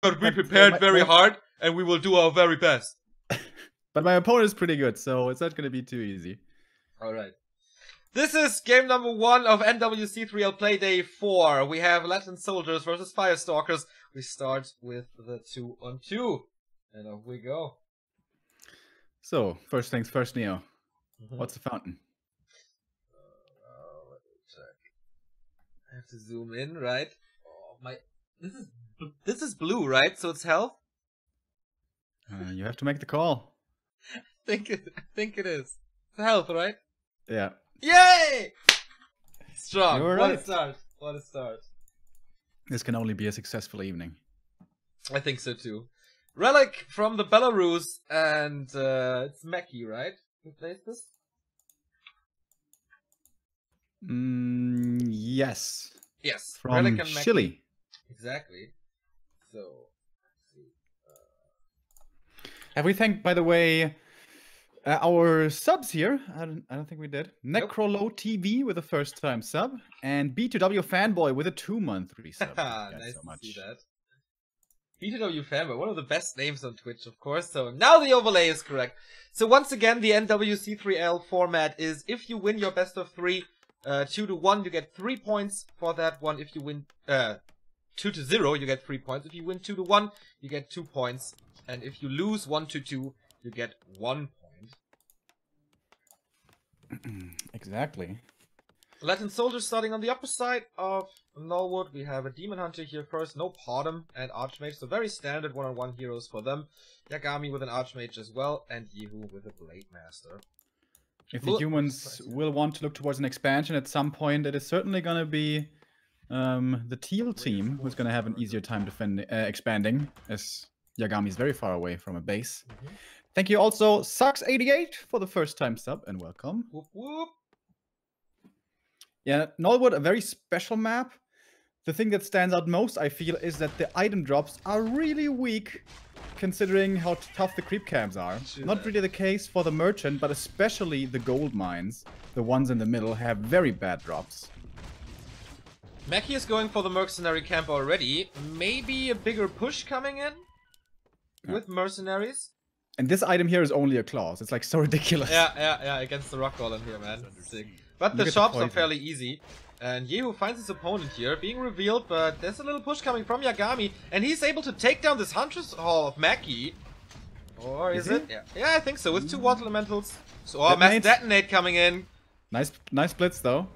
But we prepared very hard, and we will do our very best. But my opponent is pretty good, so it's not going to be too easy. Alright. This is game number 1 of NWC3L Playday 4. We have Latin Soldiers versus Firestalkers. We start with the 2-on-2. And off we go. So, first things first, Neo. What's the fountain? Let me check. I have to zoom in, right? Oh, my... This is blue, right? So it's health? You have to make the call. I think it is. It's health, right? Yeah. Yay! Strong. You're What right. a start. What a start. This can only be a successful evening. I think so too. Relic from the Belarus, and it's Mackie, right? Who plays this? Yes. Yes. From Relic and Mackie. Chile. Exactly. So, let's see. Have we thanked, by the way, our subs here? I don't think we did. Nope. Necrolo TV with a first-time sub, and B2W Fanboy with a 2-month resub. Nice so much. to see that. B2W Fanboy, one of the best names on Twitch, of course. So now the overlay is correct. So once again, the NWC3L format is if you win your best of 3, 2-1, you get 3 points for that one. If you win 2-0, you get 3 points. If you win 2-1, you get 2 points. And if you lose 1-2, you get 1 point. Exactly. Latin Soldiers starting on the upper side of Norwood. We have a Demon Hunter here first, no Pardum and Archmage, so very standard one-on-one heroes for them. Yagami with an Archmage as well, and Yehu with a Blade Master. If the humans will want to look towards an expansion at some point, it is certainly going to be the Teal team who's going to have an easier time expanding, as Yagami is very far away from a base. Thank you also, Sucks88, for the first-time sub, and welcome. Whoop whoop. Yeah, Norwood, a very special map. The thing that stands out most, I feel, is that the item drops are really weak, considering how tough the creep camps are. Not really the case for the merchant, but especially the gold mines. The ones in the middle have very bad drops. Mackie is going for the mercenary camp already. Maybe a bigger push coming in with mercenaries. And this item here is only a clause. It's like so ridiculous. Yeah, against the rock golem here, man. Sick. But the shops are fairly easy. And Yehu finds his opponent here, being revealed, but there's a little push coming from Yagami, and he's able to take down this Huntress Hall of Mackie. Or is it? Yeah, I think so, with 2 Water Elementals. So, Mass Detonate coming in. Nice splits, though.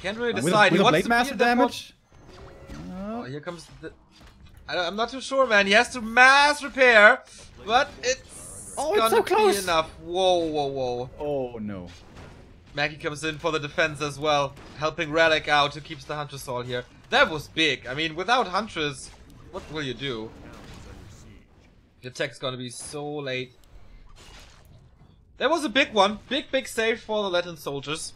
Can't really decide. With he wants Blade to Master damage? Oh, here comes the... I'm not too sure, man. He has to mass repair, but it's gonna so close. be enough. Whoa. Oh, no. Mackie comes in for the defense as well, helping Relic out, who keeps the Huntress Hall here. That was big. I mean, without Huntress, what will you do? The attack's gonna be so late. That was a big one. Big save for the Latin Soldiers.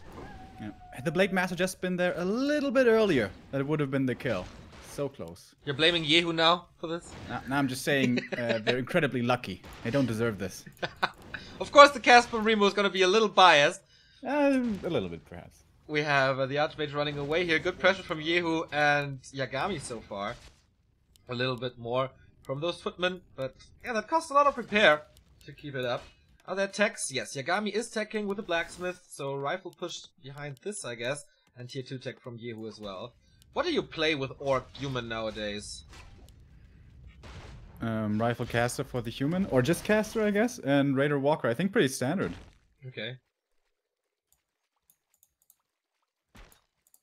Yeah. Had the Blade Master just been there a little bit earlier, that would have been the kill. So close. You're blaming Yehu now for this? No, I'm just saying they're incredibly lucky. They don't deserve this. Of course, the cast from Remo is gonna be a little biased. A little bit, perhaps. We have the Archmage running away here. Good pressure from Yehu and Yagami so far. A little bit more from those footmen, but yeah, that costs a lot of repair to keep it up. Are there techs? Yes, Yagami is teching with the blacksmith, so rifle push behind this, I guess, and tier 2 tech from Yehu as well. What do you play with Orc Human nowadays? Rifle caster for the human, or just caster, I guess, and Raider Walker. I think pretty standard. Okay.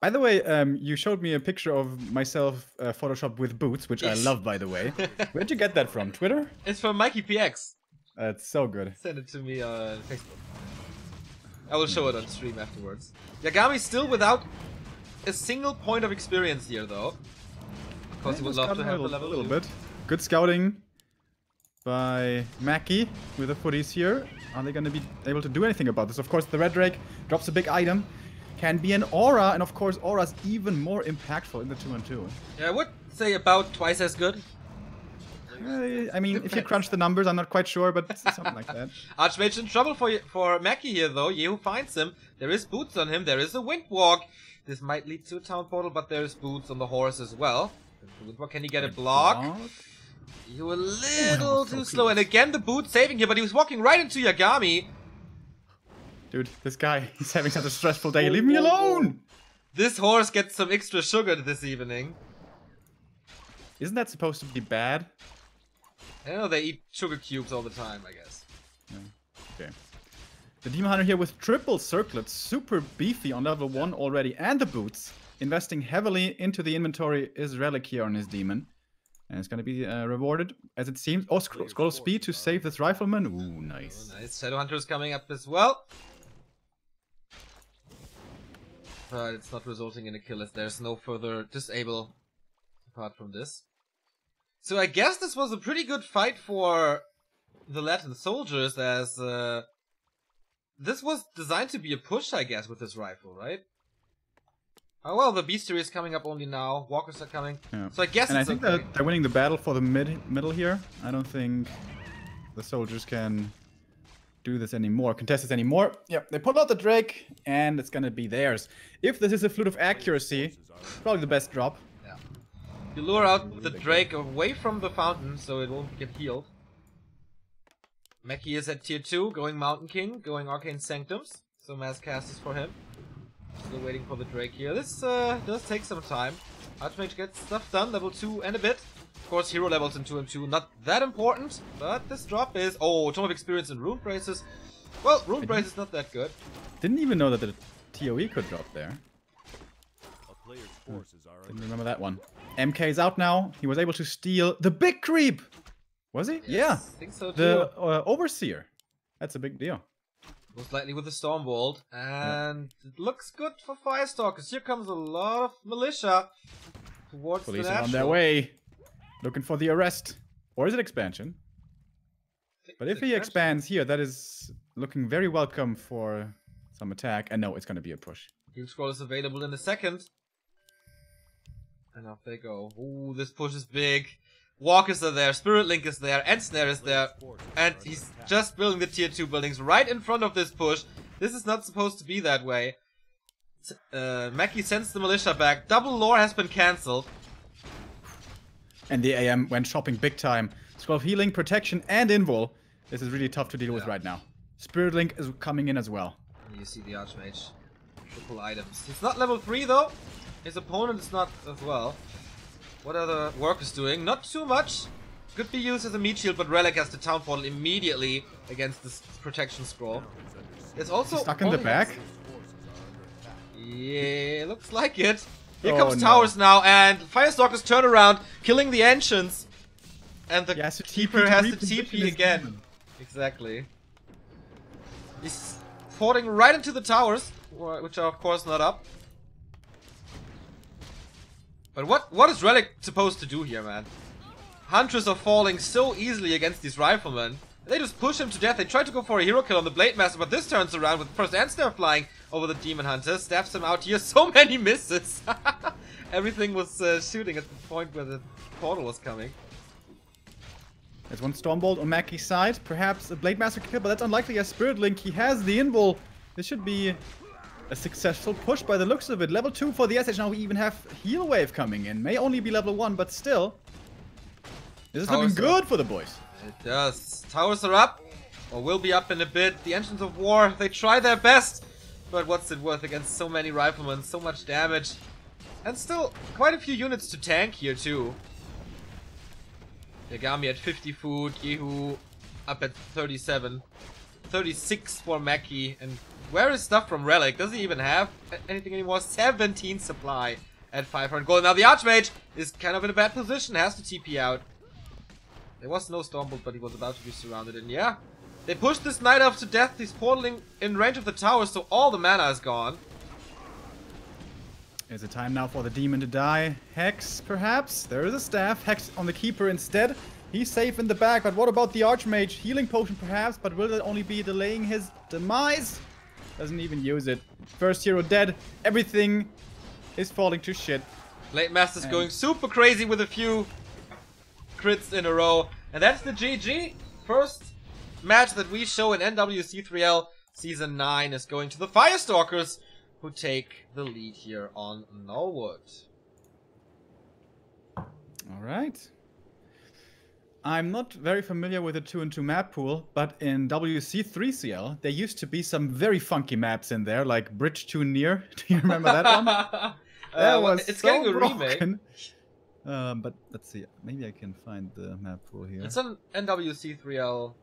By the way, you showed me a picture of myself photoshopped with boots, which I love, by the way. Where'd you get that from? Twitter? It's from Mikey PX. That's so good. Send it to me on Facebook. I will show it on stream afterwards. Yagami still without a single point of experience here, though. Of course, he would love to have the level 2. A little bit. Good scouting by Mackie with the footies here. Are they going to be able to do anything about this? Of course, the Red Drake drops a big item. Can be an aura, and of course, aura's even more impactful in the 2-on-2. Yeah, I would say about twice as good. I mean, if you crunch the numbers, I'm not quite sure, but something like that. Archmage in trouble for Mackie here, though. Yehu finds him. There is boots on him. There is a wind walk. This might lead to a town portal, but there is boots on the horse as well. What can he get a block? You were a little too slow, and again the boot saving here, but he was walking right into Yagami. Dude, this guy, he's having such a stressful day. Leave me alone! This horse gets some extra sugar this evening. Isn't that supposed to be bad? I don't know, they eat sugar cubes all the time, I guess. Yeah. Okay. The Demon Hunter here with triple circlets, super beefy on level 1 already, and the boots. Investing heavily into the inventory is Relic here on his demon. And it's gonna be rewarded, as it seems. Oh, scroll speed to save this rifleman. Ooh, nice. Oh, nice. Shadowhunter is coming up as well. But it's not resulting in a kill as there's no further disable apart from this. So I guess this was a pretty good fight for the Latin soldiers, as this was designed to be a push, I guess, with this rifle, right? Oh well, the bestiary is coming up only now. Walkers are coming. Yeah. So I guess and it's I think okay. that they're winning the battle for the middle here. I don't think the soldiers can do this anymore, contest this anymore. Yep, they pull out the Drake, and it's gonna be theirs. If this is a Flute of Accuracy, probably the best drop. Yeah. You lure out the Drake away from the fountain, so it won't get healed. Mackie is at tier 2, going Mountain King, going Arcane Sanctums. So mass cast is for him. Still waiting for the Drake here. This does take some time. Archmage gets stuff done, level 2 and a bit. Of course, hero levels in 2 and 2, not that important, but this drop is... Oh, Tome of Experience and Rune Braces. Well, Rune Brace is not that good. Didn't even know that the ToE could drop there. Didn't remember that one. MK is out now. He was able to steal the big creep! Was he? Yes, yeah. I think so too. The Overseer. That's a big deal. Most likely with the Stormbolt, and it looks good for Firestalkers. Here comes a lot of militia towards Police the are on their way, looking for the arrest. Or is it expansion? But if he expands here, that is looking very welcome for some attack. And no, it's going to be a push. Heal Scroll is available in a second. And off they go. Ooh, this push is big. Walkers are there, Spirit Link is there, Ensnare is there, and he's just building the tier 2 buildings right in front of this push. This is not supposed to be that way. Mackie sends the militia back. Double lore has been cancelled. And the AM went shopping big time. Scroll of Healing, Protection, and Invul. This is really tough to deal with right now. Spirit Link is coming in as well. And you see the Archmage. Triple items. He's not level 3 though. His opponent is not as well. What are the workers doing? Not too much. Could be used as a meat shield, but Relic has the town portal immediately against this protection scroll. It's also stuck in the back. Yeah, looks like it. Here comes towers now, and Firestalkers turn around, killing the ancients. And the keeper has to TP again. Exactly. He's porting right into the towers, which are of course not up. But what is Relic supposed to do here, man? Huntress are falling so easily against these riflemen. They just push him to death. They try to go for a hero kill on the Blade Master, but this turns around with first Ensnare flying over the Demon Hunter. Staffs him out here. So many misses. Everything was shooting at the point where the portal was coming. There's one Stormbolt on Mackie's side. Perhaps a Blade Master kill, but that's unlikely as Spirit Link. He has the Invul. This should be a successful push by the looks of it. Level 2 for the SH. Now we even have Heal Wave coming in. May only be level 1, but still. This is looking good for the boys. It does. Towers are up, or will be up in a bit. The Engines of War, they try their best. But what's it worth against so many riflemen? So much damage. And still, quite a few units to tank here too. Yagami at 50 food, Yehu up at 37. 36 for Mackie, and where is stuff from Relic? Does he even have anything anymore? 17 supply at 500 gold. Now the Archmage is kind of in a bad position, has to TP out. There was no Stormbolt, but he was about to be surrounded, and yeah. They pushed this Night Elf to death. He's portaling in range of the tower, so all the mana is gone. Is it time now for the demon to die? Hex, perhaps? There is a staff. Hex on the Keeper instead. He's safe in the back, but what about the Archmage? Healing potion perhaps, but will that only be delaying his demise? Doesn't even use it. First hero dead. Everything is falling to shit. Blade Master's going super crazy with a few crits in a row. And that's the GG. First match that we show in NWC3L Season 9 is going to the Firestalkers, who take the lead here on Nullwood. All right. I'm not very familiar with the 2-2 map pool, but in NWC3L, there used to be some very funky maps in there, like Bridge Too Near. Do you remember that one? That was it's so getting a broken. remake. But let's see. Maybe I can find the map pool here. It's on NWC3L.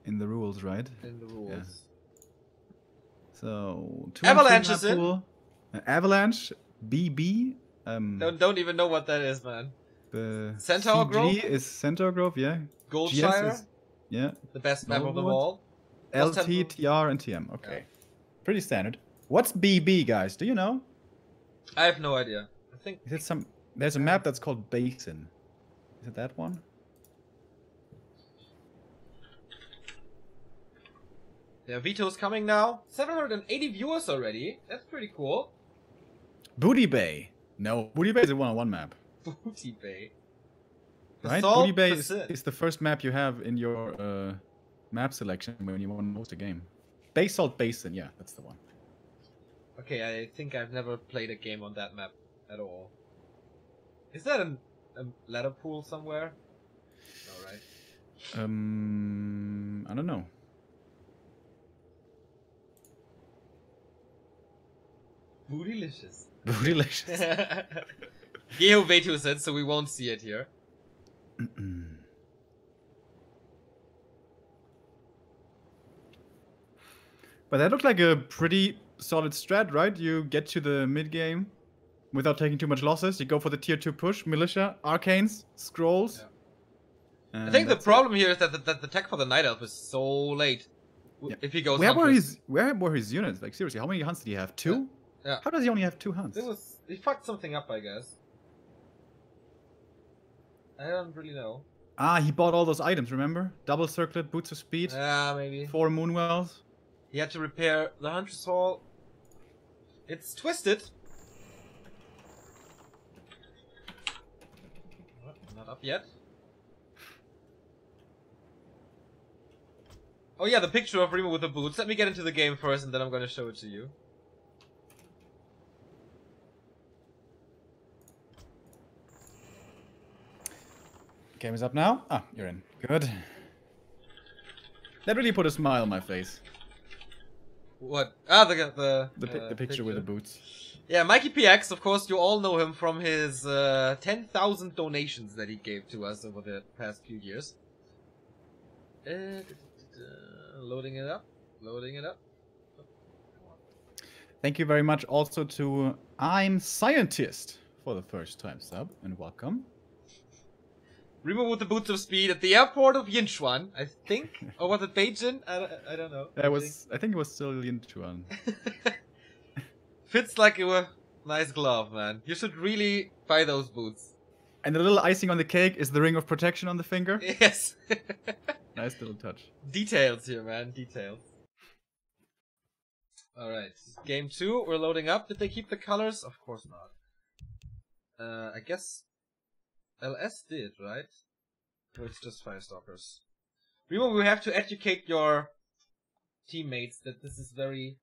In the rules, right? In the rules. Yeah. So, Avalanche is in. Pool. Avalanche, BB. Don't even know what that is, man. The Centaur CG Grove is Centaur Grove, yeah. Goldshire GS is, yeah. The best map of them Noldwood. all. LT, TR, and TM. Okay. Yeah. Pretty standard. What's BB, guys? Do you know? I have no idea. I think is it some. There's a map that's called Basin. Is it that one? Yeah, Vito's coming now. 780 viewers already. That's pretty cool. Booty Bay. No, Booty Bay is a one-on-one map. Booty Bay. Right? Booty Bay is the first map you have in your map selection when you want to host a game. Basalt Basin, yeah, that's the one. Okay, I think I've never played a game on that map at all. Is that a ladder pool somewhere? Alright. I don't know. Bootylicious. Bootylicious. Geo Veto said, so we won't see it here. But that looked like a pretty solid strat, right? You get to the mid game without taking too much losses. You go for the tier 2 push, Militia, Arcanes, Scrolls. Yeah. I think the problem here is that the tech for the Night Elf is so late. Yeah. If he goes where were his units? Like seriously, how many hunts did he have? 2? Yeah. How does he only have 2 hunts? He fucked something up, I guess. I don't really know. Ah, he bought all those items, remember? Double Circlet, Boots of Speed. Yeah, maybe. 4 Moonwells. He had to repair the Huntress Hall. It's twisted. Not up yet. Oh yeah, the picture of Remo with the boots. Let me get into the game first and then I'm gonna show it to you. Game is up now. Ah, you're in. Good. That really put a smile on my face. What? Ah, the picture with the boots. Yeah, Mikey PX, of course, you all know him from his 10,000 donations that he gave to us over the past few years. Loading it up. Loading it up. Thank you very much also to I'm Scientist for the first time sub, and welcome. Remo with the boots of speed at the airport of Yinchuan, I think? Or was it Beijing? I don't know. I think it was still Yinchuan. Fits like a nice glove, man. You should really buy those boots. And the little icing on the cake is the ring of protection on the finger? Yes. Nice little touch. Details here, man. Details. Alright. Game 2, we're loading up. Did they keep the colors? Of course not. I guess LS did, right? Or it's just Firestalkers. Remember, we have to educate your teammates that this is very...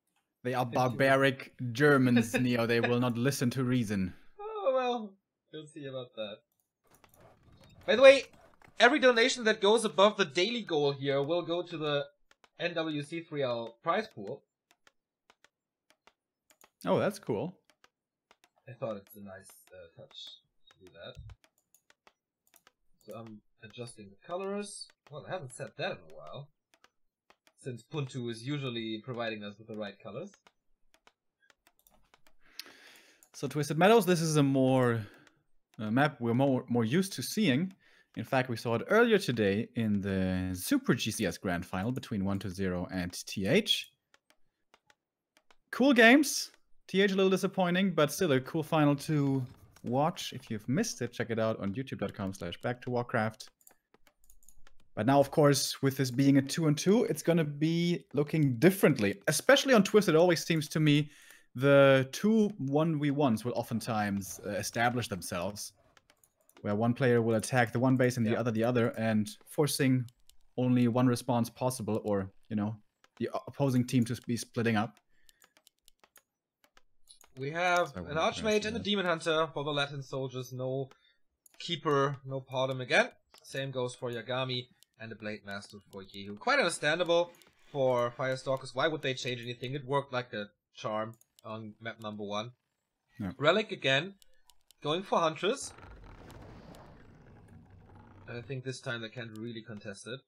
They are barbaric Germans, Neo. They will not listen to reason. Oh, well. We'll see about that. By the way, every donation that goes above the daily goal here will go to the NWC3L prize pool. Oh, that's cool. I thought it's a nice touch to do that. So I'm adjusting the colors. Well, I haven't said that in a while. Since Puntu is usually providing us with the right colors. So Twisted Meadows, this is a map we're more used to seeing. In fact, we saw it earlier today in the Super GCS Grand Final between 1-0 and TH. Cool games. TH a little disappointing, but still a cool final to watch. If you've missed it, check it out on youtube.com/backtowarcraft. But now, of course, with this being a 2-2, it's going to be looking differently. Especially on Twisted, it always seems to me the 2 1v1s will oftentimes establish themselves, where one player will attack the one base and the other, and forcing only one response possible, or, you know, the opposing team to be splitting up. We have an Archmage and a Demon Hunter for the Latin soldiers. No Keeper, no problem again. Same goes for Yagami and the Blade Master for Yehu. Quite understandable for Firestalkers. Why would they change anything? It worked like a charm on map number 1. Yeah. Relic again, going for Huntress. I think this time they can't really contest it.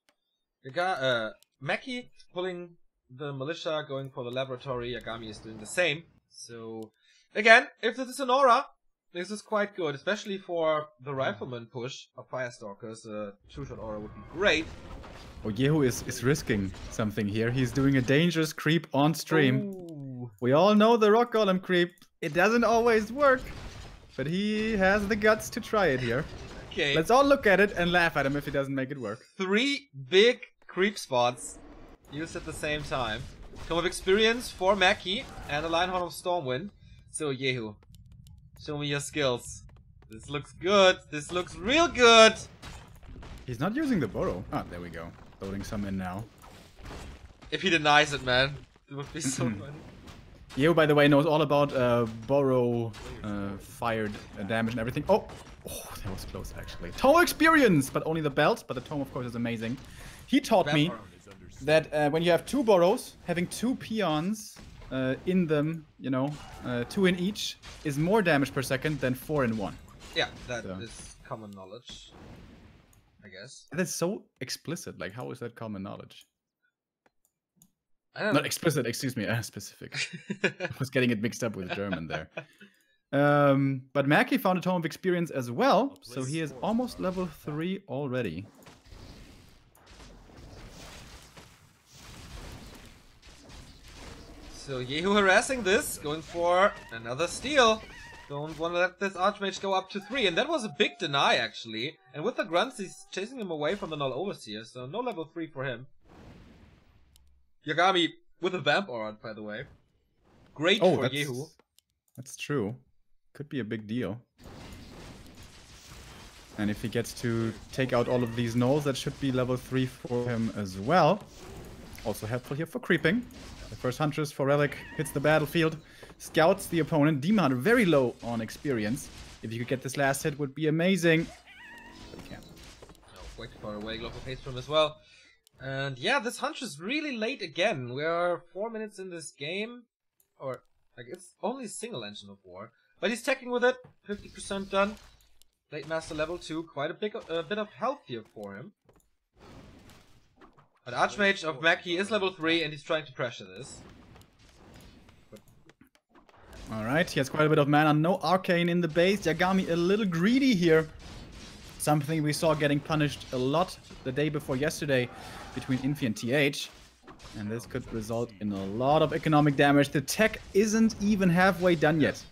Maki pulling the Militia, going for the Laboratory. Yagami is doing the same. So, again, if this is an aura, this is quite good, especially for the Rifleman push of Firestalkers. Two-shot aura would be great. Oh, Yehu is risking something here. He's doing a dangerous creep on stream. Ooh. We all know the Rock Golem creep. It doesn't always work, but he has the guts to try it here. Okay. Let's all look at it and laugh at him if he doesn't make it work. 3 big creep spots used at the same time. Tome of Experience for Maki and a Lionheart of Stormwind. So Yehu, show me your skills. This looks good. This looks real good. He's not using the Burrow. Ah, there we go. Loading some in now. If he denies it, man, it would be so funny. Yehu, by the way, knows all about Burrow fired damage and everything. Oh, that was close actually. Tome Experience, but only the belt. But the Tome, of course, is amazing. He taught me that when you have 2 Burrows, having 2 peons in them, you know, 2 in each, is more damage per second than 4 in 1. Yeah, that is common knowledge, I guess. That's so explicit. Like, how is that common knowledge? I don't know. Not explicit, excuse me, specific. I was getting it mixed up with German there. But Maki found a Tome of Experience as well, so he is almost level 3 already. So Yehu harassing this, going for another steal. Don't want to let this Archmage go up to 3, and that was a big deny actually. And with the grunts, he's chasing him away from the Null Overseer, so no level 3 for him. Yagami with a Vamp Aura, by the way. Great for Yehu. That's true. Could be a big deal. And if he gets to take out all of these Nulls, that should be level 3 for him as well. Also helpful here for creeping. The first Huntress for Relic hits the battlefield, scouts the opponent. Demon Hunter very low on experience. If you could get this last hit, would be amazing. But he can't. Oh, way too far away. Global Haste from as well. And yeah, this Huntress really late again. We are 4 minutes in this game. Or, like, it's only single Engine of War. But he's teching with it. 50% done. Blade Master level 2. Quite a bit of health here for him. But Archmage of Maki is level 3 and he's trying to pressure this. Alright, he has quite a bit of mana. No Arcane in the base. Yagami a little greedy here. Something we saw getting punished a lot the day before yesterday between Infi and TH. And this could result in a lot of economic damage. The tech isn't even halfway done yet.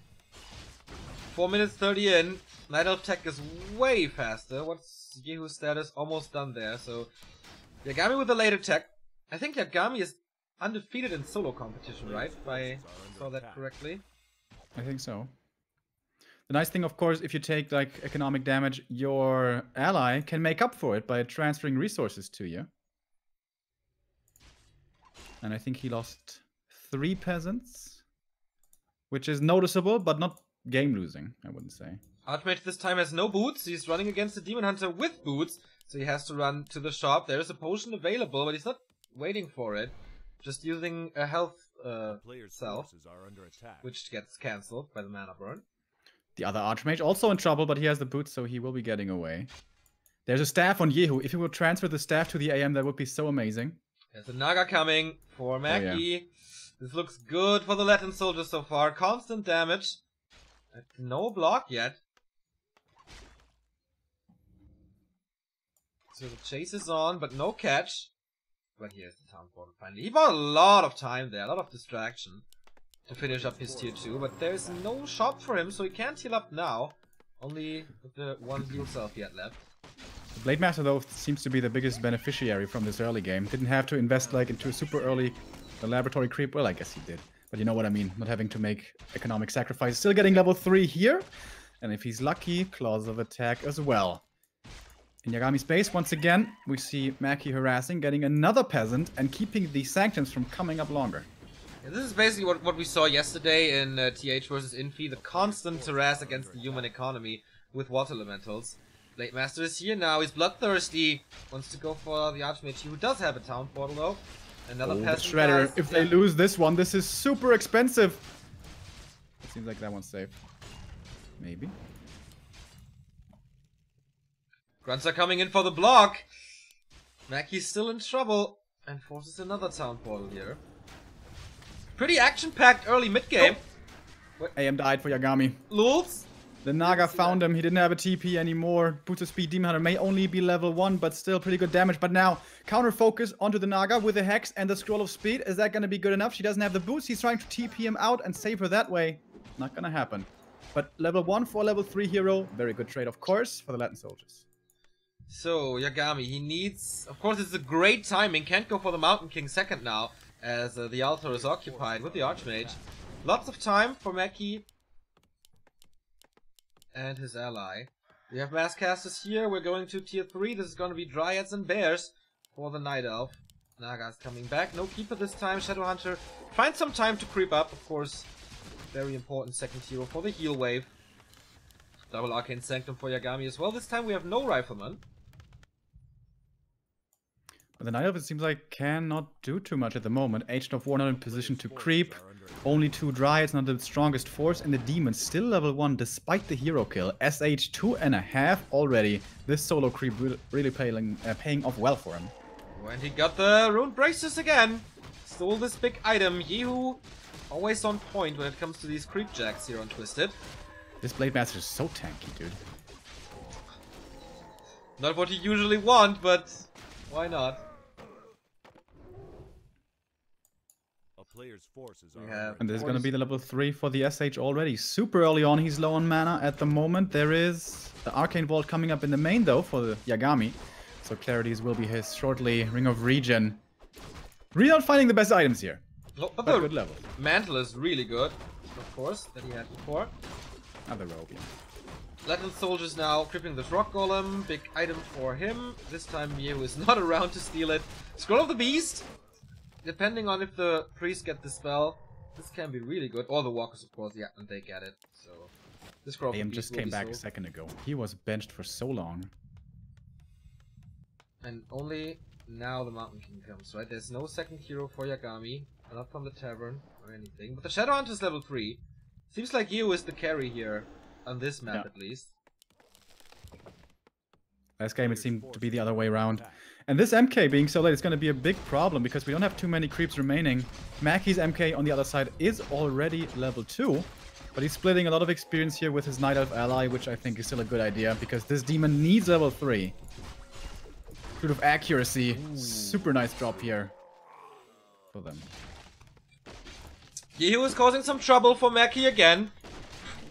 4 minutes 30 in. Night Elf tech is way faster. What's Yehu's status? Almost done there, so... Yagami with the later tech. I think Yagami is undefeated in solo competition, right? If I saw that correctly. I think so. The nice thing, of course, if you take like economic damage, your ally can make up for it by transferring resources to you. And I think he lost 3 peasants, which is noticeable, but not game losing, I wouldn't say. Archmage this time has no boots. He's running against the Demon Hunter with boots. So he has to run to the shop. There is a potion available, but he's not waiting for it. Just using a health cell, which gets cancelled by the mana burn. The other Archmage also in trouble, but he has the boots, so he will be getting away. There's a staff on Yehu. If he will transfer the staff to the AM, that would be so amazing. There's a Naga coming for Maki. Oh, yeah. This looks good for the Latin soldier so far. Constant damage. No block yet. So the chase is on, but no catch. But here's the town portal finally. He bought a lot of time there, a lot of distraction to finish up his tier 2, but there's no shop for him, so he can't heal up now. Only with the 1 heal self yet left. The Blade Master, though, seems to be the biggest beneficiary from this early game. Didn't have to invest like into a super early laboratory creep. Well, I guess he did. But you know what I mean. Not having to make economic sacrifices. Still getting level 3 here. And if he's lucky, Claws of Attack as well. In Yagami's base, once again, we see Maki harassing, getting another peasant, and keeping the sanctions from coming up longer. Yeah, this is basically what we saw yesterday in TH versus Infi, the constant harass against the human economy with water elementals. Blade Master is here now. He's bloodthirsty. Wants to go for the Archmage, who does have a town portal though. Another peasant Shredder. pass. If they lose this one, this is super expensive. It seems like that one's safe. Maybe. Grunts are coming in for the block. Mackey's still in trouble and forces another town portal here. Pretty action-packed early mid-game. Oh. AM died for Yagami. Lulz. The Naga found him. He didn't have a TP anymore. Boots of Speed Demon Hunter may only be level 1, but still pretty good damage. But now, counter focus onto the Naga with the Hex and the Scroll of Speed. Is that going to be good enough? She doesn't have the boots. He's trying to TP him out and save her that way. Not going to happen. But level 1 for level 3 hero. Very good trade, of course, for the Latin soldiers. So, Yagami, he needs... Of course, it's a great timing. Can't go for the Mountain King second now, as the altar is occupied with the Archmage. Lots of time for Mackie and his ally. We have Mass Casters here. We're going to tier 3. This is going to be Dryads and Bears for the Night Elf. Naga's coming back. No Keeper this time. Shadowhunter finds some time to creep up. Of course, very important second hero for the heal wave. Double Arcane Sanctum for Yagami as well. This time we have no Rifleman. But the Night Elf, it seems like, cannot do too much at the moment. Agent of War not in position to creep. Only 2 Dryads, not the strongest force. And the Demon still level 1 despite the hero kill. SH 2.5 already. This solo creep really paying off well for him. And he got the Rune Braces again. Stole this big item. Yehu always on point when it comes to these creep jacks here on Twisted. This Blade Master is so tanky, dude. Not what you usually want, but why not? Player's forces and there's going to be the level 3 for the SH already. Super early on, he's low on mana at the moment. There is the Arcane Vault coming up in the main, though, for the Yagami. So Clarities will be his shortly. Ring of Regen. Really not finding the best items here. Oh, but the the good level. Mantle is really good, of course, that he had before. Another rogue, yeah. Latin Soldiers now creeping this Rock Golem. Big item for him. This time Yehu is not around to steal it. Scroll of the Beast. Depending on if the priests get the spell, this can be really good. Or the walkers, of course, yeah, and they get it. So this Scroll of the Beast just came back a second ago. He was benched for so long. And only now the Mountain King comes, right? There's no second hero for Yagami. Not from the tavern or anything. But the Shadowhunter is level 3. Seems like Yu is the carry here. On this map, at least. Last game, it seemed to be the other way around. And this MK being so late is going to be a big problem because we don't have too many creeps remaining. Mackey's MK on the other side is already level 2. But he's splitting a lot of experience here with his Night Elf ally, which I think is still a good idea because this demon needs level 3. Fruit of Accuracy. Ooh. Super nice drop here for them. Yehu is causing some trouble for Mackey again.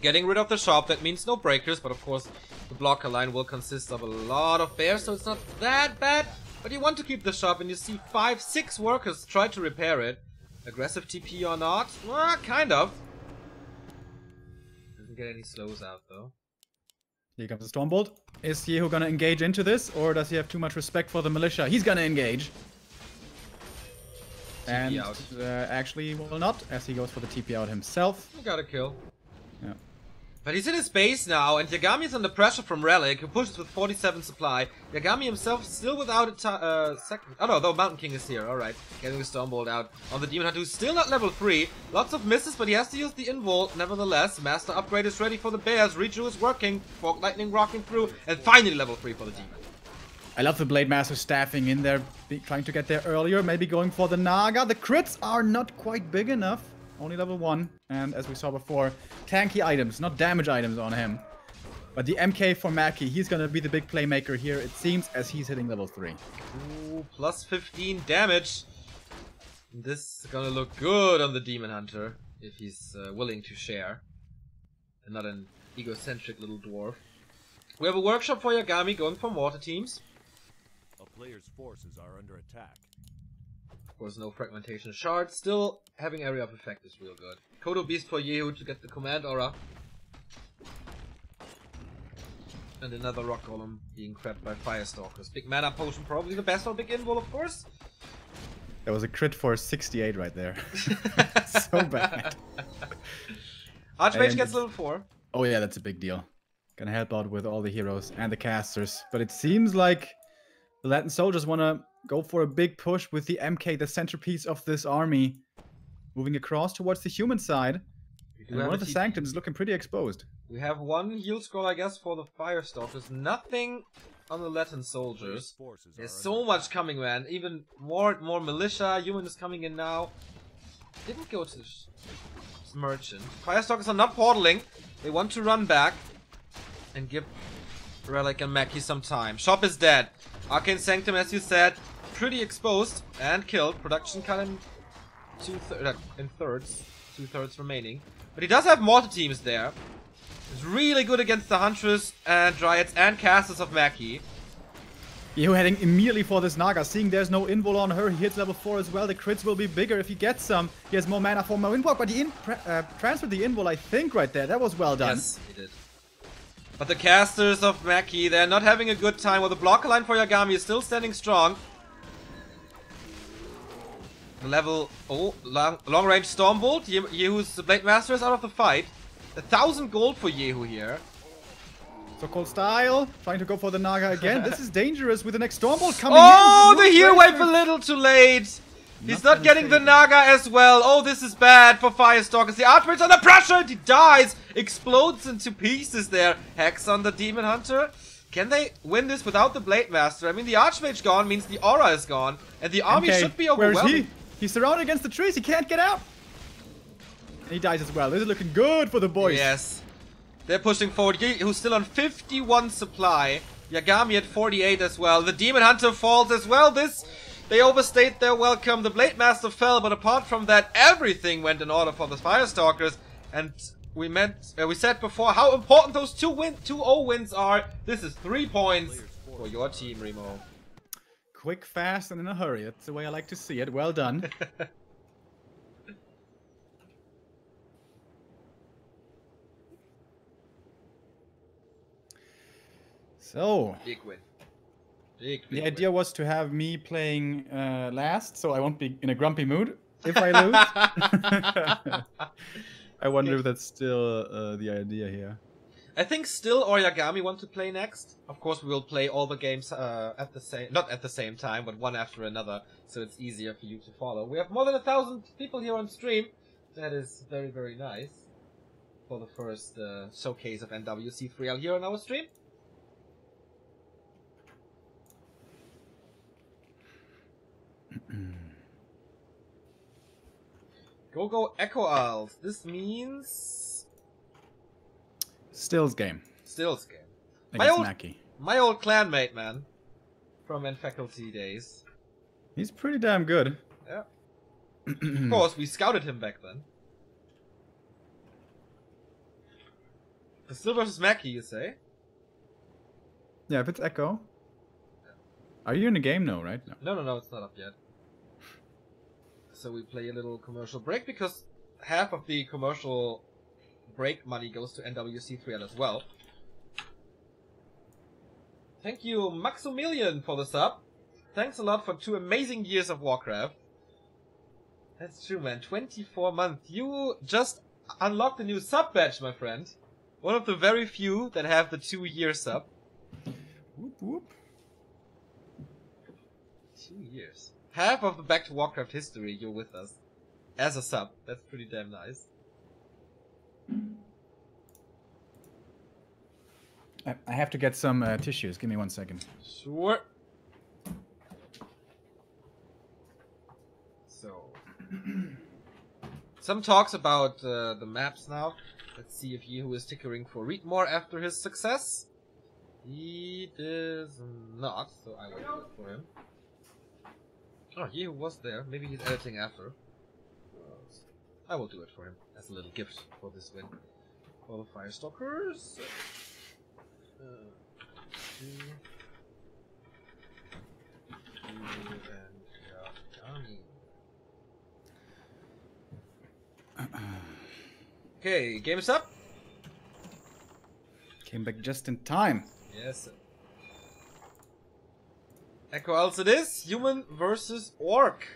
Getting rid of the shop, that means no breakers, but of course the blocker line will consist of a lot of bears, so it's not that bad. But you want to keep the shop, and you see 5-6 workers try to repair it. Aggressive TP or not? Well, kind of. Doesn't get any slows out though. Here comes the Stormbolt. Is Yehu gonna engage into this, or does he have too much respect for the militia? He's gonna engage. And actually will not, as he goes for the TP out himself. He got a kill. Yeah. But he's in his base now, and Yagami is under pressure from Relic, who pushes with 47 supply. Yagami himself still without a second... Oh no, the Mountain King is here, alright. Getting the Stormbolt out on the Demon Hunter, who's still not level 3. Lots of misses, but he has to use the Invul. Nevertheless, Master Upgrade is ready for the Bears. Reju is working, Fork Lightning rocking through, and finally level 3 for the Demon. I love the Blade Master staffing in there, trying to get there earlier, maybe going for the Naga. The crits are not quite big enough. Only level 1, and as we saw before, tanky items, not damage items on him. But the MK for Mackie, he's gonna be the big playmaker here, it seems, as he's hitting level 3. Ooh, plus 15 damage. This is gonna look good on the Demon Hunter, if he's willing to share. And not an egocentric little dwarf. We have a workshop for Yagami going from water teams. A player's forces are under attack. Of course, no fragmentation shards. Still, having area of effect is real good. Kodo Beast for Yehu to get the command aura. And another Rock Golem being crapped by Firestalkers. Big mana potion, probably the best on Big Invul, of course. That was a crit for 68 right there. So bad. Archmage gets level 4. Oh yeah, that's a big deal. Gonna help out with all the heroes and the casters. But it seems like the Latin soldiers want to go for a big push with the MK, the centerpiece of this army. Moving across towards the human side. And one of the Sanctums is looking pretty exposed. We have one heal scroll, I guess, for the Firestalkers. Nothing on the Latin soldiers. There's so much coming, man. Even more militia. Human is coming in now. Didn't go to Merchant. Firestalkers are not portaling. They want to run back and give Relic and Mackie some time. Shop is dead. Arcane Sanctum, as you said, pretty exposed and killed. Production cut in thirds. 2/3 remaining. But he does have mortar teams there. He's really good against the Huntress and Dryads and casters of Mackie. Yehu heading immediately for this Naga, seeing there's no invul on her. He hits level 4 as well. The crits will be bigger if he gets some. He has more mana for more invoke, but he transferred the invul, I think, right there. That was well done. Yes, he did. But the casters of Mackie, they're not having a good time. Well, the blocker line for Yagami is still standing strong. Level long range Stormbolt. Yehu's Blade Master is out of the fight. 1,000 gold for Yehu here. So-called style, trying to go for the Naga again. This is dangerous with the next Stormbolt coming in. Oh, the heal wave a little too late. He's not getting the Naga as well. Oh, this is bad for Firestalkers. The Archmage's under pressure and he dies. Explodes into pieces there. Hex on the Demon Hunter. Can they win this without the Blade Master? I mean, the Archmage gone means the aura is gone. And the army should be overwhelming. Where is he? He's surrounded against the trees. He can't get out. And he dies as well. This is looking good for the boys. Yes. They're pushing forward. Who's still on 51 supply. Yagami at 48 as well. The Demon Hunter falls as well. They overstayed their welcome. The Blade Master fell, but apart from that, everything went in order for the Firestalkers. And we said before how important those 2-0 wins are. This is 3 points for your team, Remo. Quick, fast, and in a hurry. That's the way I like to see it. Well done. So, big win. The idea was to have me playing last, so I won't be in a grumpy mood if I lose. I wonder if that's still the idea here. I think still or Yagami want to play next. Of course, we will play all the games not at the same time, but one after another, so it's easier for you to follow. We have more than 1,000 people here on stream. That is very, very nice for the first showcase of NWC3L here on our stream. Go Echo Owls. This means Still's game. Still's game. My old clanmate, man, from N-Faculty days. He's pretty damn good. Yeah. Of course, we scouted him back then. The Still versus Mackie, you say? Yeah, if it's Echo. Are you in the game? No, right? No, it's not up yet. So we play a little commercial break because half of the commercial break money goes to NWC3L as well. Thank you, Maximilian, for the sub. Thanks a lot for 2 amazing years of Warcraft. That's true, man. 24 months. You just unlocked a new sub badge, my friend. One of the very few that have the 2-year sub. Whoop whoop. 2 years. Half of the Back to Warcraft history you're with us. As a sub. That's pretty damn nice. I have to get some tissues. Give me 1 second. Sure. So. Some talks about the maps now. Let's see if Yehu is tickering for read more after his success. He is not, so I will do it for him. Oh, Yehu was there. Maybe he's editing after. I will do it for him as a little gift for this win. For the Firestalkers. 2 and Yagami. Okay, game is up. Came back just in time. Yes. Echo Owls it is. Human versus Orc.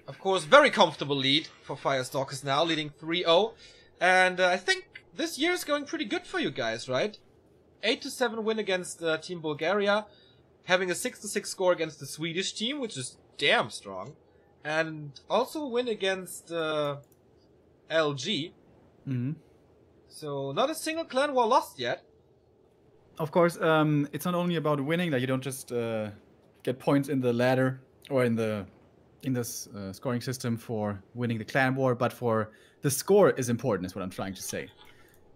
Of course, very comfortable lead for Firestalkers now, leading 3-0. And I think this year is going pretty good for you guys, right? 8-7 win against Team Bulgaria, having a 6-6 score against the Swedish team, which is damn strong, and also a win against LG. Mm-hmm. So not a single clan war lost yet. Of course, it's not only about winning. Like you don't just get points in the ladder or in this scoring system for winning the clan war, but for the score is important. Is what I'm trying to say.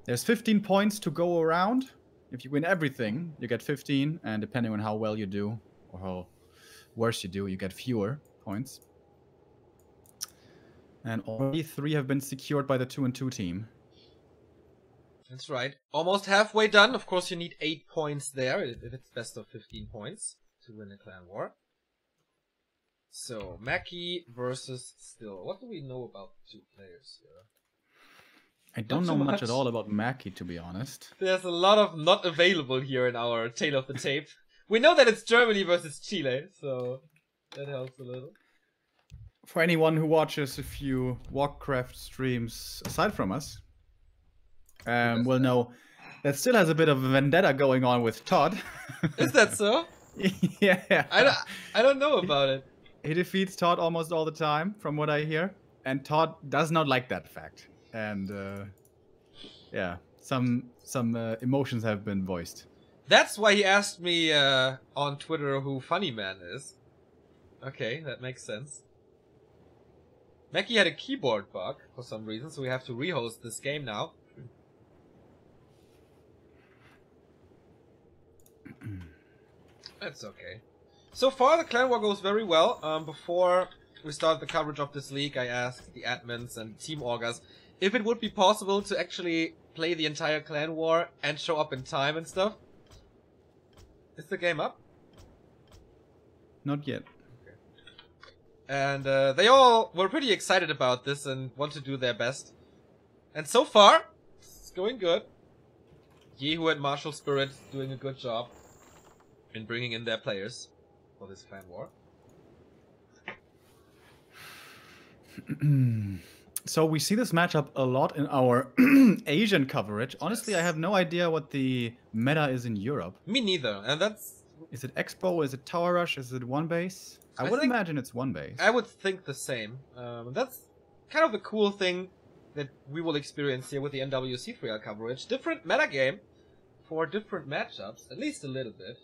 There's 15 points to go around. If you win everything, you get 15, and depending on how well you do or how worse you do, you get fewer points. And already 3 have been secured by the 2-2 team. That's right. Almost halfway done. Of course, you need 8 points there if it's best of 15 points to win a clan war. So, Mackie versus Still. What do we know about the 2 players here? I don't know much at all about Mackie, to be honest. There's a lot of not available here in our Tale of the Tape. We know that it's Germany versus Chile, so that helps a little. For anyone who watches a few Warcraft streams aside from us, will know that Still has a bit of a vendetta going on with Todd. Is that so? Yeah. I don't know about it. He defeats Todd almost all the time, from what I hear. And Todd does not like that fact. And yeah, some emotions have been voiced. That's why he asked me on Twitter who Funny Man is. Okay, that makes sense. Mackie had a keyboard bug for some reason, so we have to rehost this game now. That's okay. So far, the clan war goes very well. Before we start the coverage of this league, I asked the admins and team orgas if it would be possible to actually play the entire clan war and show up in time and stuff. Is the game up? Not yet. Okay. And they all were pretty excited about this and want to do their best. And so far, it's going good. Yehu and Martial Spirit doing a good job in bringing in their players for this clan war. So we see this matchup a lot in our Asian coverage. Honestly, I have no idea what the meta is in Europe. Me neither, and that's... Is it Expo? Is it Tower Rush? Is it one base? I would imagine it's one base. I would think the same. That's kind of the cool thing that we will experience here with the NWC3L coverage. Different meta game for different matchups, at least a little bit.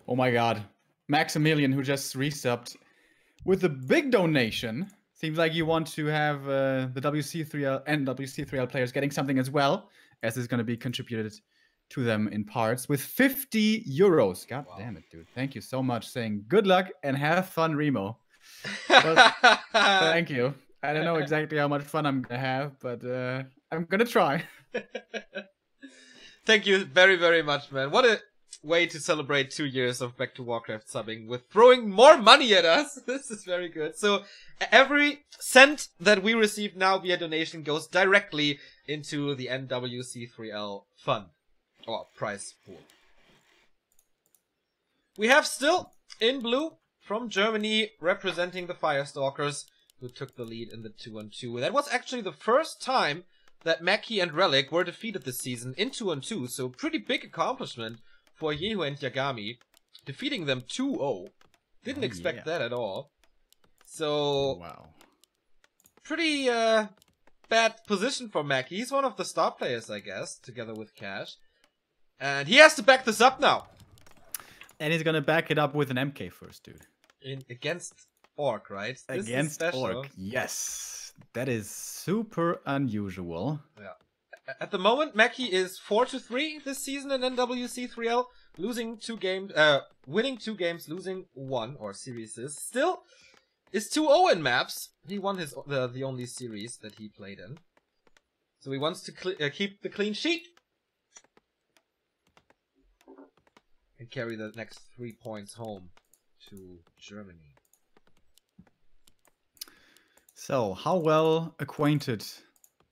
Oh my god. Maximilian, who just resubbed with a big donation. Seems like you want to have the WC3L and WC3L players getting something as well, as is going to be contributed to them in parts with 50 euros. God damn it, dude. Thank you so much. Saying good luck and have fun, Remo. Well, thank you. I don't know exactly how much fun I'm going to have, but I'm going to try. Thank you very, very much, man. What a way to celebrate 2 years of Back to Warcraft subbing with throwing more money at us. This is very good. So every cent that we receive now via donation goes directly into the NWC3L fund or prize pool. We have Still in blue from Germany representing the Firestalkers, who took the lead in the 2-on-2. That was actually the first time that Mackie and Relic were defeated this season in 2-on-2, so pretty big accomplishment for Yehu and Yagami, defeating them 2-0. Didn't expect that at all. So, wow. Pretty bad position for Mackie. He's one of the star players, I guess, together with Cash. And he has to back this up now. And he's gonna back it up with an MK first, dude. Against Orc, right? This against Orc, yes. That is super unusual. Yeah. At the moment, Mackie is 4-3 this season in NWC3L, losing 2 games, winning 2 games, losing 1, or series is. Still is 2-0 in maps. He won his the only series that he played in. So he wants to keep the clean sheet and carry the next 3 points home to Germany. So, how well acquainted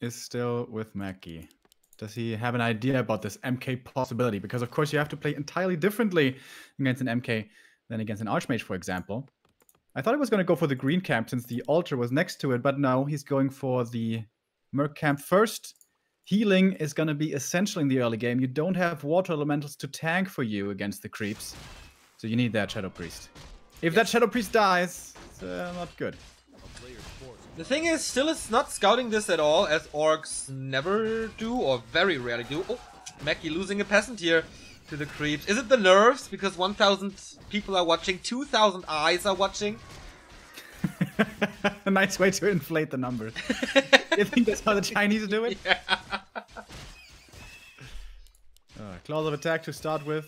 is Still with Mackie? Does he have an idea about this MK possibility? Because of course you have to play entirely differently against an MK than against an Archmage, for example. I thought he was going to go for the green camp since the altar was next to it, but no, he's going for the Merc camp first. Healing is going to be essential in the early game. You don't have water elementals to tank for you against the creeps. So you need that Shadow Priest. If that Shadow Priest dies, it's not good. The thing is, still is not scouting this at all, as orcs never do, or very rarely do. Oh, Mackie losing a peasant here to the creeps. Is it the nerves? Because 1,000 people are watching, 2,000 eyes are watching. A nice way to inflate the numbers. You think that's how the Chinese do it? Yeah. Claws of attack to start with.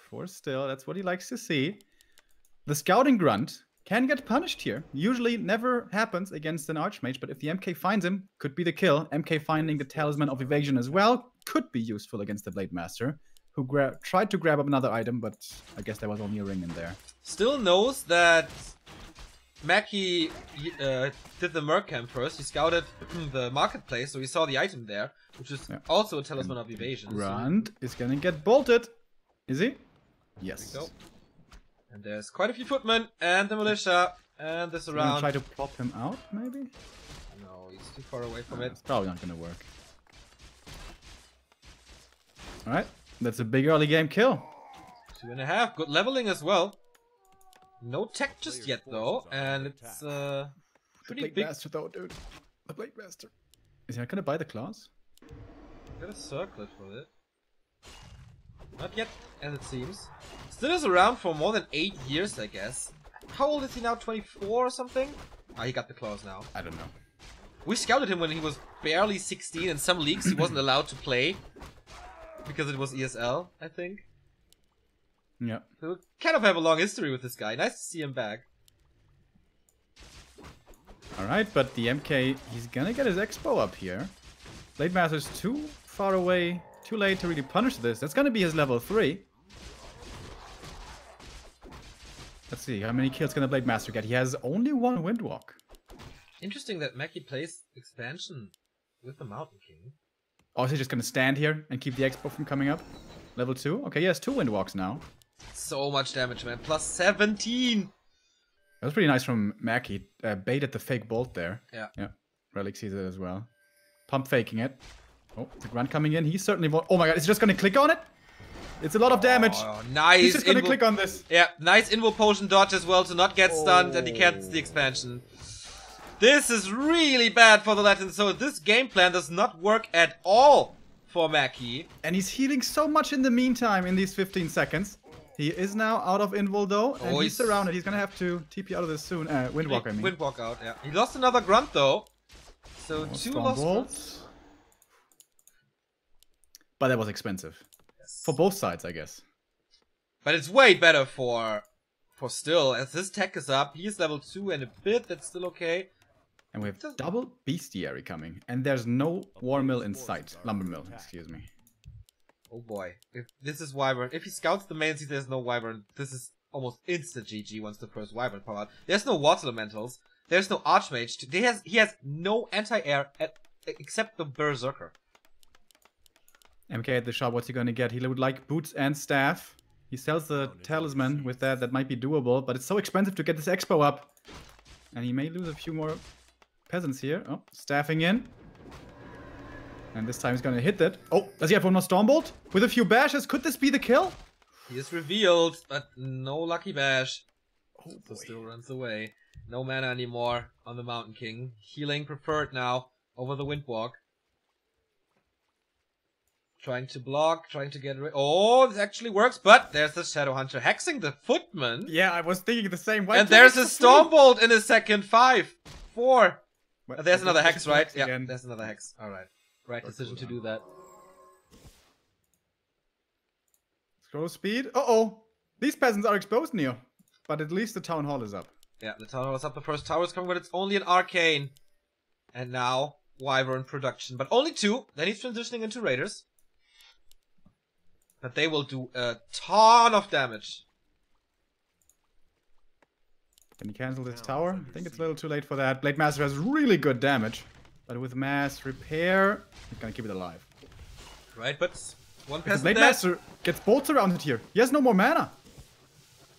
For still, that's what he likes to see. The Scouting Grunt can get punished here. Usually never happens against an Archmage, but if the MK finds him, could be the kill. MK finding the Talisman of Evasion as well could be useful against the Blade Master, who tried to grab up another item, but I guess there was only a ring in there. Still knows that Mackie did the Merc camp first. He scouted the marketplace, so he saw the item there, which is also a Talisman of Evasion. Grunt is gonna get bolted. Is he? Yes. There we go. And there's quite a few footmen, and the militia, and this around. Try to pop him out, maybe? No, he's too far away from it. It's probably not gonna work. Alright, that's a big early game kill. 2.5, good leveling as well. No tech just yet though, and it's pretty Blade big. Master though, dude. The Blade Master. Is he not gonna buy the claws? Got a circlet for it. Not yet, as it seems. Still is around for more than 8 years, I guess. How old is he now? 24 or something? Ah, he got the claws now. I don't know. We scouted him when he was barely 16. In some leagues, he wasn't allowed to play because it was ESL, I think. Yeah. So we kind of have a long history with this guy. Nice to see him back. Alright, but the MK, he's gonna get his expo up here. Blade Master's too far away, too late to really punish this. That's gonna be his level 3. Let's see, how many kills can the Blade Master get? He has only 1 Windwalk. Interesting that Mackie plays expansion with the Mountain King. Oh, is he just gonna stand here and keep the expo from coming up? Level 2? Okay, he has 2 Windwalks now. So much damage, man. Plus 17! That was pretty nice from Mackie. Baited the fake bolt there. Yeah. Yeah. Relic sees it as well. Pump faking it. Oh, the grunt coming in. He certainly won't. Oh my god, is he just gonna click on it? It's a lot of damage. Oh, nice. He's just gonna click on this. Yeah, nice Invo Potion dodge as well to not get stunned, and he cancels the expansion. This is really bad for the Latins, so this game plan does not work at all for Mackie. And he's healing so much in the meantime in these 15 seconds. He is now out of Invul though, and he's surrounded. He's gonna have to TP out of this soon. Windwalk, I mean. Windwalk out, yeah. He lost another grunt though. So 2 lost grunts. But that was expensive. Yes. For both sides, I guess. But it's way better for Still, as his tech is up. He is level 2 and a bit, that's still okay. And we have double Bestiary coming. And there's no War Mill in sight. Lumber Mill, excuse me. Oh boy. If this is Wyvern. If he scouts the main seat, there's no Wyvern. This is almost instant GG once the first Wyvern pop out. There's no Water Elementals. There's no Archmage. He has no anti-air except the Berserker. MK at the shop, what's he gonna get? He would like boots and staff. He sells the talisman with that. That might be doable, but it's so expensive to get this expo up. And he may lose a few more peasants here. Oh, staffing in. And this time he's gonna hit that. Oh, does he have one more Stormbolt? With a few bashes, could this be the kill? He is revealed, but no lucky bash. Oh, so still runs away. No mana anymore on the Mountain King. Healing preferred now over the Windwalk. Trying to block, trying to get rid. Oh, this actually works, but there's the Shadow Hunter hexing the Footman. Yeah, I was thinking the same. And there's a Stormbolt in a second. 5, 4. There's another hex, right? Yeah, there's another hex. Alright. Right decision to do that. Scroll speed. Uh-oh. These peasants are exposed, Neo. But at least the Town Hall is up. Yeah, the Town Hall is up. The first tower is coming, but it's only an Arcane. And now, Wyvern production. But only 2. Then he's transitioning into Raiders. But they will do a ton of damage. Can he cancel this tower? I think it's a little too late for that. Blade Master has really good damage. But with mass repair, he's gonna keep it alive. Right, but one peasant Blade Master gets bolts surrounded here. He has no more mana.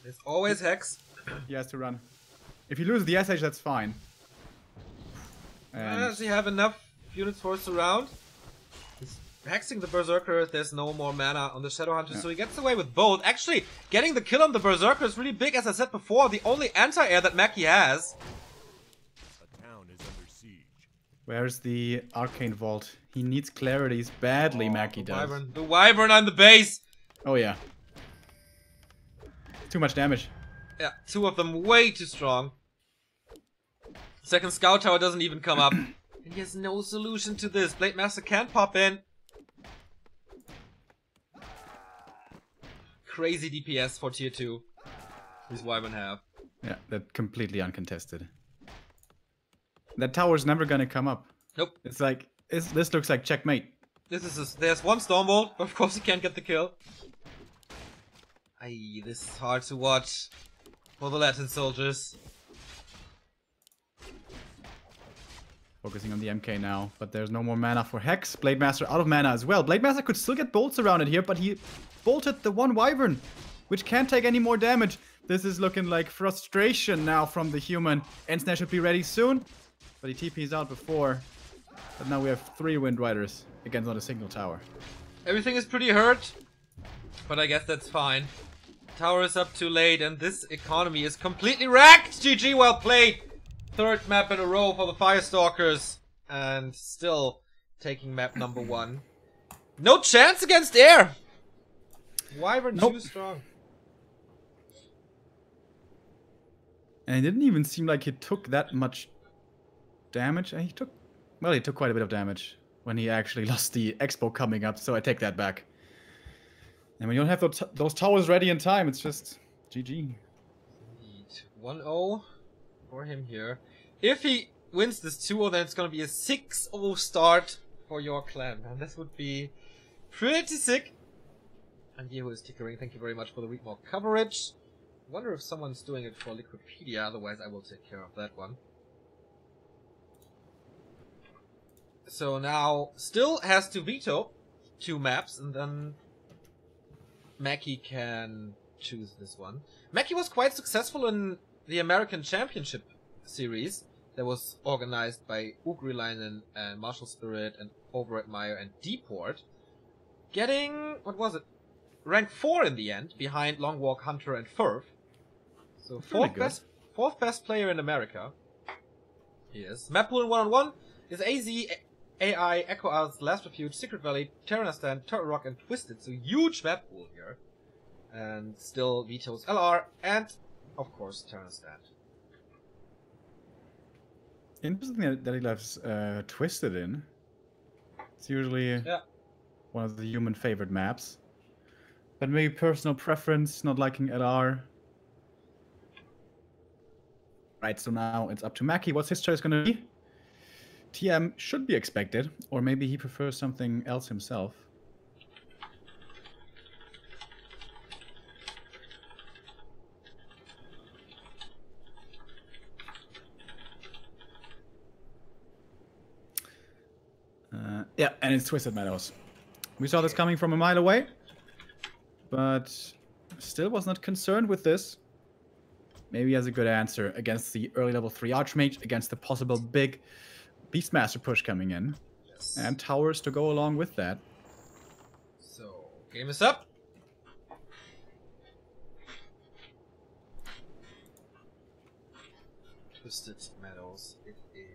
There's always hex. He has to run. If you lose the SH, that's fine. And Does he have enough units for a surround? He's hexing the Berserker. There's no more mana on the Shadowhunter, so he gets away with both. Actually, getting the kill on the Berserker is really big. As I said before, the only anti-air that Mackie has. A town is under siege. where's the Arcane Vault? He needs clarities badly, Mackie does. Wyvern. The Wyvern on the base! Oh yeah. Too much damage. Yeah, two of them way too strong. Second Scout Tower doesn't even come up. And he has no solution to this. Blade Master can't pop in. Crazy DPS for tier 2. These Wyvern have. Yeah, that's completely uncontested. That tower's never gonna come up. Nope. It's like, this looks like checkmate. There's one Stormbolt, but of course he can't get the kill. Aye, this is hard to watch for the Latin soldiers. Focusing on the MK now, but there's no more mana for Hex. Blade Master out of mana as well. Blade Master could still get bolts around it here, but he bolted the one Wyvern, which can't take any more damage. This is looking like frustration now from the human. Ensnare should be ready soon, but he TP's out before. But now we have 3 Wind Riders against not a single tower. Everything is pretty hurt, but I guess that's fine. Tower is up too late, and this economy is completely wrecked! GG, well played! Third map in a row for the Firestalkers, and still taking map number 1. No chance against air! Wyvern too strong. And it didn't even seem like he took that much damage. He took quite a bit of damage when he actually lost the Expo coming up, so I take that back. And when you don't have those towers ready in time, it's just GG. 1-0 for him here. If he wins this 2-0, then it's gonna be a 6-0 start for your clan. And this would be pretty sick. And Diego is tickering. Thank you very much for the week more coverage. Wonder if someone's doing it for Liquipedia, otherwise I will take care of that one. So now, still has to veto 2 maps, and then Mackie can choose this one. Mackie was quite successful in the American Championship series that was organized by Ugrilainen and Martial Spirit and Overadmire and Deport. Getting, what was it? Rank 4 in the end, behind Longwalk, Hunter and Furf. So fourth best player in America. He is. Map pool in 1-on-1 is AZ, AI, Echo Isles, Last Refuge, Secret Valley, Terranastan, Turtle Rock and Twisted. So huge map pool here. And still vetoes LR and, of course, Terranastan. Interesting that he loves Twisted in. It's usually one of the human favorite maps. But maybe personal preference, not liking LR. Right, so now it's up to Mackie. What's his choice gonna be? TM should be expected, or maybe he prefers something else himself. Yeah, and it's Twisted Meadows. We saw this coming from a mile away, but still was not concerned with this. Maybe he has a good answer against the early level 3 Archmage, against the possible big Beastmaster push coming in. Yes. And towers to go along with that. So, game is up. Twisted Meadows, it is.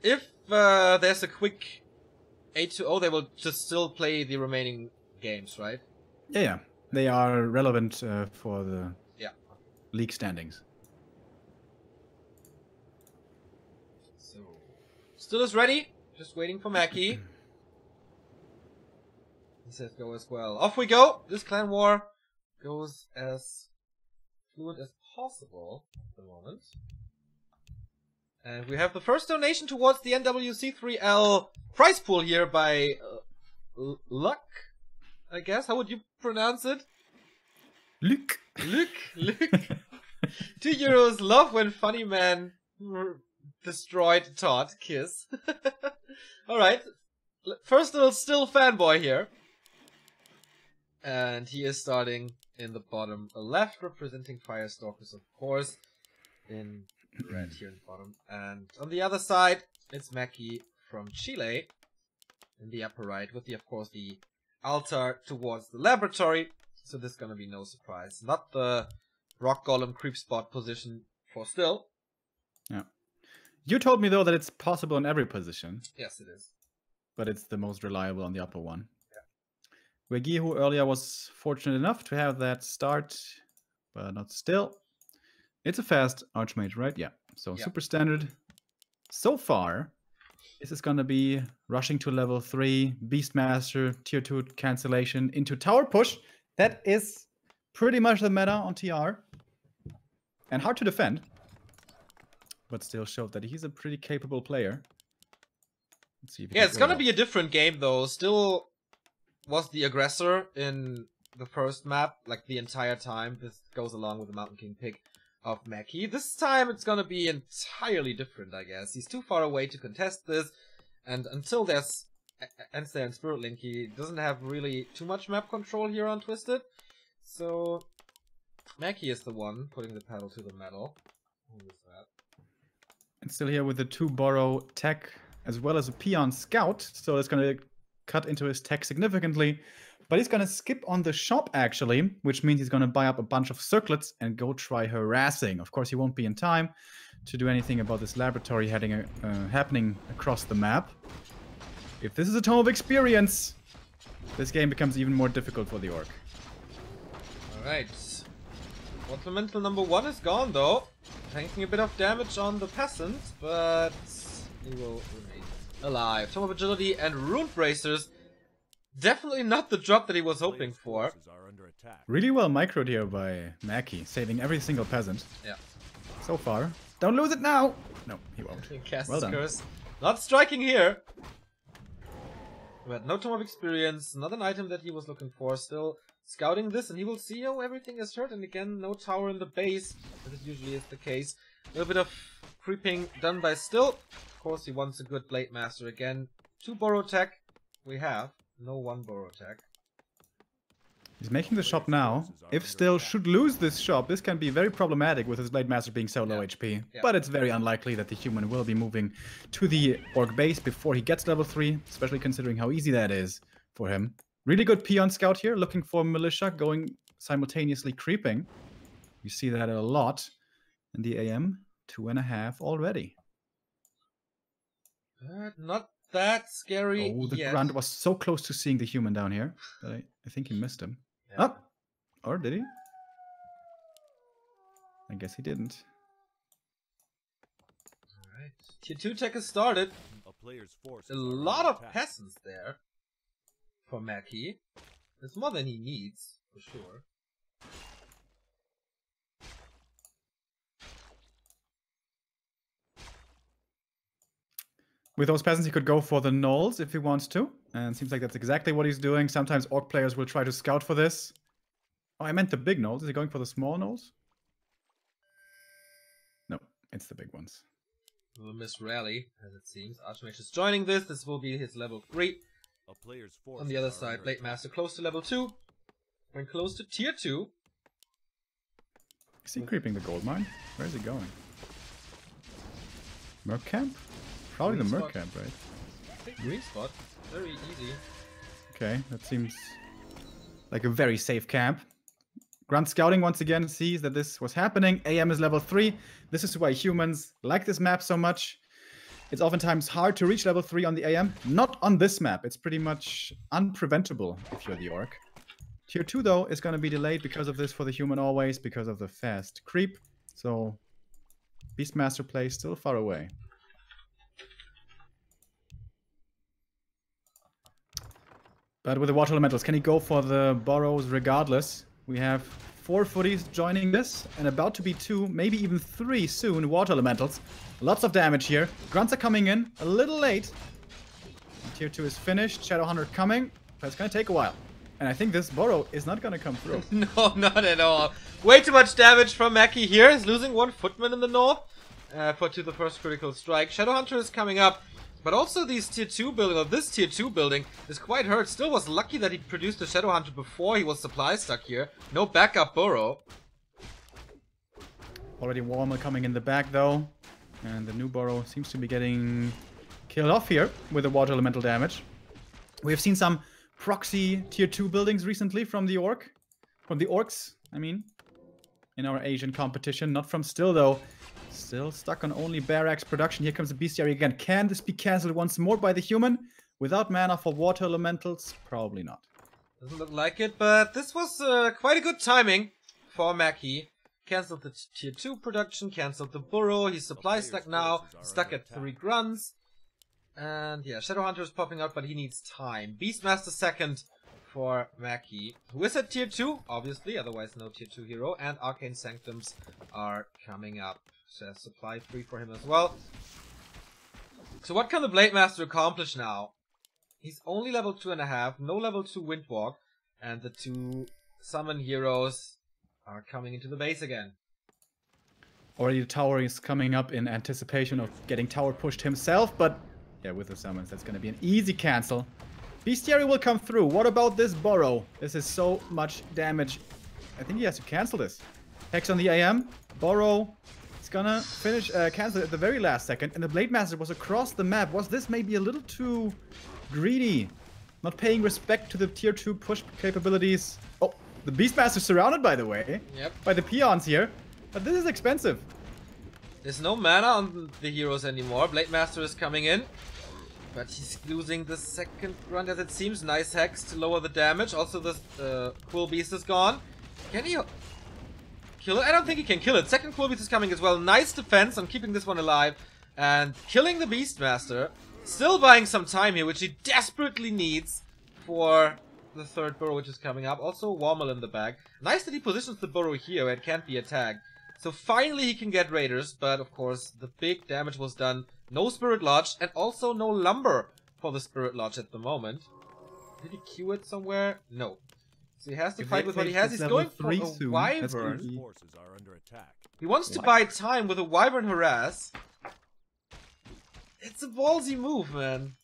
If there's a quick 8-0, they will just still play the remaining games, right? Yeah. They are relevant for the league standings. So, still is ready. Just waiting for Mackie. He says go as well. Off we go. This clan war goes as fluent as possible at the moment. And we have the first donation towards the NWC3L prize pool here by Luck, I guess. How would you pronounce it? Luke. 2 euros. Love when funny man destroyed Todd. Kiss. Alright. First little still fanboy here. And he is starting in the bottom left, representing Firestalkers, of course, in red here in the bottom. And on the other side, it's Mackie from Chile in the upper right, with of course, the altar towards the laboratory. So this is gonna be no surprise. Not the rock golem creep spot position for still. Yeah. You told me though that it's possible in every position. Yes, it is. But it's the most reliable on the upper one. Wegi, who earlier was fortunate enough to have that start, but not still. It's a fast Archmage, right? Yeah. So super standard. So far, this is going to be rushing to level 3, Beastmaster, tier 2 cancellation into tower push. That is pretty much the meta on TR. And hard to defend. But still showed that he's a pretty capable player. Let's see if it's going to be a different game though. Still was the aggressor in the first map, like the entire time. This goes along with the Mountain King pick of Mackie. This time it's gonna be entirely different, I guess. He's too far away to contest this, and until there's Enster and Spirit Link, he doesn't have really too much map control here on Twisted. So Mackie is the one putting the pedal to the metal. Who is that? And still here with the 2 borrow tech as well as a peon scout, so it's gonna cut into his tech significantly, but he's gonna skip on the shop actually, which means he's gonna buy up a bunch of circlets and go try harassing. Of course, he won't be in time to do anything about this laboratory happening across the map. If this is a Tome of Experience, this game becomes even more difficult for the Orc. Alright. Elemental number 1 is gone though, tanking a bit of damage on the peasant, but he will remain alive. Tome of Agility and Rune Bracers. Definitely not the drop that he was hoping for. Really well microed here by Mackie, saving every single peasant. Yeah. So far. Don't lose it now! No, he won't. He casts well done. Curse. Not striking here. But no Tome of Experience, not an item that he was looking for. Still scouting this, and he will see how everything is hurt. And again, no tower in the base, as it usually is the case. A little bit of creeping done by Still. Of course, he wants a good Blade Master again. 2 borrow tech we have. No 1 borrow tech. He's making the shop now. If Still should lose this shop, this can be very problematic with his Blade Master being so low HP. Yeah. But it's very unlikely that the human will be moving to the Orc base before he gets level 3, especially considering how easy that is for him. Really good peon scout here, looking for militia, going simultaneously creeping. You see that a lot in the AM. 2.5 already. Not that scary. Oh, the grunt was so close to seeing the human down here that I think he missed him. Yeah. Oh, or did he? I guess he didn't. Alright. Tier 2 tech has started. A lot of peasants there for Mackie. It's more than he needs, for sure. With those peasants, he could go for the gnolls if he wants to. And it seems like that's exactly what he's doing. Sometimes Orc players will try to scout for this. Oh, I meant the big gnolls. Is he going for the small gnolls? No, it's the big ones. We'll miss rally, as it seems. Archmage is joining this. This will be his level 3. On the other side, Blade Master close to level 2. When close to tier 2. Is he creeping the gold mine? Where is he going? Merc camp? Probably the Merc camp, right? I think green spot. Very easy. Okay, that seems like a very safe camp. Grunt Scouting once again sees that this was happening. AM is level 3. This is why humans like this map so much. It's oftentimes hard to reach level 3 on the AM. Not on this map. It's pretty much unpreventable if you're the Orc. Tier 2, though, is going to be delayed because of this for the human always, because of the fast creep. So, Beastmaster play still far away. But with the Water Elementals, can he go for the Burrows regardless? We have 4 footies joining this, and about to be 2, maybe even 3 soon, Water Elementals. Lots of damage here. Grunts are coming in, a little late. And tier 2 is finished, Shadowhunter coming, but it's gonna take a while. And I think this Burrow is not gonna come through. No, not at all. Way too much damage from Mackie here. He's losing 1 footman in the north to the first critical strike. Shadowhunter is coming up. But also these tier 2 building, or this tier 2 building, is quite hurt. Still was lucky that he produced a Shadow Hunter before he was supply stuck here. No backup burrow. Already Warmer coming in the back though. And the new burrow seems to be getting killed off here with the water elemental damage. We've seen some proxy tier 2 buildings recently from the orcs, I mean, in our Asian competition. Not from Still though. Still stuck on only barracks production. Here comes the bestiary again. Can this be cancelled once more by the human? Without mana for water elementals? Probably not. Doesn't look like it, but this was quite a good timing for Mackie. Cancelled the tier 2 production, cancelled the burrow. He's supply stuck now, stuck at 3 grunts. And yeah, Shadow Hunter is popping out, but he needs time. Beastmaster second for Mackie, who is at tier 2, obviously, otherwise no tier 2 hero. And Arcane Sanctums are coming up. So supply 3 for him as well. So what can the Blade Master accomplish now? He's only level 2.5, no level 2 Windwalk, and the 2 summon heroes are coming into the base again. Already the tower is coming up in anticipation of getting tower pushed himself, but yeah, with the summons, that's going to be an easy cancel. Bestiary will come through. What about this burrow? This is so much damage. I think he has to cancel this. Hex on the AM. Burrow. It's gonna finish, cancel at the very last second. And the Blade Master was across the map. Was this maybe a little too greedy? Not paying respect to the tier 2 push capabilities. Oh, the Beastmaster surrounded, by the way. Yep. By the peons here. But this is expensive. There's no mana on the heroes anymore. Blade Master is coming in. But he's losing the second grunt as it seems. Nice hex to lower the damage. Also the Quill Beast is gone. Can he kill it? I don't think he can kill it. Second Quill Beast is coming as well. Nice defense on keeping this one alive. And killing the Beastmaster. Still buying some time here, which he desperately needs for the third burrow, which is coming up. Also Warmel in the back. Nice that he positions the burrow here where it can't be attacked. So finally he can get raiders, but of course the big damage was done. No Spirit Lodge, and also no lumber for the Spirit Lodge at the moment. Did he queue it somewhere? No. So he has to fight with what he has. He's going for a Wyvern. He wants to buy time with a Wyvern Harass. It's a ballsy move, man.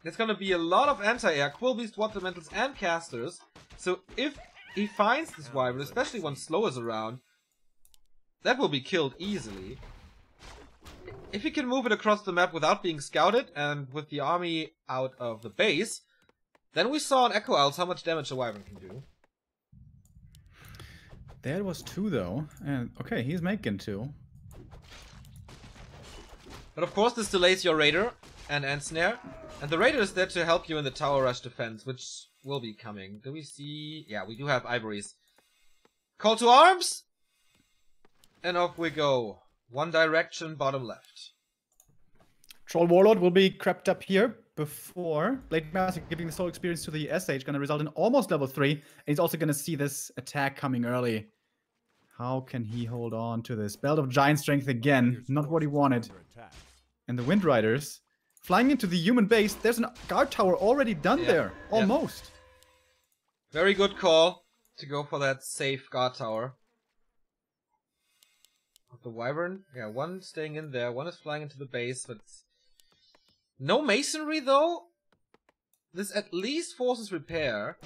There's gonna be a lot of anti-air, Quill Beast, Water Elementals, and casters. So if he finds this Wyvern, especially when Slow is around, that will be killed easily. If he can move it across the map without being scouted, and with the army out of the base, then we saw on Echo Owls how much damage a Wyvern can do. There was 2 though, and okay, he's making 2. But of course this delays your Raider and Ensnare, and the Raider is there to help you in the Tower Rush defense, which will be coming. Do we see? Yeah, we do have Ivories. Call to arms! And off we go. One direction, bottom left. Troll Warlord will be crept up here before. Blade Master giving the soul experience to the SH, going to result in almost level 3. And he's also going to see this attack coming early. How can he hold on to this? Belt of Giant Strength again. Not what he wanted. And the Wind Riders flying into the human base. There's a guard tower already done there. Almost. Very good call to go for that safe guard tower. The Wyvern, yeah, one staying in there, one is flying into the base, but no masonry though. This at least forces repair.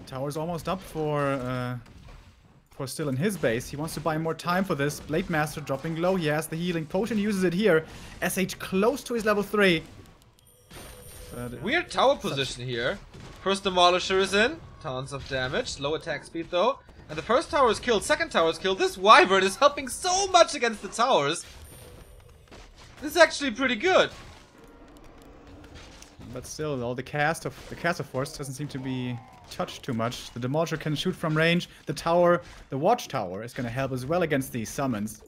Tower's almost up for Still in his base. He wants to buy more time for this. Blade Master dropping low. He has the healing potion, uses it here. SH close to his level 3. Weird tower position here. First Demolisher is in. Tons of damage. Low attack speed though. And the first tower is killed. Second tower is killed. This Wyvern is helping so much against the towers. This is actually pretty good. But still, all the cast of force doesn't seem to be touched too much. The Demolisher can shoot from range. The tower, the Watchtower, is going to help as well against these summons.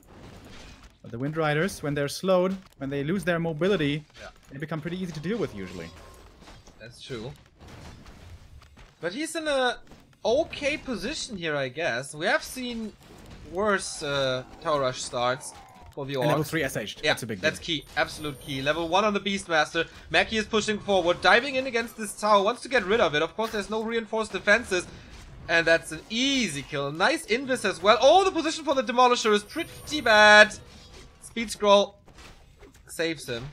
But the Wind Riders, when they're slowed, when they lose their mobility, they become pretty easy to deal with usually. That's true. But he's in a okay position here, I guess. We have seen worse Tower Rush starts for the Orcs. And level 3 SH. Yeah, that's a big deal. That's key. Absolute key. Level 1 on the Beastmaster. Mackie is pushing forward, diving in against this tower, wants to get rid of it. Of course, there's no reinforced defenses. And that's an easy kill. Nice invis as well. Oh, the position for the Demolisher is pretty bad. Speed scroll saves him.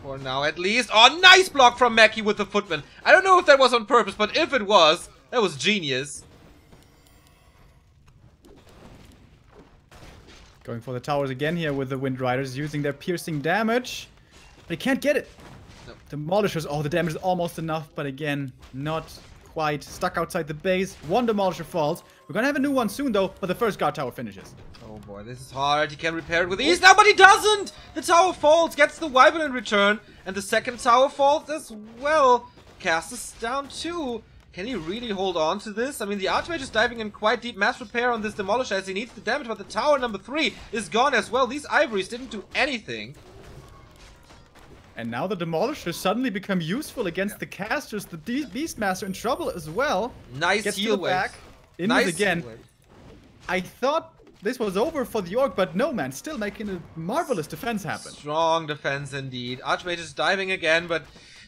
For now, at least. Oh, nice block from Mackie with the Footman. I don't know if that was on purpose, but if it was, that was genius. Going for the towers again here with the Wind Riders, using their piercing damage. But he can't get it. No. Demolishers, oh, the damage is almost enough, but again, not quite. Stuck outside the base. One Demolisher falls. We're gonna have a new one soon, though, but the first guard tower finishes. Oh boy, this is hard. He can repair it with ease now, but he doesn't! The tower falls, gets the Wyvern in return, and the second tower falls as well. Cast is down too. Can he really hold on to this? I mean, the Archmage is diving in quite deep. Mass repair on this Demolisher as he needs the damage, but the tower number 3 is gone as well. These Ivories didn't do anything. And now the Demolishers suddenly become useful against the casters. The Beastmaster in trouble as well. Nice Gets heal to the back. wave. Nice again. I thought this was over for the Orc, but no, man. Still making a marvelous defense happen. Strong defense indeed. Archmage is diving again, but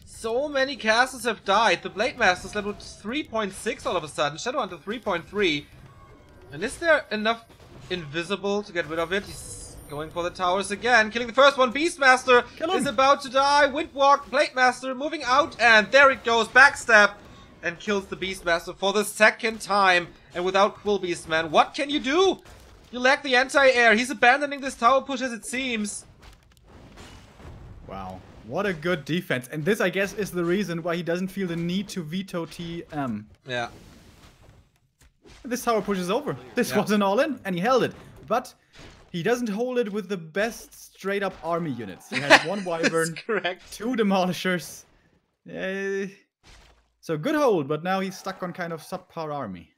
so many casters have died. The Blade Master's level 3.6 all of a sudden. Shadowhunter 3.3. And is there enough invisible to get rid of it? He's going for the towers again. Killing the first one. Beastmaster is about to die. Windwalk. Blade Master moving out. And there it goes. Backstab. And kills the Beastmaster for the second time. And without Quill Beast, man, what can you do? You lack the anti-air. He's abandoning this tower push as it seems. Wow. What a good defense. And this, I guess, is the reason why he doesn't feel the need to veto TM. Yeah. This tower push is over. This was an all-in, and he held it. But he doesn't hold it with the best straight-up army units. He has one Wyvern, correct. 2 Demolishers. So good hold, but now he's stuck on kind of subpar army.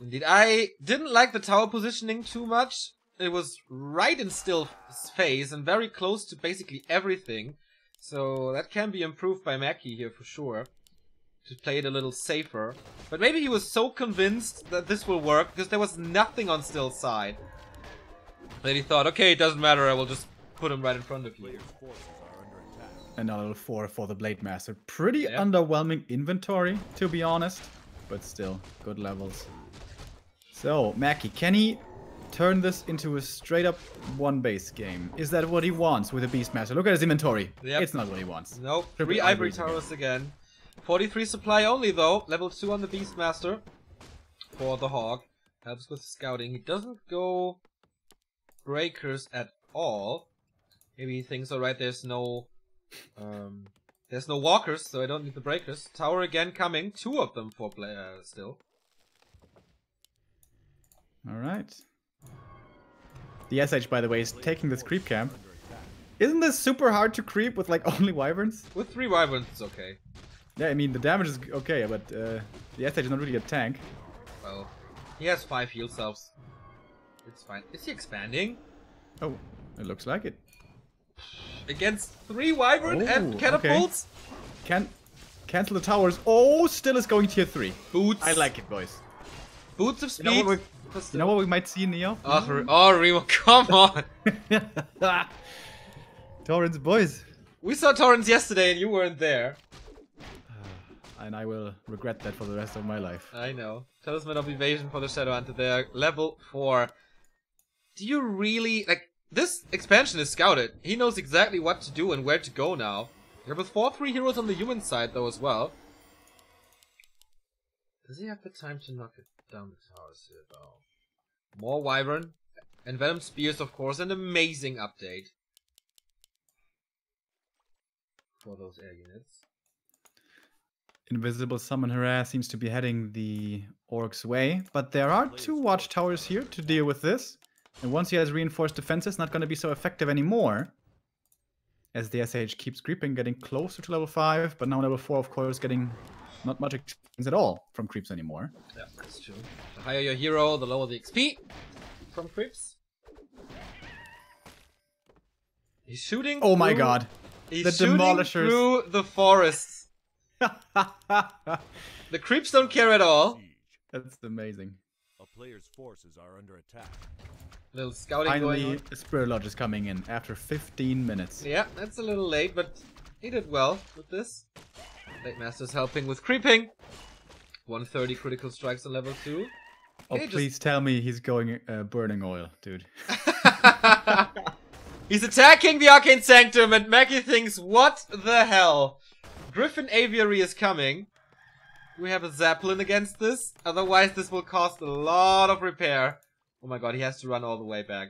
Indeed. I didn't like the tower positioning too much. It was right in still phase and very close to basically everything. So that can be improved by Mackie here for sure. To play it a little safer. But maybe he was so convinced that this will work because there was nothing on Still's side. That he thought, okay, it doesn't matter, I will just put him right in front of you. And a level 4 for the Blade Master. Pretty underwhelming inventory, to be honest. But still, good levels. So, Mackie, can he turn this into a straight-up one-base game? Is that what he wants with a Beastmaster? Look at his inventory. Yep. It's not what he wants. Nope. 3 Ivory Towers again. 43 supply only, though. Level 2 on the Beastmaster. For the Hog. Helps with scouting. He doesn't go breakers at all. Maybe he thinks, alright, there's no walkers, so I don't need the breakers. Tower again coming. 2 of them for still. Alright. The SH, by the way, is taking this creep camp. Isn't this super hard to creep with, like, only Wyverns? With 3 Wyverns, it's okay. Yeah, I mean, the damage is okay, but the SH is not really a tank. Well, he has 5 heal cells. It's fine. Is he expanding? Oh, it looks like it. Against 3 Wyvern and catapults? Okay. Cancel the towers. Oh, still is going tier 3. Boots. I like it, boys. Boots of speed. You know what we might see, Neo? Oh, Remo, come on. Torrents, boys. We saw Torrents yesterday and you weren't there. And I will regret that for the rest of my life. I know. Talisman of Evasion for the Shadowhunter there. Level 4. Do you really... Like, this expansion is scouted. He knows exactly what to do and where to go now. Level 4, 3 heroes on the human side though as well. Does he have the time to knock it down the towers here though? More Wyvern. And Venom Spears, of course. An amazing update. For those air units. Invisible Summon Harass seems to be heading the Orc's way. But there are 2 watchtowers here to deal with this. And once he has reinforced defenses, not going to be so effective anymore. As the SH keeps creeping, getting closer to level 5. But now level 4, of course, getting not much experience at all from creeps anymore. Yeah, that's true. The higher your hero, the lower the XP from creeps. He's shooting. Oh my god. He's the shooting Demolishers through the forests. The creeps don't care at all. That's amazing. A player's forces are under attack. Little scouting going on. Finally, the Spirit Lodge is coming in after 15 minutes. Yeah, that's a little late, but he did well with this. Blade Master's helping with creeping. 130 critical strikes on level 2. Oh, Okay, please tell me he's going burning oil, dude. He's attacking the Arcane Sanctum, and Mackie thinks, what the hell? Griffin Aviary is coming. We have a Zeppelin against this. Otherwise, this will cost a lot of repair. Oh my god, he has to run all the way back.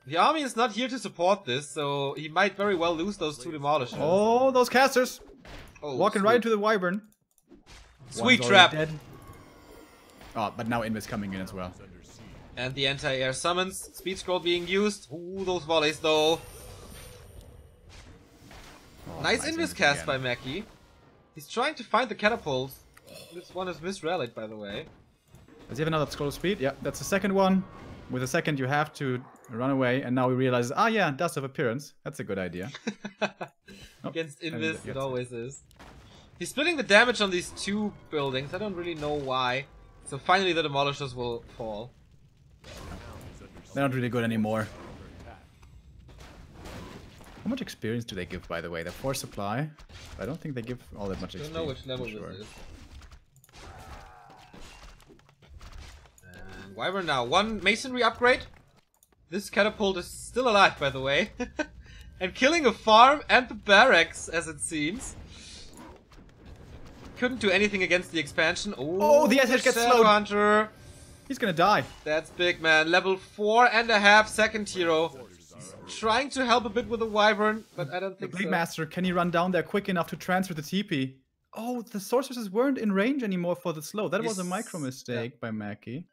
The army is not here to support this, so he might very well lose those 2 demolishers. Oh, those casters! Oh, Walking right into the Wyvern. Sweet One's trap! dead. Oh, but now Invis coming in as well. And the anti-air summons. Speed scroll being used. Ooh, those volleys though. Oh, nice Invis cast again. by Mackie. He's trying to find the catapults. This one is misrallied, by the way. Does he have another scroll speed? Yeah, that's the second one. With the second, you have to run away, and now he realizes, ah, yeah, dust of appearance. That's a good idea. Against Oh, Invis, it yes. always is. He's splitting the damage on these 2 buildings. I don't really know why. So finally, the demolishers will fall. They're not really good anymore. How much experience do they give, by the way? They're 4 supply. I don't think they give all that much I experience. don't know which level for this is. And Wyvern now. 1 masonry upgrade. This catapult is still alive, by the way. And killing a farm and the barracks, as it seems. Couldn't do anything against the expansion. Oh, the SH gets slowed. Hunter. He's gonna die. That's big, man. Level 4.5 second hero. He's trying to help a bit with the Wyvern, but I don't The think Blade so. Master, can he run down there quick enough to transfer the TP? Oh, the sorceresses weren't in range anymore for the slow. That was a Yes. micro mistake by Mackie.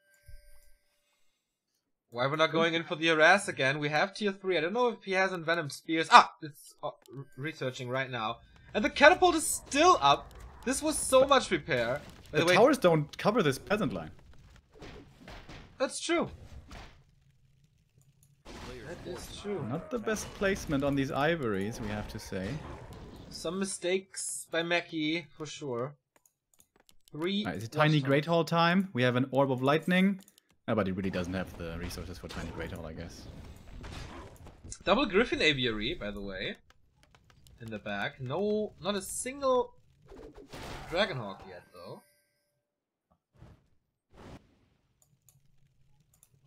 Wyvern not going in for the harass again. We have tier 3. I don't know if he has envenomed spears. Ah, it's researching right now. And the catapult is still up. This was so much repair. By The the way, towers don't cover this peasant line. that's true. That is true. Not the best placement on these ivories, we have to say. Some mistakes by Mackie, for sure. 3. It's a tiny Great Hall time. We have an Orb of Lightning. Oh, but it really doesn't have the resources for tiny Great Hall, I guess. Double Griffin Aviary, by the way. In the back. No, not a single Dragonhawk yet, though.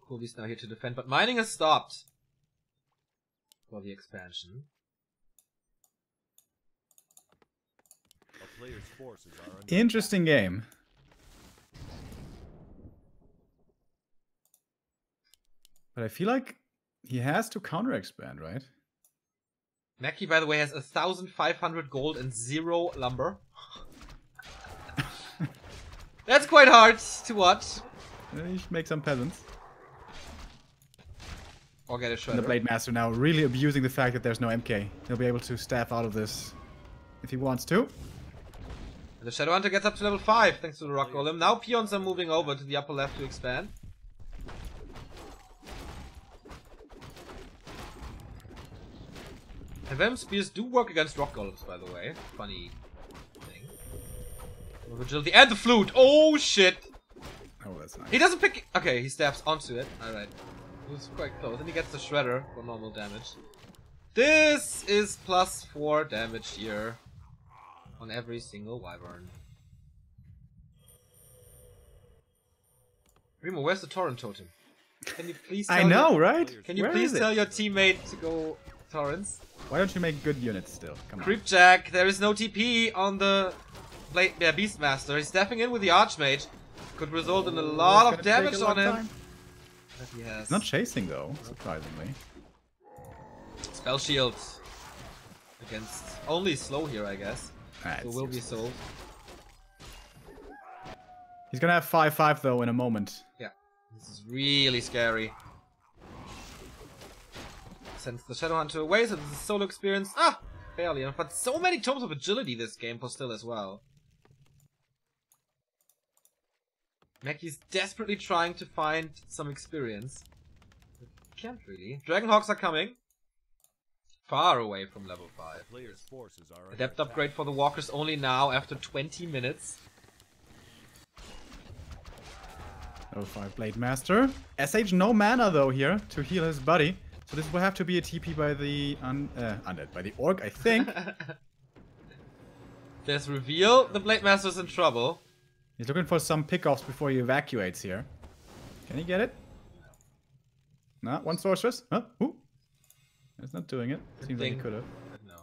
Kobe's now here to defend, but mining has stopped for the expansion. A player's forces are under Interesting game. But I feel like he has to counter expand, right? Mackie, by the way, has 1,500 gold and 0 lumber. That's quite hard to watch. He should make some peasants. Or get a And shredder. the Blade Master now really abusing the fact that there's no MK. He'll be able to staff out of this if he wants to. And the Shadow Hunter gets up to level 5 thanks to the Rock Golem. Now peons are moving over to the upper left to expand. And Venom Spears do work against Rock Golems, by the way. Funny thing. Agility and the flute! Oh shit! Oh, that's nice. He doesn't pick. Okay, he stabs onto it. Alright. It was quite close. And he gets the Shredder for normal damage. This is +4 damage here. On every single Wyvern. Remo, where's the Torrent Totem? Can you please tell I know, right? Can you Where please is it? tell your teammate to go Torrents? Why don't you make good units still? Come on. Creepjack, there is no TP on the Beastmaster. He's stepping in with the Archmage. Could result in a lot of It's gonna take damage a long on him. time. That he has. He's not chasing though, surprisingly. Spell Shield. Against only slow here, I guess. Ah, So it's will be useless. sold. He's gonna have 5-5 though in a moment. Yeah. This is really scary. Sends the Shadow Hunter away, so this is solo experience. Ah! Barely enough. But so many Tomes of Agility this game for still as well. Mackie's desperately trying to find some experience. Can't really. Dragonhawks are coming. Far away from level 5. player's forces are under Adept attack. upgrade for the walkers only now after 20 minutes. Level 5 Blade Master. SH no mana though here to heal his buddy. So this will have to be a TP by the undead, by the orc, I think. There's reveal. The Blade Master's in trouble. He's looking for some pickoffs before he evacuates here. Can he get it? No, one sorceress. Huh? Ooh. He's not doing it. Seems like he could have. No.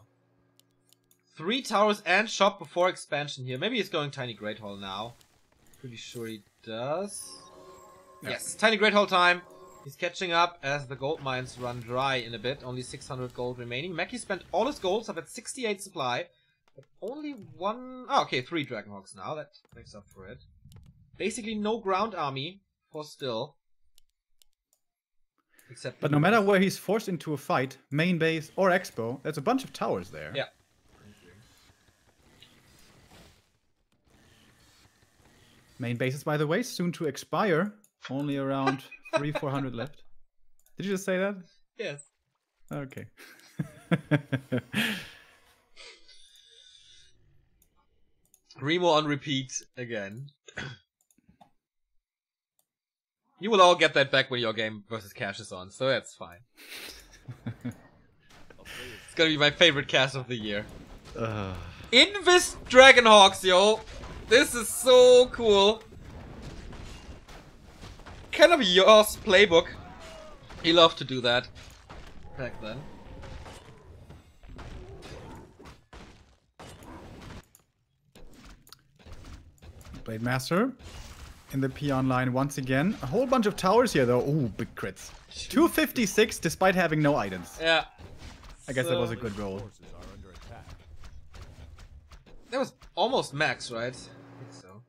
3 towers and shop before expansion here. Maybe he's going Tiny Great Hall now. Pretty sure he does. Yep. Yes, Tiny Great Hall time. He's catching up as the gold mines run dry in a bit. Only 600 gold remaining. Mackie spent all his gold, so I've at 68 supply. But only one... Oh, okay, 3 Dragonhawks now. That makes up for it. Basically no ground army for still. Except but no matter where he's forced into a fight, main base or expo, there's a bunch of towers there. Yeah. Main bases, by the way, soon to expire. Only around 300-400 left. Did you just say that? Yes. Okay. Remo on repeat again. You will all get that back when your game versus Cash is on, so that's fine. It's gonna be my favorite cast of the year. Invis Dragonhawks, yo! This is so cool. Kind of Yoss playbook. He loved to do that back then. Blade Master in the peon line once again. A whole bunch of towers here though. Ooh, big crits. 256 despite having no items. Yeah. I guess that was a good roll. That was almost max, right? I think so.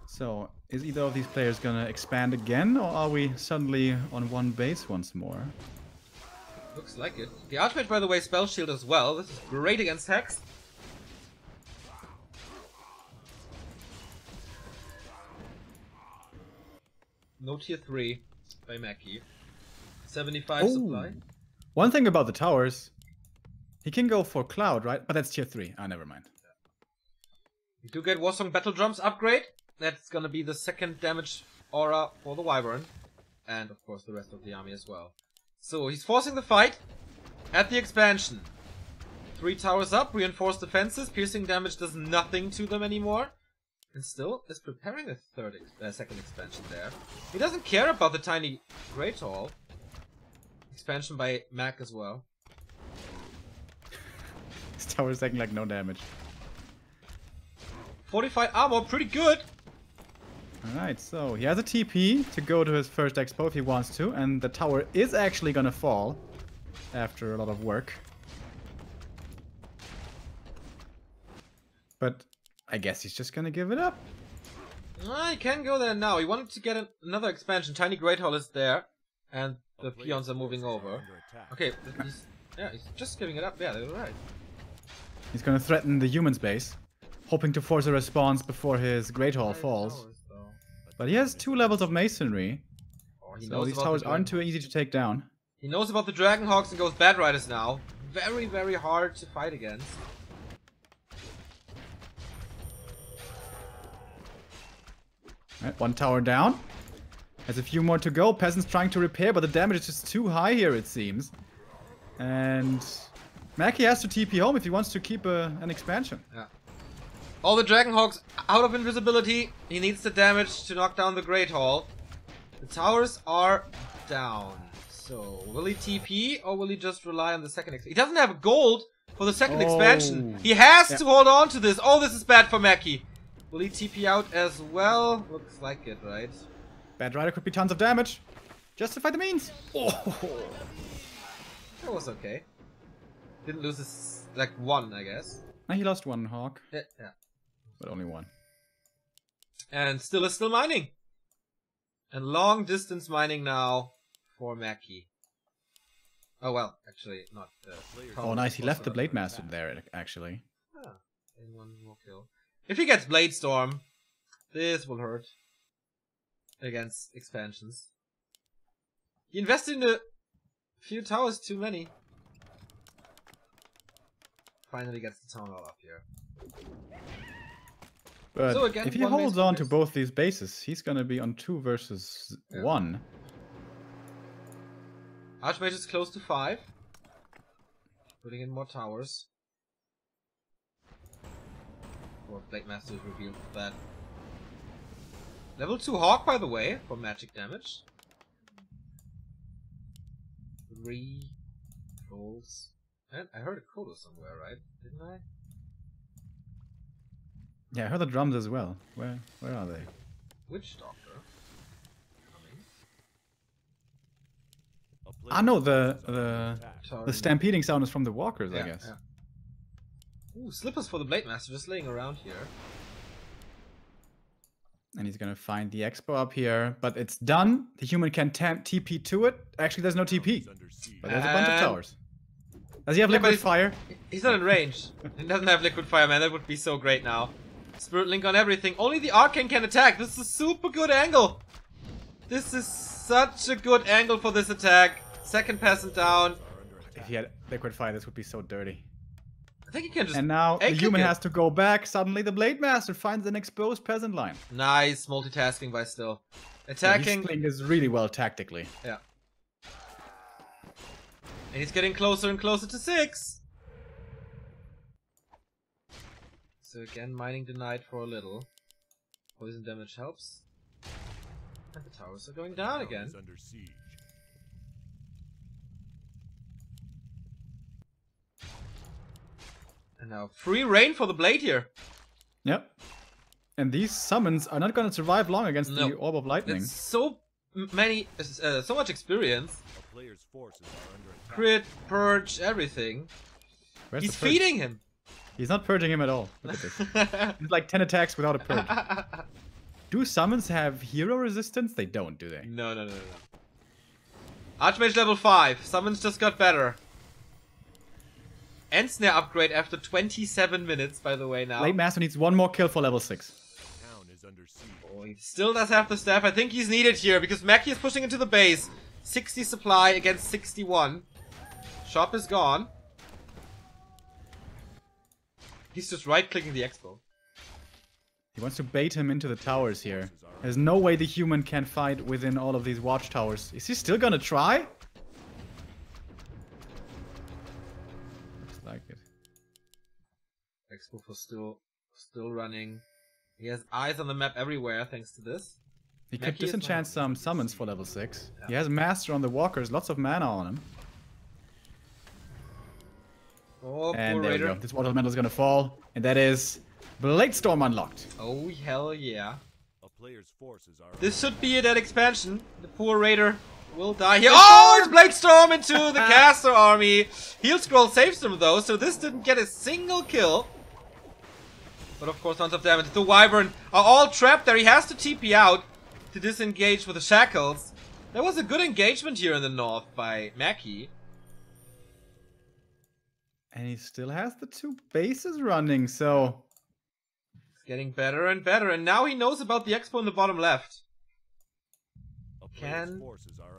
So, is either of these players gonna expand again, or are we suddenly on one base once more? Looks like it. The Archmage, by the way, spell shield as well. This is great against Hex. No tier 3 by Mackie. 75 supply. One thing about the towers, he can go for Cloud, right? But that's tier 3. Ah, never mind. You do get Warsong Battle Drums upgrade. That's gonna be the second damage aura for the Wyvern. And of course the rest of the army as well. So he's forcing the fight at the expansion. 3 towers up, reinforced defenses, piercing damage does nothing to them anymore. And still is preparing a second expansion there. He doesn't care about the Tiny Great Hall. Expansion by Mac as well. His tower is taking like no damage. Fortified armor, pretty good. Alright, so he has a TP to go to his first expo if he wants to, and the tower is actually gonna fall after a lot of work. But I guess he's just gonna give it up. He can go there now. He wanted to get another expansion. Tiny Great Hall is there, and the peons are moving over. Okay, he's just giving it up. Yeah, they're right. He's gonna threaten the human's base, hoping to force a response before his Great Hall falls. But he has 2 levels of masonry, so these towers aren't too easy to take down. He knows about the Dragonhawks and goes Bad Riders now. Very, very hard to fight against. Right, 1 tower down. Has a few more to go. Peasants trying to repair, but the damage is just too high here, it seems. And Mackie has to TP home if he wants to keep an expansion. Yeah. All the Dragonhawks out of invisibility. He needs the damage to knock down the Great Hall. The towers are down. So, will he TP or will he just rely on the second expansion? He doesn't have gold for the second expansion. He has to hold on to this. Oh, this is bad for Mackie. Will he TP out as well? Looks like it, right? Bad Rider could be tons of damage. Justify the means. Oh. That was okay. Didn't lose his, like, 1, I guess. He lost 1 hawk. Yeah. But only 1. And still is mining. And long distance mining now for Mackie. Oh well, actually not. Oh nice, he left the Blade Master there actually. Ah, and 1 more kill. If he gets Blade Storm, this will hurt against expansions. He invested in a few towers too many. Finally gets the town hall up here. But so again, if he holds on to both these bases, he's gonna be on 2 versus 1. Archmage is close to 5. Putting in more towers. Or Blade Master is revealed for that. Level 2 Hawk, by the way, for magic damage. 3 rolls. And I heard a coda somewhere, right? Didn't I? Yeah, I heard the drums as well. Where are they? Witch Doctor. Coming. Ah no, the stampeding sound is from the walkers, I guess. Yeah. Ooh, slippers for the Blade Master just laying around here. And he's gonna find the expo up here, but it's done. The human can TP to it. Actually, there's no TP, but there's a bunch of towers. Does he have liquid fire? He's not in range. He doesn't have liquid fire, man. That would be so great now. Spirit Link on everything. Only the Arcane can attack. This is a super good angle. This is such a good angle for this attack. Second peasant down. If he had liquid fire, this would be so dirty. I think he can just. And now the human has to go back. Suddenly, the Blade Master finds an exposed peasant line. Nice multitasking by Still. Attacking. Yeah, he's playing this really well tactically. Yeah. And he's getting closer and closer to 6. So again, mining denied for a little. Poison damage helps. And the towers are going down again. Under siege. And now free reign for the blade here. Yep. And these summons are not going to survive long against the Orb of Lightning. It's so many, so much experience. A player's forces are under attack. Crit, purge, everything. Where's He's feeding him. He's not purging him at all. Look at this. He's like 10 attacks without a purge. Do summons have hero resistance? They don't, do they? No. Archmage level 5. Summons just got better. And snare upgrade after 27 minutes, by the way, now. Blade Master needs one more kill for level 6. Town is under siege. Oh, he still does have the staff. I think he's needed here because Mackie is pushing into the base. 60 supply against 61. Shop is gone. He's just right-clicking the expo. He wants to bait him into the towers here. There's no way the human can fight within all of these watchtowers. Is he still gonna try? Looks like it. Expo for still running. He has eyes on the map everywhere thanks to this. He could disenchant some summons for level 6. Yeah. He has Master on the walkers, lots of mana on him. Oh, and poor there Raider. we go. This water elemental is gonna fall, and that is Blade Storm unlocked. Oh hell yeah! A player's forces are. This should be a dead expansion. The poor Raider will die here. Oh, it's Blade Storm into the caster army. Heal Scroll saves them though, so this didn't get a single kill. But of course, tons of damage. The Wyvern are all trapped there. He has to TP out to disengage with the shackles. There was a good engagement here in the north by Mackie. And he still has the 2 bases running, so... It's getting better and better, and now he knows about the expo in the bottom left. Can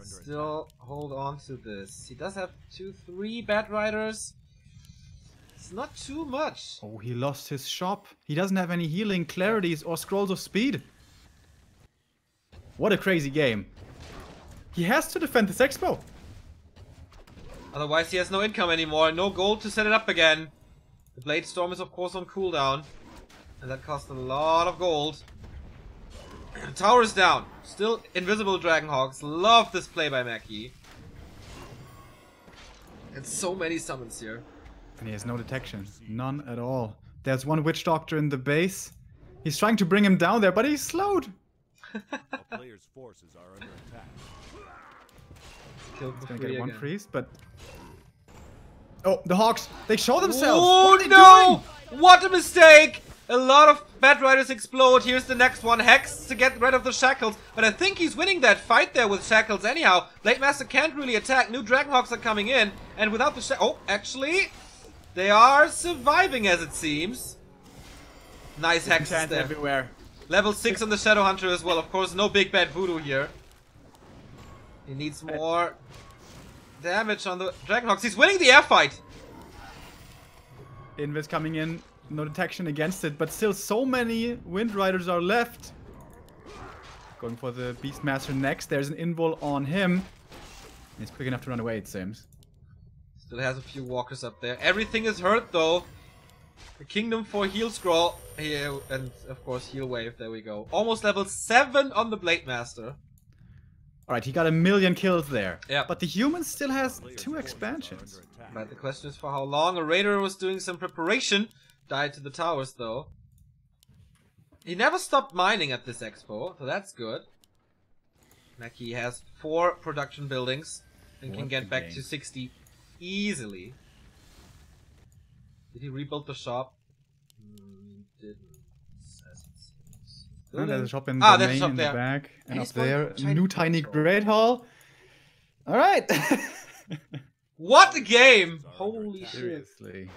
still hold on to this. He does have 2-3 Bat Riders. It's not too much. Oh, he lost his shop. He doesn't have any healing, clarities, or scrolls of speed. What a crazy game. He has to defend this expo. Otherwise he has no income anymore, no gold to set it up again. The Blade Storm is of course on cooldown. And that cost a lot of gold. Tower is down. Still invisible Dragonhawks. Love this play by Mackie. And so many summons here. And he has no detection. None at all. There's one Witch Doctor in the base. He's trying to bring him down there, but he's slowed. A player's forces are under attack. He's gonna get one freeze, but... Oh, the Hawks! They show themselves! Oh what are they no! doing? What a mistake! A lot of Bat Riders explode. Here's the next one. Hex to get rid of the shackles. But I think he's winning that fight there with shackles anyhow. Blade Master can't really attack. New Dragonhawks are coming in. And without the oh, actually, they are surviving as it seems. Nice hexes there. Everywhere. Level 6 on the Shadow Hunter as well. Of course, no big bad voodoo here. He needs more damage on the Dragonhawks. He's winning the air fight. Invis coming in. No detection against it, but still so many Wind Riders are left. Going for the Beastmaster next. There's an invul on him. He's quick enough to run away, it seems. Still has a few walkers up there. Everything is hurt though. The Kingdom for heal scroll here, and of course heal wave. There we go. Almost level 7 on the Blade Master. Alright, he got 1,000,000 kills there. Yeah. But the human still has 2 expansions. But the question is for how long. A Raider was doing some preparation. Died to the towers though. He never stopped mining at this expo, so that's good. Mackie has 4 production buildings and can get back to 60 easily. Did he rebuild the shop? Didn't. And there's a shop in the main, in the back. And up there, new tiny great hall. Alright! What a game! Holy shit. Seriously.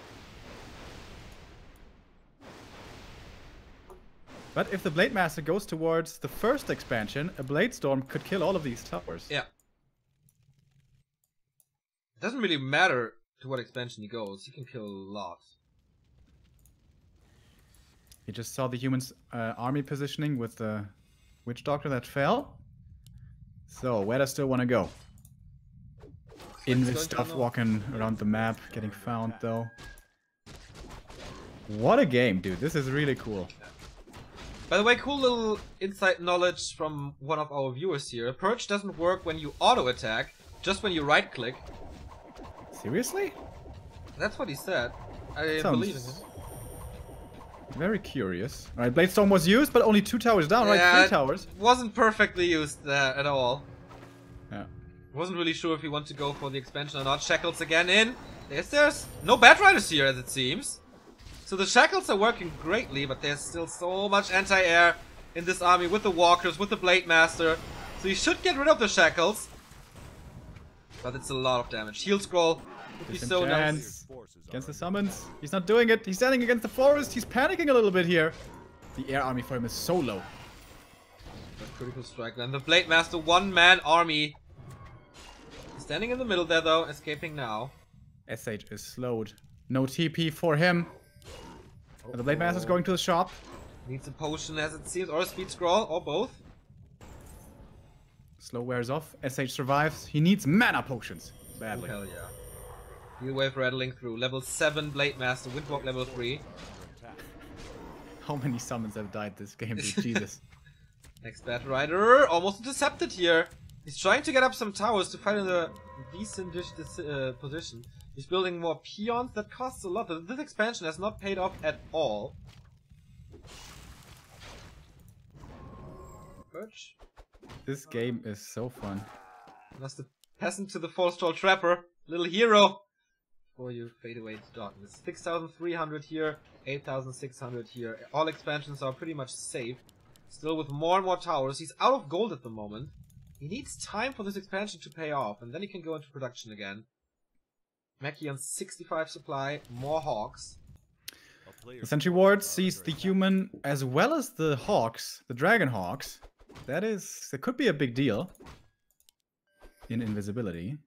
But if the Blade Master goes towards the first expansion, a Blade Storm could kill all of these towers. Yeah. It doesn't really matter to what expansion he goes. He can kill a lot. He just saw the humans' army positioning with the Witch Doctor that fell. So, where does still want to go? In this stuff, walking around the map, getting found though. What a game, dude. This is really cool. By the way, cool little inside knowledge from one of our viewers here. Purge doesn't work when you auto-attack, just when you right-click. Seriously? That's what he said. I believe in him. Very curious. Alright, Blade Storm was used, but only 2 towers down, right? 3 towers. Wasn't perfectly used at all. Yeah. Wasn't really sure if he wanted to go for the expansion or not. Shackles again in. There's no Bat Riders here, as it seems. So the Shackles are working greatly, but there's still so much anti-air in this army with the Walkers, with the Blade Master. So he should get rid of the Shackles. But it's a lot of damage. Heal Scroll would be so nice. Against the summons. He's not doing it. He's standing against the forest. He's panicking a little bit here. The air army for him is so low. Critical strike then. The Blade Master one-man army. Standing in the middle there though, escaping now. SH is slowed. No TP for him. The Blade Master is going to the shop. Needs a potion as it seems, or a speed scroll, or both. Slow wears off. SH survives. He needs mana potions. Badly. Oh, hell yeah. Heal wave rattling through. Level 7 Blade Master, Windwalk level 3. How many summons have died this game, dude? Jesus. Next Bat Rider, almost intercepted here. He's trying to get up some towers to fight in a decent position. He's building more peons. That costs a lot. This expansion has not paid off at all. Perch. This game is so fun. That's the peasant to the Forestall Trapper. Little hero. Before you fade away to darkness. 6,300 here. 8,600 here. All expansions are pretty much safe. Still with more and more towers. He's out of gold at the moment. He needs time for this expansion to pay off. And then he can go into production again. Mackie on 65 supply. More Hawks. The Sentry Ward sees the human as well as the Hawks. The Dragon Hawks. That could be a big deal. In invisibility.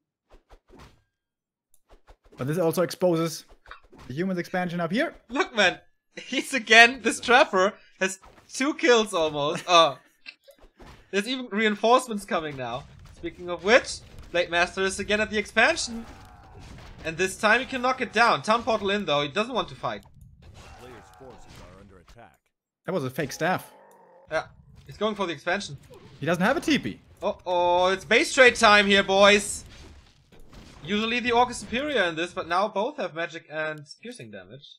But this also exposes the human's expansion up here. Look, man. He's again, this Trapper has 2 kills almost. There's even reinforcements coming now. Speaking of which, Blade Master is again at the expansion. And this time he can knock it down. Town Portal in though, he doesn't want to fight. Players' forces are under attack. That was a fake staff. Yeah, he's going for the expansion. He doesn't have a TP. Uh-oh, it's base trade time here, boys. Usually the Orc is superior in this, but now both have magic and piercing damage.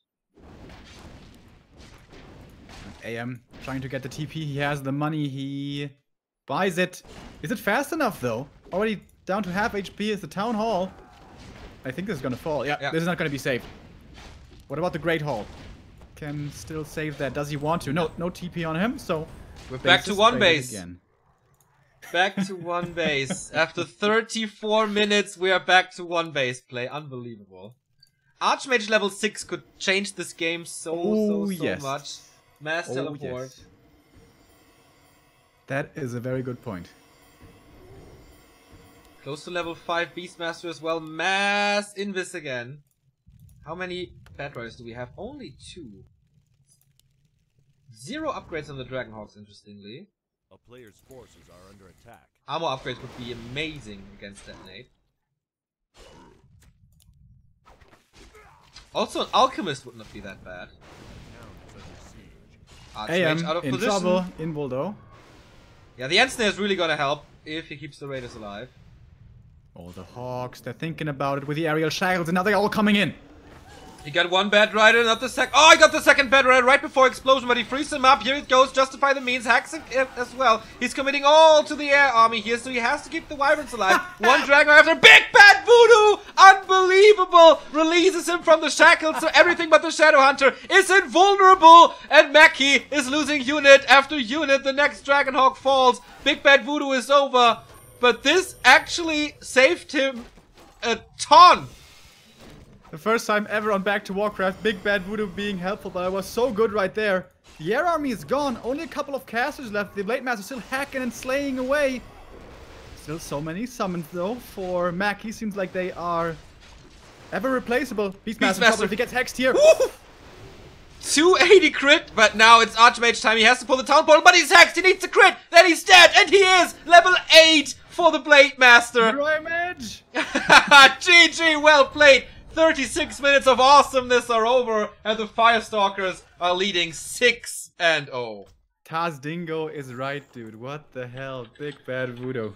AM trying to get the TP. He has the money. He buys it. Is it fast enough though? Already down to half HP is the Town Hall. I think this is gonna fall. Yeah, this is not gonna be safe. What about the Great Hall? Can still save that. Does he want to? No TP on him, so we're back to one base. Again. Back to one base. After 34 minutes, we are back to one base play. Unbelievable. Archmage level 6 could change this game so much. Mass teleport. Yes. That is a very good point. Close to level 5 Beastmaster as well. Mass Invis again. How many Bat Riders do we have? Only 2. 0 upgrades on the Dragonhawks, interestingly. A player's forces are under attack. Armor upgrades would be amazing against Detonate. Also, an alchemist would not be that bad. AM out of in position. trouble in Voldo. Yeah, the Ensnare is really gonna help if he keeps the Raiders alive. All the Hawks, they're thinking about it with the aerial shackles, and now they're all coming in. He got one bad rider, not the second. Oh, he got the second bad rider right before explosion, but he frees him up. Here it goes, justify the means, hacks it as well. He's committing all to the air army here, so he has to keep the Wyverns alive. One dragon after big bad voodoo! Unbelievable! Releases him from the shackles, so everything but the Shadow Hunter is invulnerable! And Mackie is losing unit after unit. The next Dragonhawk falls. Big bad voodoo is over. But this actually saved him a ton. The first time ever on Back to Warcraft, Big Bad Voodoo being helpful, but I was so good right there. The air army is gone, only a couple of casters left. The Blade Master still hacking and slaying away. Still so many summons though for Mackie. Seems like they are ever replaceable. Beastmaster, if he gets hexed here. Woo! 280 crit, but now it's Archmage time. He has to pull the town portal, but he's hexed. He needs a crit. Then he's dead, and he is level 8 for the Blade Master. Damage. GG, well played. 36 minutes of awesomeness are over, and the Firestalkers are leading 6-0. Taz Dingo is right, dude. What the hell? Big Bad Voodoo.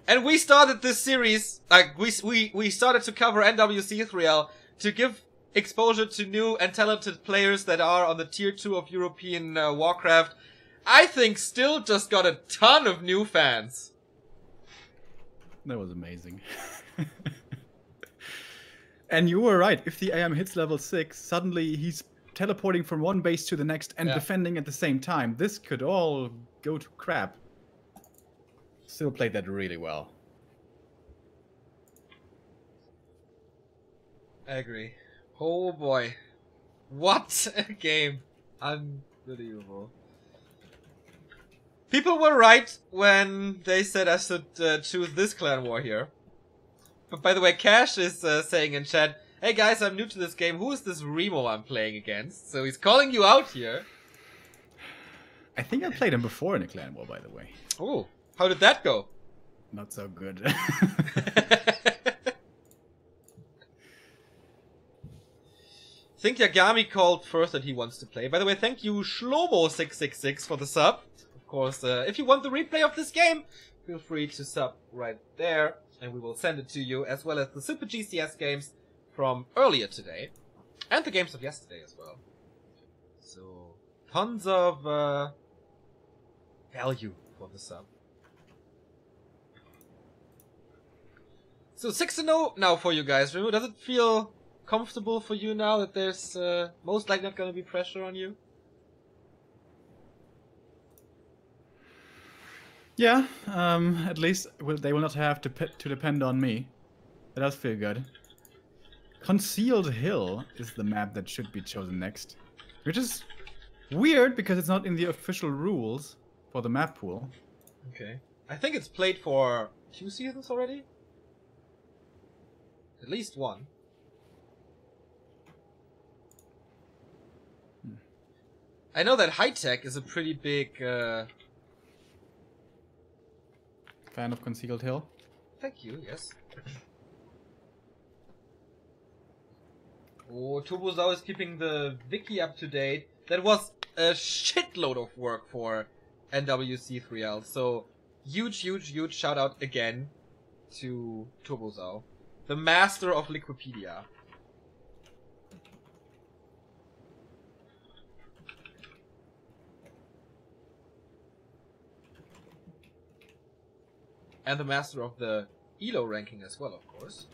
And we started this series, like, we started to cover NWC3L to give exposure to new and talented players that are on the tier 2 of European Warcraft. I think still just got a ton of new fans. That was amazing. And you were right. If the AM hits level 6, suddenly he's teleporting from one base to the next and defending at the same time. This could all go to crap. Still played that really well. I agree. Oh boy. What a game. Unbelievable. People were right when they said I should choose this clan war here. But by the way, Cash is saying in chat, hey guys, I'm new to this game. Who is this Remo I'm playing against? So he's calling you out here. I think I played him before in a clan war, by the way. Oh, how did that go? Not so good. I think Yagami called first that he wants to play. By the way, thank you Shlomo666 for the sub. Of course, if you want the replay of this game, feel free to sub right there. And we will send it to you, as well as the Super GCS games from earlier today. And the games of yesterday as well. So, tons of value for the sub. So 6-0 now for you guys. Remo, does it feel comfortable for you now that there's most likely not going to be pressure on you? Yeah, at least they will not have to depend on me. That does feel good. Concealed Hill is the map that should be chosen next. Which is weird because it's not in the official rules for the map pool. Okay. I think it's played for 2 seasons already? At least one. I know that High Tech is a pretty big fan of Concealed Hill. Thank you, yes. Oh, Turbozau is keeping the wiki up to date. That was a shitload of work for NWC3L. So, huge shout out again to Turbozau, the master of Liquipedia. And the master of the ELO ranking as well, of course.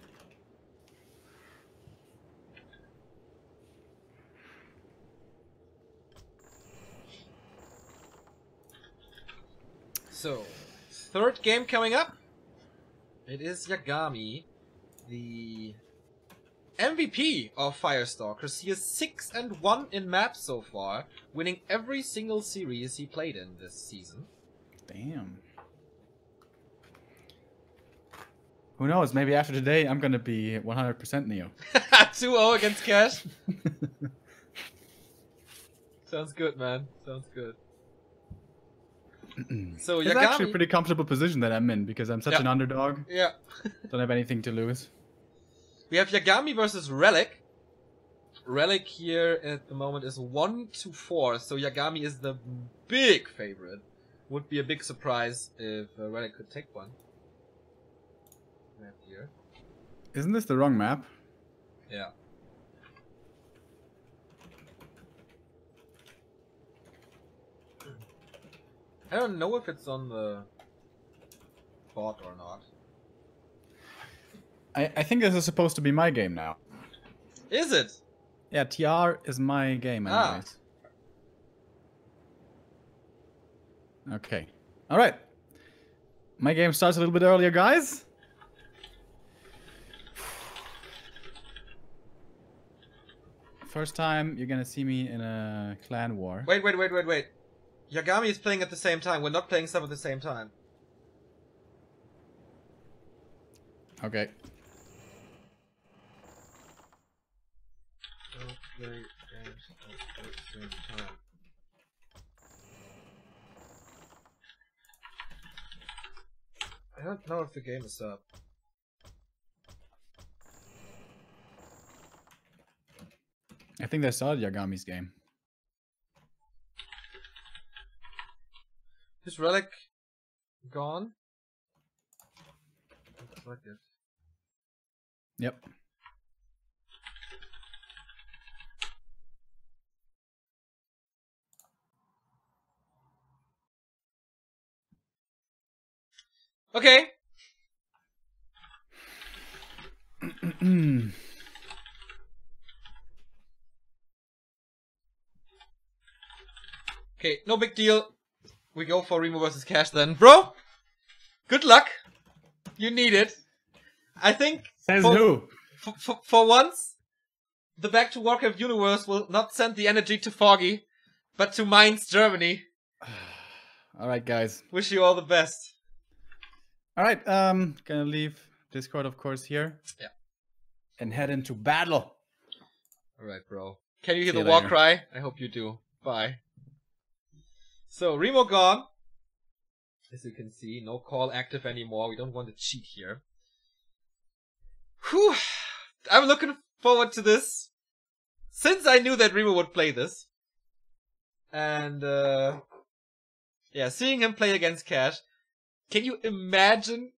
So, third game coming up. It is Yagami, the MVP of Firestalkers. He is 6-1 in maps so far, winning every single series he played in this season. Damn. Who knows? Maybe after today, I'm gonna be 100% Neo. 2-0 against Cash. Sounds good, man. Sounds good. So it's Yagami... actually a pretty comfortable position that I'm in because I'm such an underdog. Yeah. Don't have anything to lose. We have Yagami versus Relic. Relic here at the moment is 1-4, so Yagami is the big favorite. Would be a big surprise if Relic could take one. Map here. Isn't this the wrong map? Yeah. I don't know if it's on the board or not. I think this is supposed to be my game now. Is it? Yeah, TR is my game anyways. Okay. Alright. My game starts a little bit earlier, guys. First time you're gonna see me in a clan war. Wait. Yagami is playing at the same time. We're not playing some at the same time. Okay. Don't play games at the same time. I don't know if the game is up. I think they started Yagami's game. Is Relic gone? Looks like it. Yep. Okay. Okay, no big deal. We go for Remo versus Cash then. Bro! Good luck! You need it. I think Says who? For once, the Back to Warcraft universe will not send the energy to Foggy, but to Mainz, Germany. Alright, guys. Wish you all the best. Alright, gonna leave Discord, of course, here. Yeah. And head into battle. Alright, bro. Can you hear See the you war later. cry? I hope you do. Bye. So, Remo gone. As you can see, no call active anymore. We don't want to cheat here. Whew. I'm looking forward to this. Since I knew that Remo would play this. And, yeah, seeing him play against Cash. Can you imagine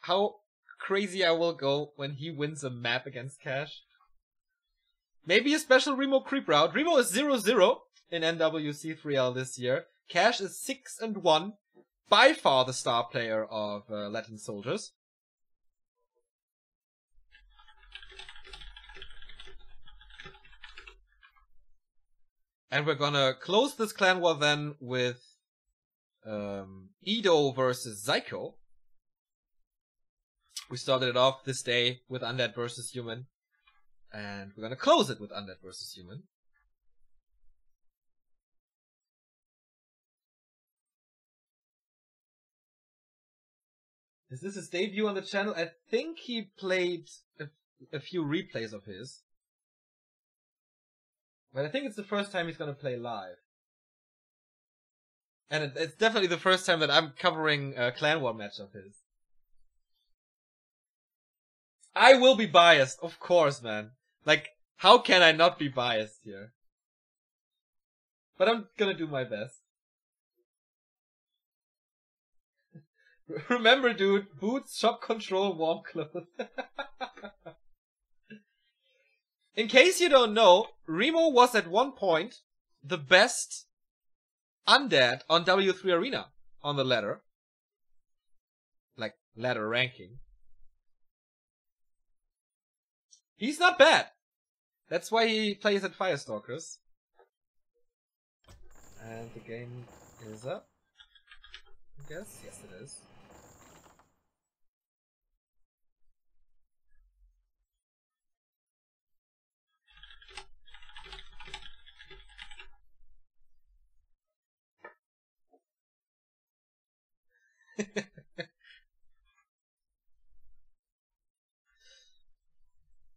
how crazy I will go when he wins a map against Cash? Maybe a special Remo creep route. Remo is 0-0 in NWC3L this year. Cash is 6-1. By far the star player of Latin Soldiers. And we're gonna close this clan war then with Edo versus Zyko. We started it off this day with Undead versus Human. And we're gonna close it with Undead versus Human. Is this his debut on the channel? I think he played a few replays of his. But I think it's the first time he's gonna play live. And it's definitely the first time that I'm covering a clan war match of his. I will be biased, of course, man. Like, how can I not be biased here? But I'm gonna do my best. Remember, dude, boots, shop control, warm clothes. In case you don't know, Remo was at one point the best undead on W3 Arena on the ladder. Like, ladder ranking. He's not bad. That's why he plays at Firestalkers. And the game is up. I guess? Yes, it is.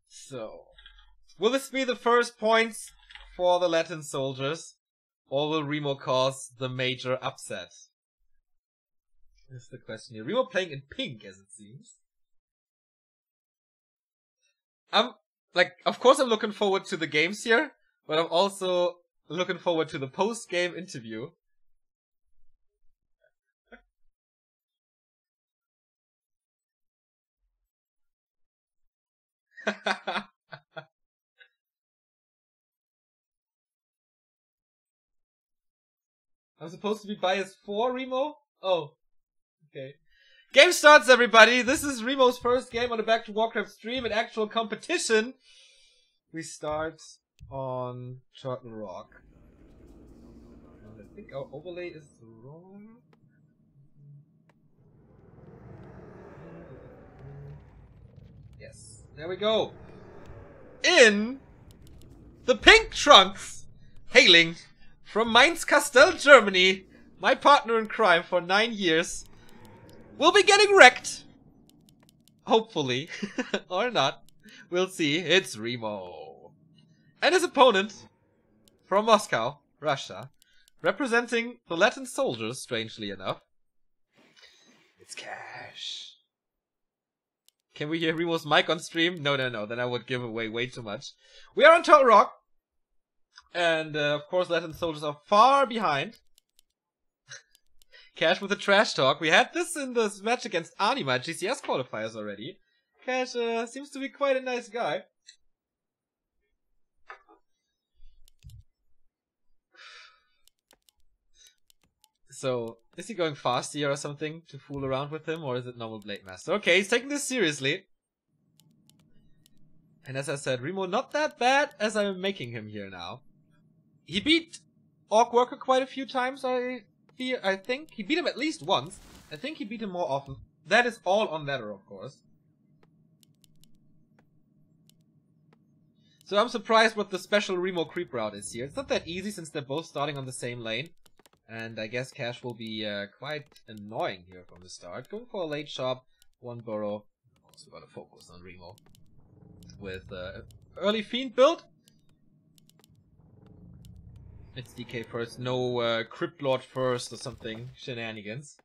So, will this be the first points for the Latin Soldiers? Or will Remo cause the major upset? That's the question here. Remo playing in pink, as it seems. of course I'm looking forward to the games here, but I'm also looking forward to the post-game interview. I'm supposed to be biased for Remo? Oh. Okay. Game starts, everybody! This is Remo's first game on the Back to Warcraft stream in actual competition. We start on Turtle Rock. I think our overlay is wrong. Yes. There we go. In the pink trunks, hailing from Mainz-Kastel, Germany, my partner in crime for 9 years, will be getting wrecked. Hopefully. Or not. We'll see. It's Remo. And his opponent, from Moscow, Russia, representing the Latin soldiers, strangely enough, it's Cash. Can we hear Remo's mic on stream? No, then I would give away way too much. We are on Turtle Rock. And, of course, Latin soldiers are far behind. Cash with the trash talk. We had this in this match against Anima at GCS qualifiers already. Cash seems to be quite a nice guy. So, is he going fast here or something to fool around with him, or is it normal Blade Master? Okay, he's taking this seriously. And as I said, Remo not that bad as I'm making him here now. He beat Orc Worker quite a few times, I think. He beat him at least once. I think he beat him more often. That is all on ladder, of course. So I'm surprised what the special Remo creep route is here. It's not that easy since they're both starting on the same lane. And I guess Cash will be quite annoying here from the start. Going for a late shop, one burrow. Of course, we gotta focus on Remo. With early Fiend build. It's DK first, no Crypt Lord first or something. Shenanigans.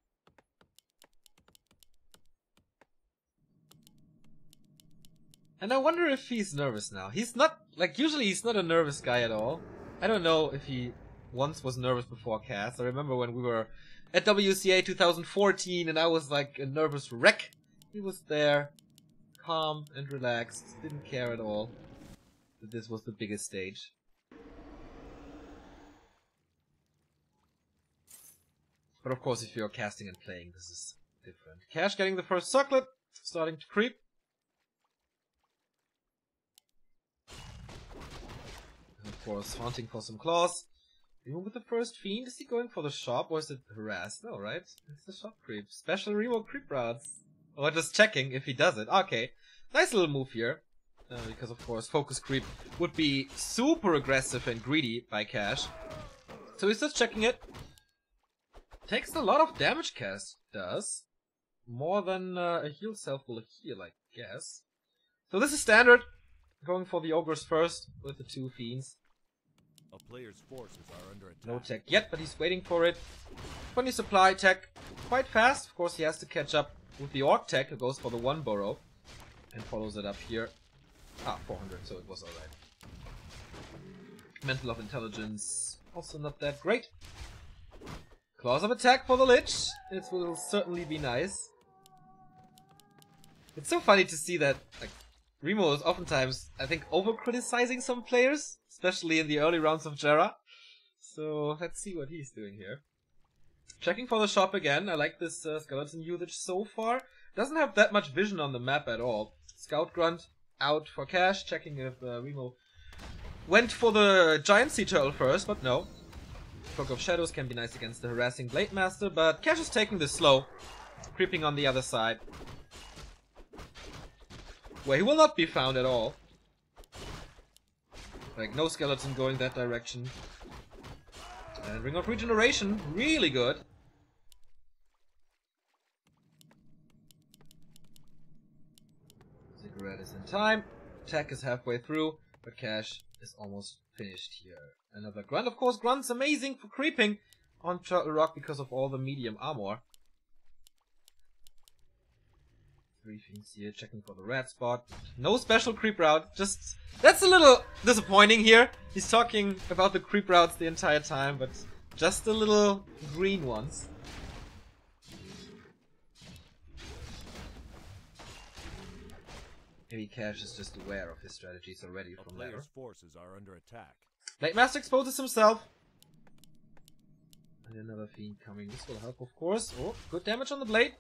And I wonder if he's nervous now. He's not, like, usually he's not a nervous guy at all. I don't know if he once was nervous before cast. I remember when we were at WCA 2014 and I was like a nervous wreck. He was there, calm and relaxed, didn't care at all that this was the biggest stage. But of course, if you're casting and playing, this is different. Cash getting the first circlet, starting to creep. And of course, haunting for some claws. Even with the first Fiend, is he going for the shop or is it harass? No, right? It's the shop creep. Special Remo creep routes. Or just checking if he does it. Okay, nice little move here. Because of course, focus creep would be super aggressive and greedy by Cash. So he's just checking it. Takes a lot of damage, Cash does. More than a heal self will heal, I guess. So this is standard. Going for the ogres first with the two fiends. A player's forces are under attack. No tech yet, but he's waiting for it. 20 supply tech quite fast. Of course, he has to catch up with the orc tech, who goes for the one burrow and follows it up here. 400, so it was alright. Mental of Intelligence, also not that great. Claws of Attack for the Lich. It will certainly be nice. It's so funny to see that, like, Remo is oftentimes, I think, over-criticizing some players, especially in the early rounds of Jera. So, let's see what he's doing here. Checking for the shop again. I like this skeleton usage so far. Doesn't have that much vision on the map at all. Scout Grunt out for Cash, checking if Remo went for the Giant Sea Turtle first, but no. Cloak of Shadows can be nice against the harassing Blade Master, but Cash is taking this slow, creeping on the other side, where he will not be found at all. Like, no skeleton going that direction. And Ring of Regeneration, really good. Cigarette is in time. Attack is halfway through, but Cash is almost finished here. Another Grunt. Of course, Grunt's amazing for creeping on Turtle Rock because of all the medium armor. 3 Fiends here, checking for the red spot. No special creep route, just... That's a little disappointing here. He's talking about the creep routes the entire time, but just the little green ones. Maybe Cash is just aware of his strategies already from ladder. Forces are under attack. Blade Master exposes himself. And another Fiend coming. This will help, of course. Oh, good damage on the Blade.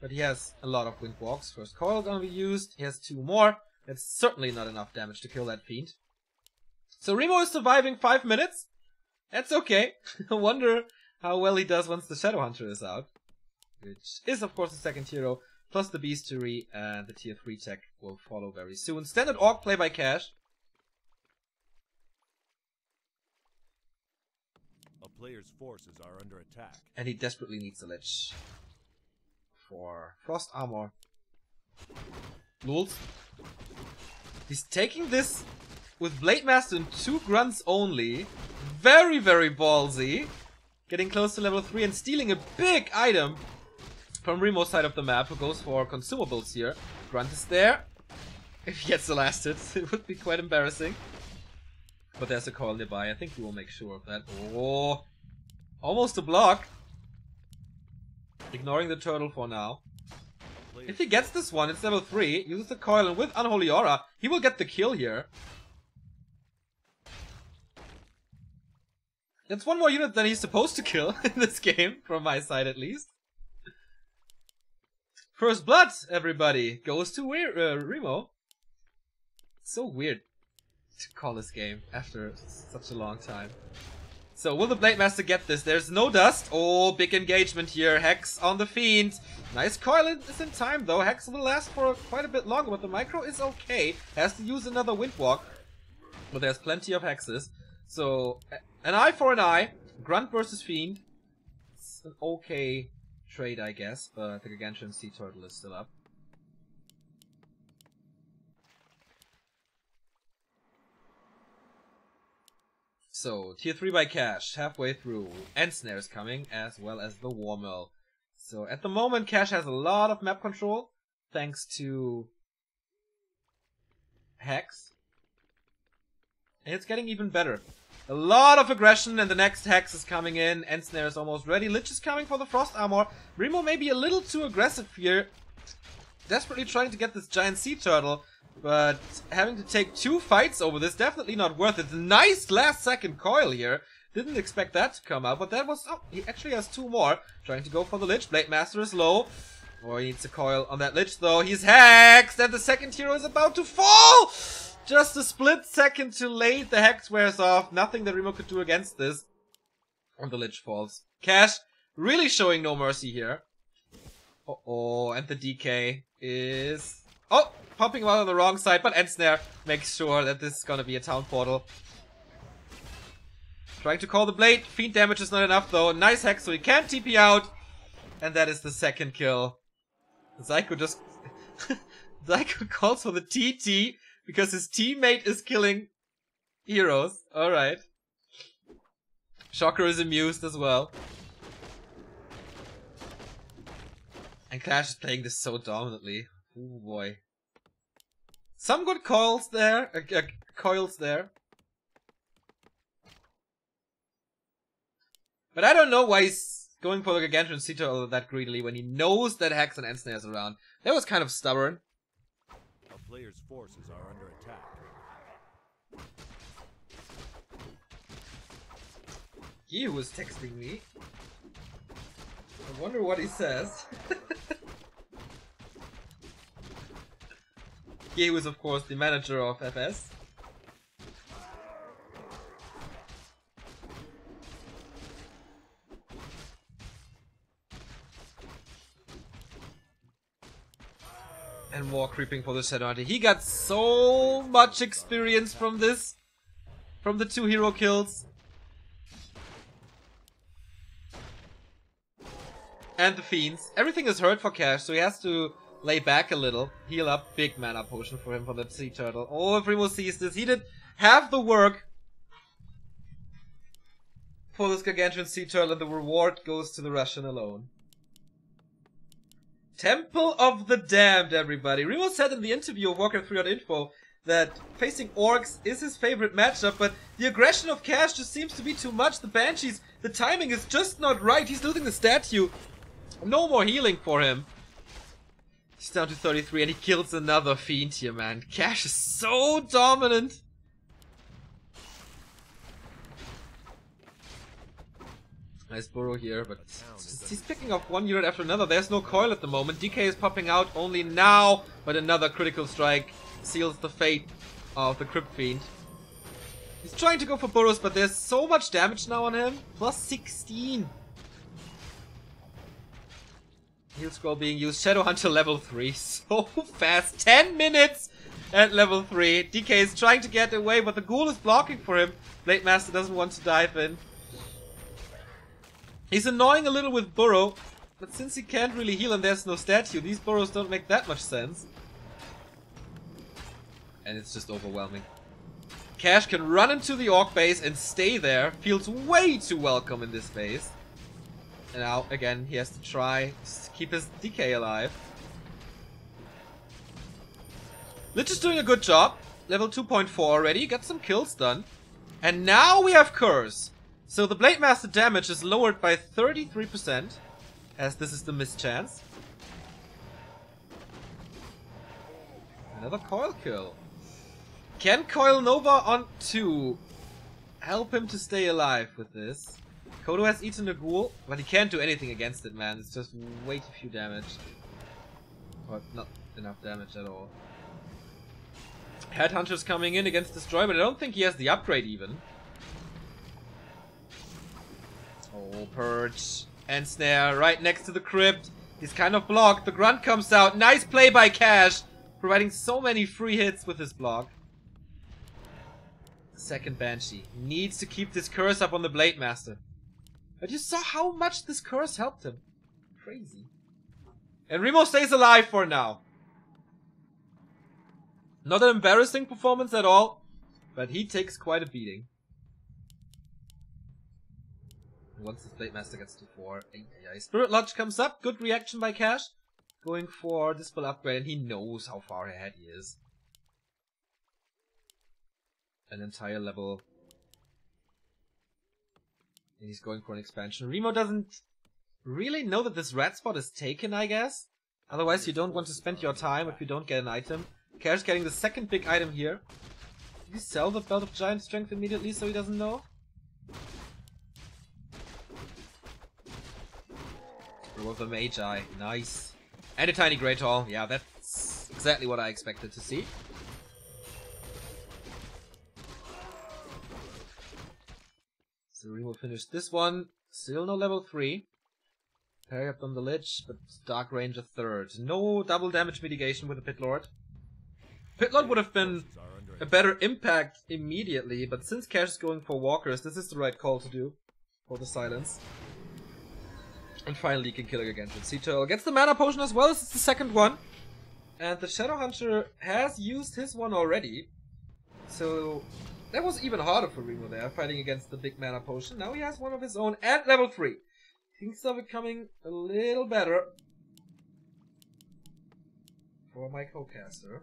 But he has a lot of Windwalks. First coil gonna be used. He has 2 more. That's certainly not enough damage to kill that Fiend. So Remo is surviving 5 minutes. That's okay. I wonder how well he does once the Shadow Hunter is out. Which is, of course, the second hero. Plus the Beastery and the tier 3 tech will follow very soon. Standard Orc play by Cash. A player's forces are under attack. And he desperately needs a Lich for Frost Armor. Lulz. He's taking this with Blade Master and 2 grunts only. Very, very ballsy. Getting close to level 3 and stealing a big item from Remo's side of the map, who goes for consumables here. Grunt is there. If he gets the last hit, it would be quite embarrassing. But there's a coil nearby. I think we will make sure of that. Oh, almost a block. Ignoring the turtle for now. If he gets this one, it's level 3. Uses the coil, and with Unholy Aura, he will get the kill here. That's 1 more unit than he's supposed to kill in this game, from my side at least. First blood, everybody, goes to Remo. It's so weird to call this game after such a long time. So, will the Blade Master get this? There's no dust. Oh, big engagement here. Hex on the Fiend. Nice coil is in time, though. Hex will last for quite a bit longer, but the micro is okay. Has to use another Windwalk. But there's plenty of hexes. So, an eye for an eye. Grunt versus Fiend. It's an okay trade, I guess, but the Gargantuan Sea Turtle is still up. So, tier 3 by Cash, halfway through. Ensnare is coming, as well as the Warmill. So, at the moment, Cash has a lot of map control, thanks to Hex. And it's getting even better. A lot of aggression, and the next Hex is coming in. Ensnare is almost ready. Lich is coming for the Frost Armor. Remo may be a little too aggressive here. Desperately trying to get this giant sea turtle. But having to take 2 fights over this, definitely not worth it. Nice last second coil here. Didn't expect that to come out, but that was... Oh, he actually has 2 more. Trying to go for the Lich. Blade Master is low. Oh, he needs a coil on that Lich, though. He's hexed, and the second hero is about to fall! Just a split second too late. The Hex wears off. Nothing that Remo could do against this. And the Lich falls. Cash really showing no mercy here. Uh-oh, and the DK is... Oh! Popping out on the wrong side, but Ensnare makes sure that this is gonna be a town portal. Trying to call the Blade. Fiend damage is not enough, though. Nice Hex, so he can't TP out. And that is the second kill. Zyko just... Zyko calls for the TT because his teammate is killing heroes. Alright. Shocker is amused as well. And Clash is playing this so dominantly. Ooh boy. Some good coils there. Coils there. But I don't know why he's going for the Gargantuan Sea Turtle that greedily when he knows that Hex and Ensnare is around. That was kind of stubborn. A player's forces are under attack. He was texting me. I wonder what he says. He was, of course, the manager of FS. And more creeping for the Shadow Hunter. He got so much experience from this. From the 2 hero kills. And the Fiends. Everything is hurt for Cash, so he has to lay back a little. Heal up. Big mana potion for him for that Sea Turtle. Oh, if Remo sees this. He did half the work for this Gargantuan Sea Turtle, and the reward goes to the Russian alone. Temple of the Damned, everybody. Remo said in the interview of Warcraft3.info that facing orcs is his favorite matchup, but the aggression of Cash just seems to be too much. The Banshees, the timing is just not right. He's losing the statue. No more healing for him. He's down to 33 and he kills another Fiend here, man. Cash is so dominant. Nice burrow here, but he's picking off one unit after another. There's no coil at the moment. DK is popping out only now, but another critical strike seals the fate of the Crypt Fiend. He's trying to go for burrows, but there's so much damage now on him. Plus 16. Heal scroll being used. Shadowhunter level 3. So fast. 10 minutes at level 3. DK is trying to get away, but the ghoul is blocking for him. Blade Master doesn't want to dive in. He's annoying a little with burrow, but since he can't really heal and there's no statue, these burrows don't make that much sense. And it's just overwhelming. Cash can run into the orc base and stay there. Feels way too welcome in this base. And now, again, he has to try to keep his DK alive. Lich is doing a good job. Level 2.4 already. Got some kills done. And now we have Curse. So the Blade Master damage is lowered by 33%. As this is the mischance. Another coil kill. Can Coil Nova on 2 help him to stay alive with this? Kodo has eaten a ghoul, but he can't do anything against it, man. It's just way too few damage. Or not enough damage at all. Headhunter's coming in against Destroy, but I don't think he has the upgrade even. Oh, Purge. And Snare right next to the Crypt. He's kind of blocked. The Grunt comes out. Nice play by Cash. Providing so many free hits with his block. Second Banshee. Needs to keep this curse up on the Blade Master. But you saw how much this curse helped him. Crazy. And Remo stays alive for now. Not an embarrassing performance at all. But he takes quite a beating. And once the Blade Master gets to 4. Spirit Lodge comes up. Good reaction by Cash. Going for Dispel Upgrade. And he knows how far ahead he is. An entire level. And he's going for an expansion. Remo doesn't really know that this red spot is taken, I guess. Otherwise you don't want to spend your time if you don't get an item. Cash getting the second big item here. Did he sell the Belt of Giant Strength immediately so he doesn't know? With the Magi. Nice. And a tiny Great Hall. Yeah, that's exactly what I expected to see. So Remo finished this one. Still no level 3. Parry up on the Lich, but Dark Ranger 3rd. No double damage mitigation with the Pit Lord. Pit Lord would have been a better impact immediately, but since Cash is going for Walkers, this is the right call to do. For the silence. And finally he can kill Gargantuan Sea Turtle. Gets the mana potion as well, this is the second one. And the Shadowhunter has used his one already. So that was even harder for Remo there, fighting against the big mana potion. Now he has one of his own at level 3. Things are becoming a little better for my co-caster.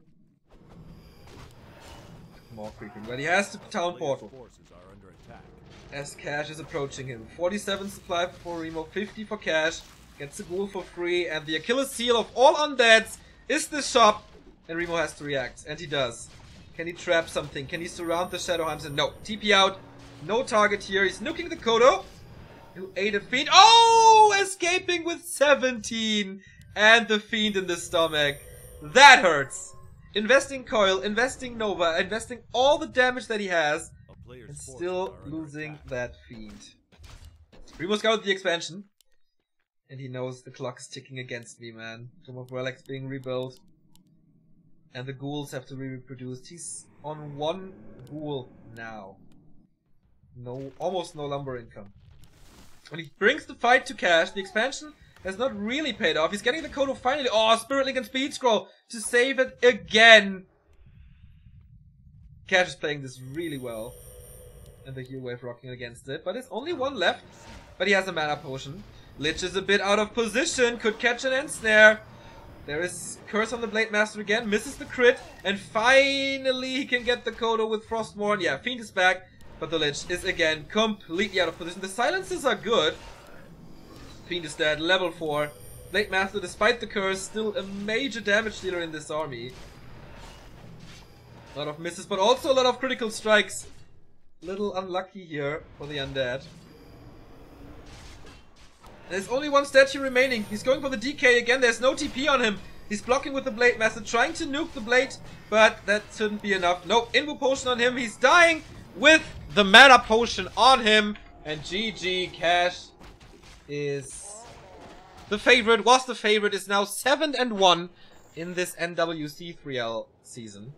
More creeping, but he has to Town Portal. As Cash is approaching him. 47 supply for Remo, 50 for Cash. Gets the ghoul for free, and the Achilles heel of all undeads is the shop. And Remo has to react, and he does. Can he trap something? Can he surround the Shadowhunter? No. TP out. No target here. He's nuking the Kodo, who ate a Fiend. Oh! Escaping with 17. And the Fiend in the stomach. That hurts. Investing Coil, investing Nova, investing all the damage that he has. And still losing that Fiend. Remo's got the expansion. And he knows the clock is ticking against me, man. Tomb of Relics being rebuilt. And the ghouls have to be reproduced. He's on one ghoul now. No, almost no lumber income. When he brings the fight to Cash, the expansion has not really paid off. He's getting the Kodo finally. Oh, Spirit Link and Speed Scroll to save it again. Cash is playing this really well. And the heal wave rocking against it. But there's only one left. But he has a mana potion. Lich is a bit out of position. Could catch an ensnare. There is Curse on the Blade Master again, misses the crit, and finally he can get the Kodo with Frostmourne. Yeah, Fiend is back, but the Lich is again completely out of position. The silences are good. Fiend is dead, level 4. Blade Master, despite the curse, still a major damage dealer in this army. A lot of misses, but also a lot of critical strikes. Little unlucky here for the Undead. There's only one statue remaining. He's going for the DK again. There's no TP on him. He's blocking with the Blade Master, trying to nuke the Blade, but that shouldn't be enough. No, Invo Potion on him. He's dying with the Mana Potion on him. And GG, Cash is the favorite, was the favorite, is now 7-1 in this NWC3L season.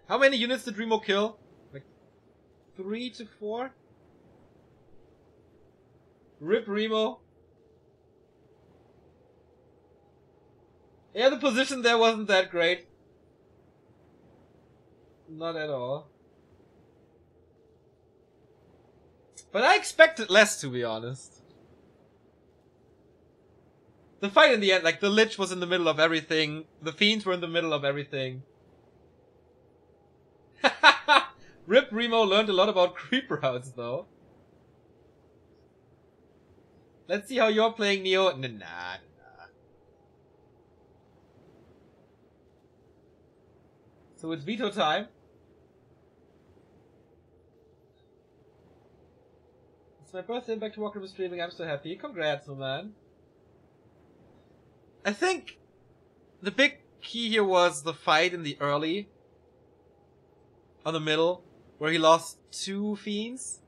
How many units did Remo kill? Like 3 to 4? Rip Remo. Yeah, the position there wasn't that great. Not at all. But I expected less, to be honest. The fight in the end, like, the Lich was in the middle of everything. The Fiends were in the middle of everything. Rip Remo learned a lot about creep routes, though. Let's see how you're playing, Neo. Nah. So it's veto time. It's my birthday and back to Walker was streaming. I'm so happy. Congrats, my man. I think the big key here was the fight in the early. On the middle, where he lost 2 Fiends.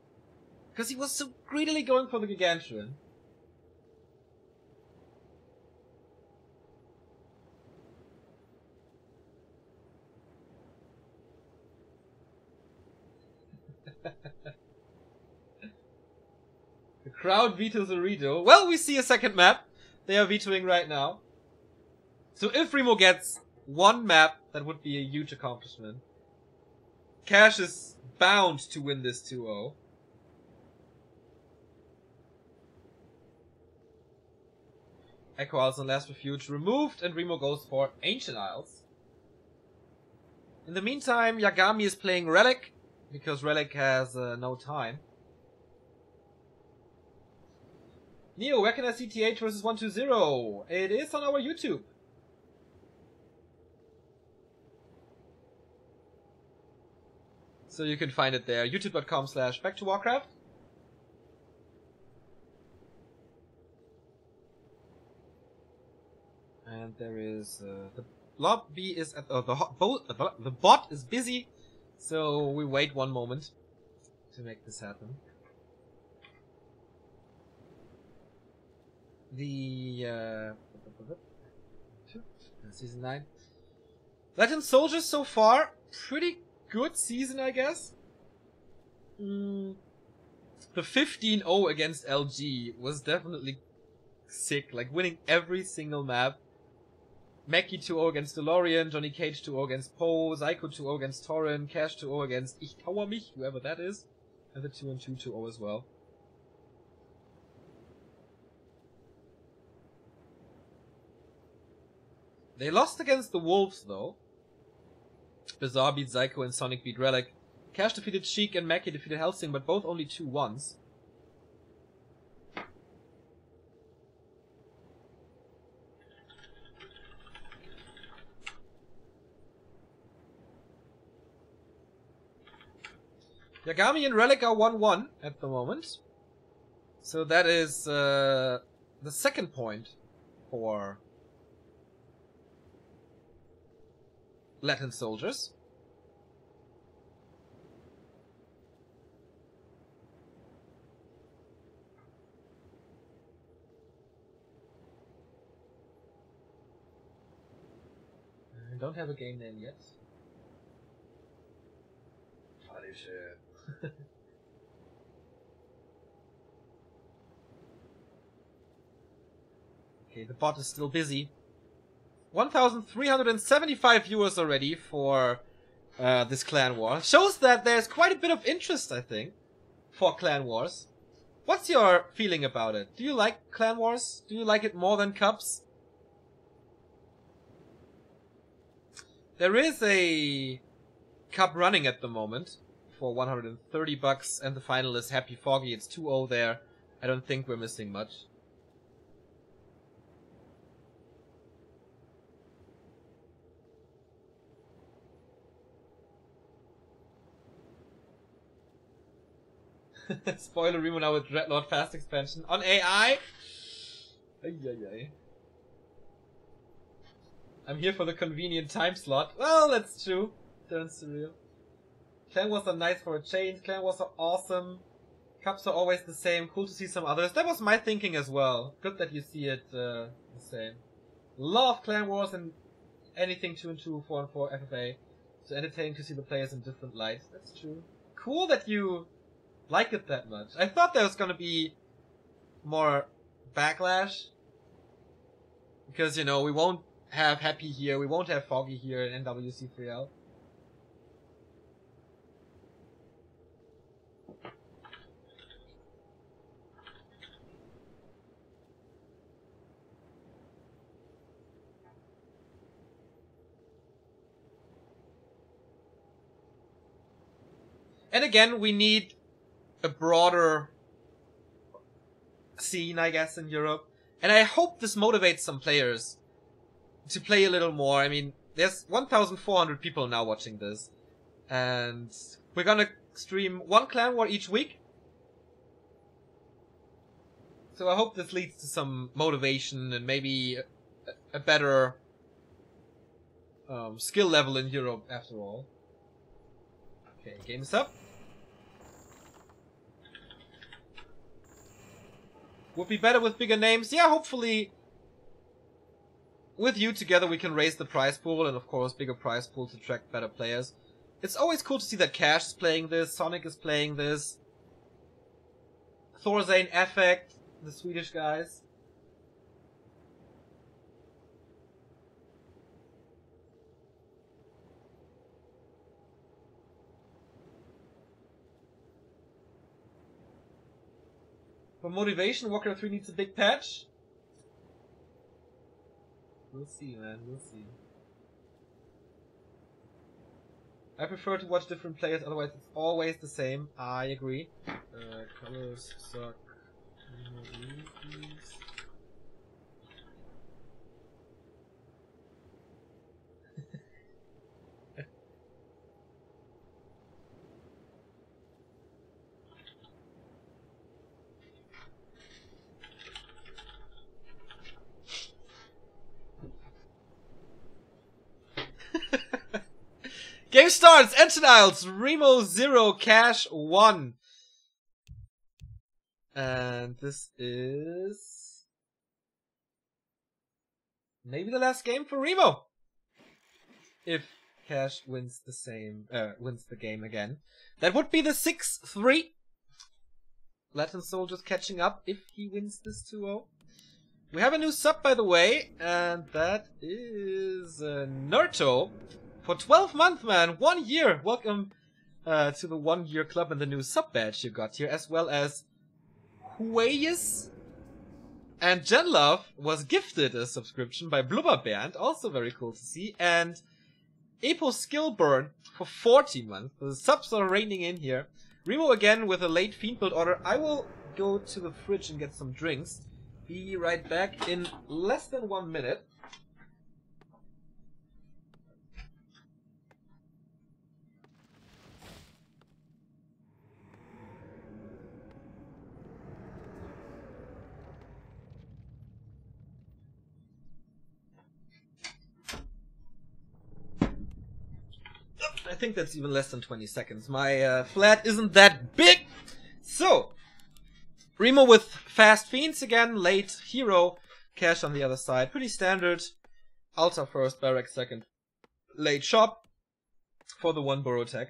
Because he was so greedily going for the Gargantuan. The crowd vetoes a redo. Well, we see a second map. They are vetoing right now. So if Remo gets 1 map, that would be a huge accomplishment. Cash is bound to win this 2-0. Echo Isles and Last Refuge removed, and Remo goes for Ancient Isles. In the meantime, Yagami is playing Relic, because Relic has no time. Neo, where can I see TH versus 120? It is on our YouTube. So you can find it there, youtube.com/backtowarcraft. And there is the lobby is at the bot is busy, so we wait 1 moment to make this happen. The season 9 Legend Soldiers so far pretty good season, I guess. The 15-0 against LG was definitely sick, like winning every single map. Mackie 2-0 against DeLorean, Johnny Cage 2-0 against Poe, Zyko 2-0 against Torren, Cash 2-0 against Ich Tower mich, whoever that is, and the 2-2 2-0 as well. They lost against the Wolves though. Bizarre beat Zyko and Sonic beat Relic. Cash defeated Sheik and Mackie defeated Helsing, but both only 2-1s. Yagami and Relic are 1-1 at the moment. So that is the second point for Latin Soldiers. I don't have a game name yet. Funny shit. Okay, the bot is still busy. 1,375 viewers already for this clan war. Shows that there's quite a bit of interest, I think. for Clan Wars. What's your feeling about it? Do you like Clan Wars? Do you like it more than Cups? There is a cup running at the moment for 130 bucks, and the final is Happy Foggy. It's 2-0 there. I don't think we're missing much. Spoiler Remo now with Dreadlord Fast expansion on AI. Ay. I'm here for the convenient time slot. Well, that's true. Turns surreal. Clan Wars are nice for a change. Clan Wars are awesome. Cups are always the same. Cool to see some others. That was my thinking as well. Good that you see it the same. Love Clan Wars and anything 2-2, 4-4 FFA. So entertaining to see the players in different lights. That's true. Cool that you like it that much. I thought there was gonna be more backlash. Because, you know, we won't have Happy here, we won't have Foggy here in NWC3L. And again, we need a broader scene, I guess, in Europe. And I hope this motivates some players to play a little more. I mean, there's 1,400 people now watching this. And we're gonna stream one Clan War each week. So I hope this leads to some motivation and maybe a better skill level in Europe after all. Okay, game is up. Would be better with bigger names. Yeah, hopefully with you together we can raise the prize pool, and of course bigger prize pool to attract better players. It's always cool to see that Cash is playing this, Sonic is playing this, Thorzane Effect, the Swedish guys. For motivation, Warcraft 3 needs a big patch. We'll see, man. We'll see. I prefer to watch different players, otherwise it's always the same. I agree. Colors suck. Game starts! Engine Isles! Remo 0, Cash 1. And this is maybe the last game for Remo. If Cash wins wins the game again. That would be the 6-3. Latin Soldiers catching up if he wins this 2-0. We have a new sub, by the way, and that is Nerto. For 12 months, man. 1 year. Welcome to the 1 year club and the new sub badge you got here, as well as Hueyes and Genlove was gifted a subscription by Blubberband. Also very cool to see. And Apo Skillburn for 40 months. The subs are raining in here. Remo again with a late Fiend build order. I will go to the fridge and get some drinks. Be right back in less than 1 minute. I think that's even less than 20 seconds. My flat isn't that big. So, Remo with Fast Fiends again, late Hero, Cash on the other side. Pretty standard. Alta first, Barrack second. Late Shop for the 1 burrow tech.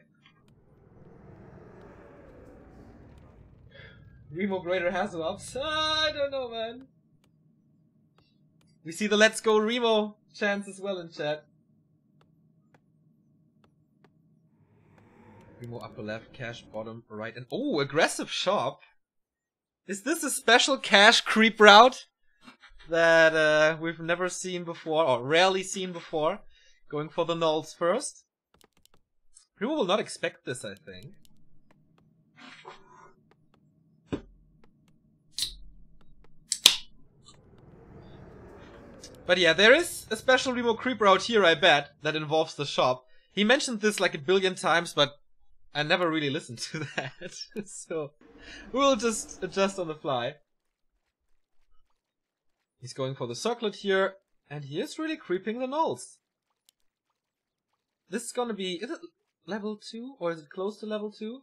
Remo greater Hassel ups. I don't know, man. We see the Let's Go Remo chants as well in chat. Remo upper left, Cash bottom right, and oh, aggressive shop. Is this a special Cash creep route that we've never seen before, or rarely seen before? Going for the nulls first. Remo will not expect this, I think. But yeah, there is a special Remo creep route here, I bet, that involves the shop. He mentioned this like a billion times, but I never really listened to that. So, we'll just adjust on the fly. He's going for the circlet here, and he is really creeping the nulls. This is gonna be... Is it level 2? Or is it close to level 2?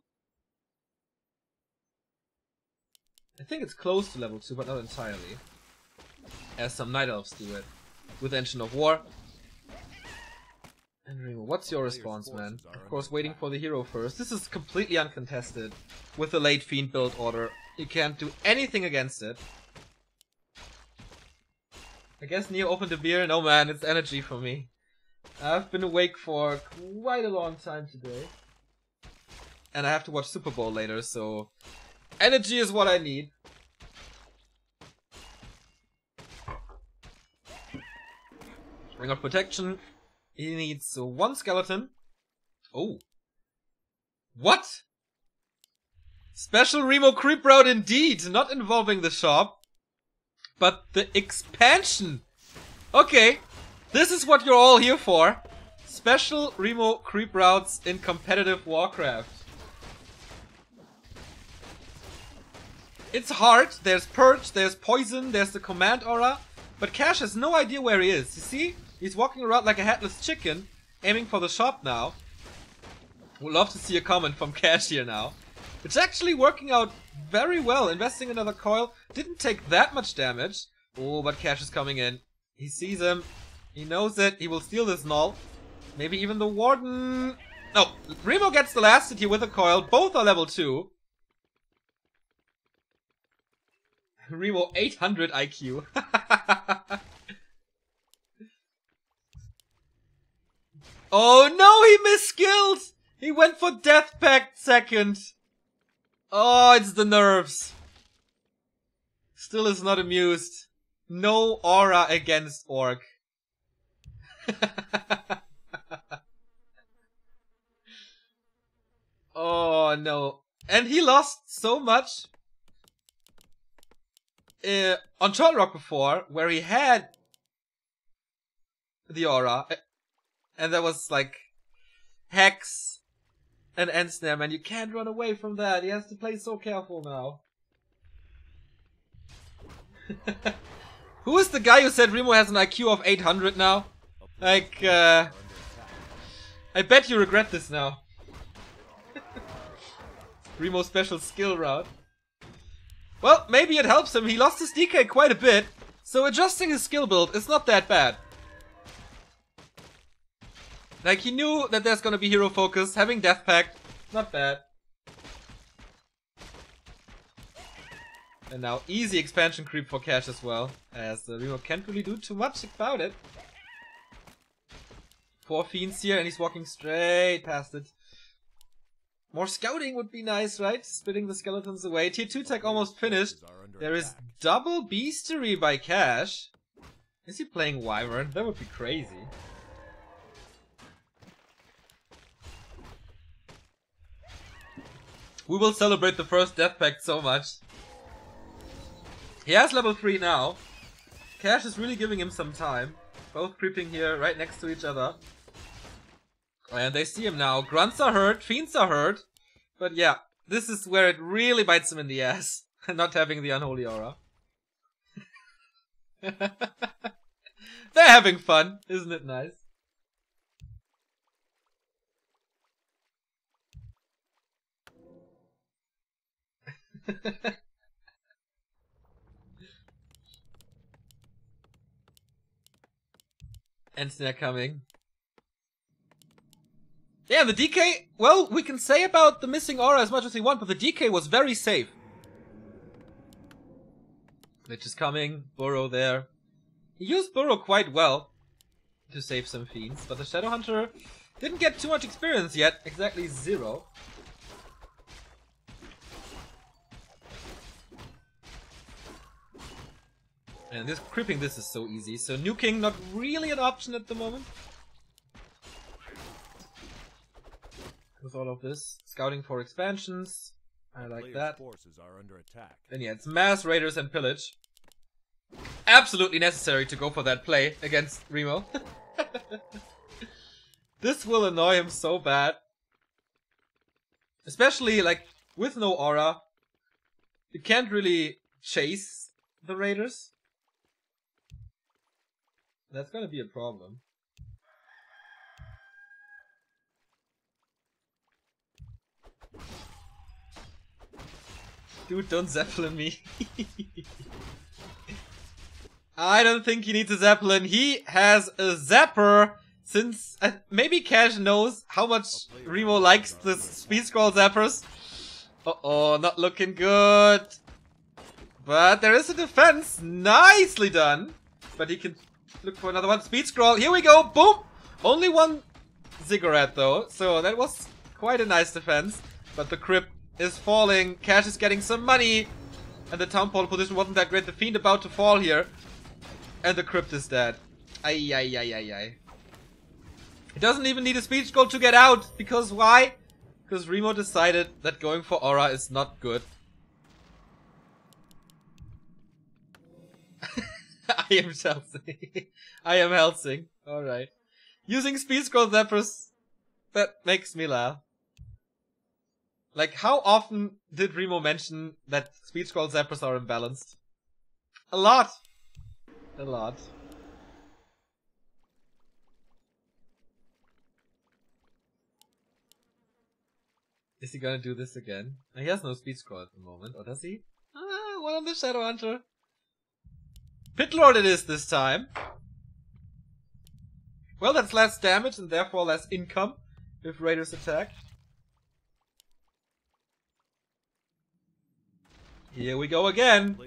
I think it's close to level 2, but not entirely. As some Night Elves do it. With Engine of War. And Remo, what's your response, man? Of course, waiting for the hero first. This is completely uncontested. With the late Fiend build order. You can't do anything against it. I guess Neo opened a beer. No man, it's energy for me. I've been awake for quite a long time today. And I have to watch Super Bowl later, so... Energy is what I need. Ring of Protection. He needs one skeleton. Oh. What? Special Remo creep route indeed. Not involving the shop. But the expansion. Okay. This is what you're all here for. Special Remo creep routes in competitive Warcraft. It's hard. There's Purge, there's Poison, there's the Command Aura. But Cash has no idea where he is. You see? He's walking around like a headless chicken, aiming for the shop now. Would love to see a comment from Cash here now. It's actually working out very well. Investing another coil. Didn't take that much damage. Oh, but Cash is coming in. He sees him. He knows it. He will steal this null. Maybe even the Warden. No, Remo gets the last hit here with a coil. Both are level 2. Remo 800 IQ. Oh no, he misskilled! He went for Death Pact second. Oh, it's the nerves. Still is not amused. No aura against Orc. Oh no. And he lost so much on Turtle Rock before, where he had the aura. And there was like Hex and Ensnare, man. You can't run away from that. He has to play so careful now. Who is the guy who said Remo has an IQ of 800 now? Like, I bet you regret this now. Remo special skill route. Well, maybe it helps him. He lost his DK quite a bit. So adjusting his skill build is not that bad. Like, he knew that there's gonna be hero focus, having Death Pact, not bad. And now easy expansion creep for Cash as well, as Remo can't really do too much about it. 4 Fiends here, and he's walking straight past it. More scouting would be nice, right? Spitting the skeletons away. Tier 2 tech almost finished. There is double Beastery by Cash. Is he playing Wyvern? That would be crazy. We will celebrate the first Death Pact so much. He has level 3 now. Cash is really giving him some time. Both creeping here right next to each other. And they see him now. Grunts are hurt, Fiends are hurt. But yeah, this is where it really bites him in the ass. Not having the Unholy Aura. They're having fun, isn't it nice? Ensnare coming. Yeah, the DK, well, we can say about the missing aura as much as we want, but the DK was very safe. Lich is coming, Burrow there. He used Burrow quite well to save some Fiends, but the Shadow Hunter Didn't get too much experience yet, exactly 0. And this cripping this is so easy, so nuking not really an option at the moment. With all of this, scouting for expansions, I like that. Forces are under attack. Then yeah, it's mass, raiders, and pillage. Absolutely necessary to go for that play against Remo. This will annoy him so bad. Especially, like, with no aura. You can't really chase the raiders. That's gonna be a problem. Dude, don't Zeppelin me. I don't think he needs a Zeppelin. He has a Zapper. Since maybe Cash knows how much Remo likes the speed scroll zappers. Uh-oh, not looking good. But there is a defense. Nicely done. But he can look for another one. Speed scroll. Here we go. Boom. Only one ziggurat though. So that was quite a nice defense. But the crypt is falling. Cash is getting some money. And the town pole position wasn't that great. The fiend about to fall here. And the crypt is dead. Ay, ay, ay, ay, ay. He doesn't even need a speed scroll to get out. Because why? Because Remo decided that going for aura is not good. I am Helsing. I am Helsing. Alright. Using speed scroll zappers. That makes me laugh. Like, how often did Remo mention that speed scroll zappers are imbalanced? A lot. A lot. Is he gonna do this again? He has no speed scroll at the moment, or does he? Ah, one on the Shadow Hunter. Pit Lord it is this time. Well, that's less damage and therefore less income if Raiders attack. Here we go again.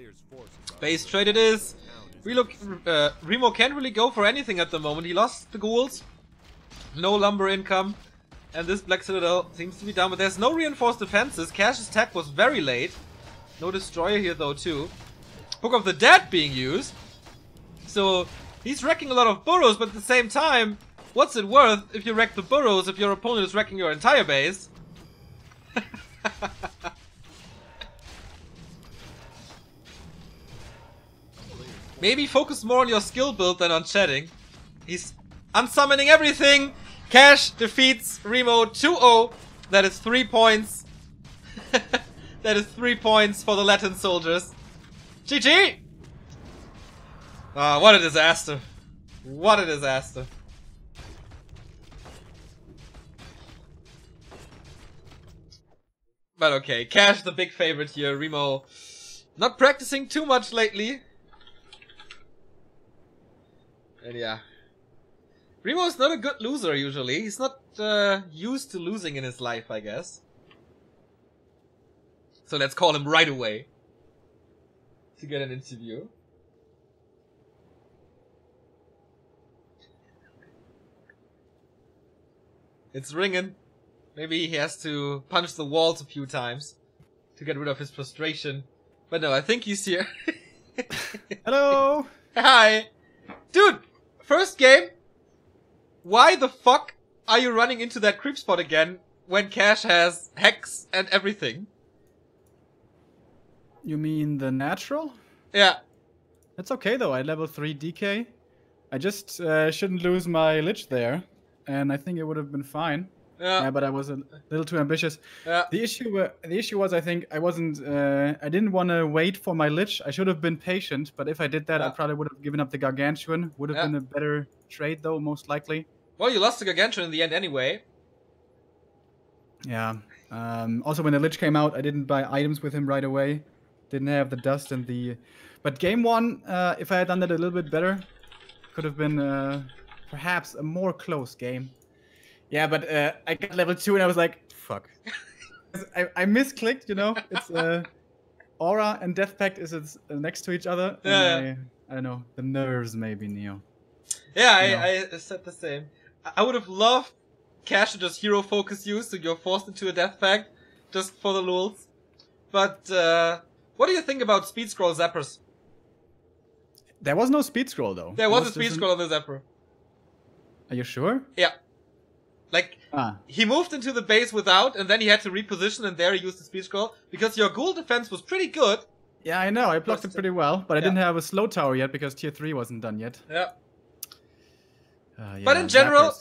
Base trade it is. Remo can't really go for anything at the moment. He lost the ghouls. No lumber income. And this Black Citadel seems to be down, but there's no reinforced defenses. Cash's attack was very late. No destroyer here though too. Book of the Dead being used. So he's wrecking a lot of burrows, but at the same time, what's it worth if you wreck the burrows if your opponent is wrecking your entire base? Maybe focus more on your skill build than on chatting. He's unsummoning everything. Cash defeats Remo 2-0. That is 3 points. That is 3 points for the Latin soldiers. GG! Ah, what a disaster. What a disaster. But okay, Cash the big favorite here. Remo not practicing too much lately. And yeah. Remo is not a good loser usually. He's not used to losing in his life, I guess. So let's call him right away to get an interview. It's ringing. Maybe he has to punch the walls a few times to get rid of his frustration. But no, I think he's here. Hello! Hi! Dude! First game? Why the fuck are you running into that creep spot again when Cash has Hex and everything? You mean the natural? Yeah. It's okay though, I level 3 DK. I just shouldn't lose my Lich there. And I think it would have been fine. Yeah, but I was a little too ambitious. Yeah. The issue was I think I wasn't. I didn't want to wait for my Lich. I should have been patient. But if I did that, I probably would have given up the Gargantuan. Would have been a better trade though, most likely. Well, you lost the Gargantuan in the end anyway. Yeah. Also, when the Lich came out, I didn't buy items with him right away. Didn't have the dust and the. But game one, if I had done that a little bit better, could have been perhaps a more close game. Yeah, but I got level 2 and I was like, fuck. I misclicked, you know? It's Aura and Death Pact is next to each other. Yeah. I don't know. The nerves maybe, Neo. Yeah, I said the same. I would have loved Cash to just hero focus you, so you're forced into a death pact just for the lulz. But what do you think about speed scroll zappers? There was no speed scroll though. There was a speed scroll on the zapper. Are you sure? Yeah. Like, he moved into the base without, and then he had to reposition, and there he used the speed scroll, because your ghoul defense was pretty good. Yeah, I know, I blocked it pretty well, but I didn't have a slow tower yet, because tier 3 wasn't done yet. Yeah. Yeah, but in general,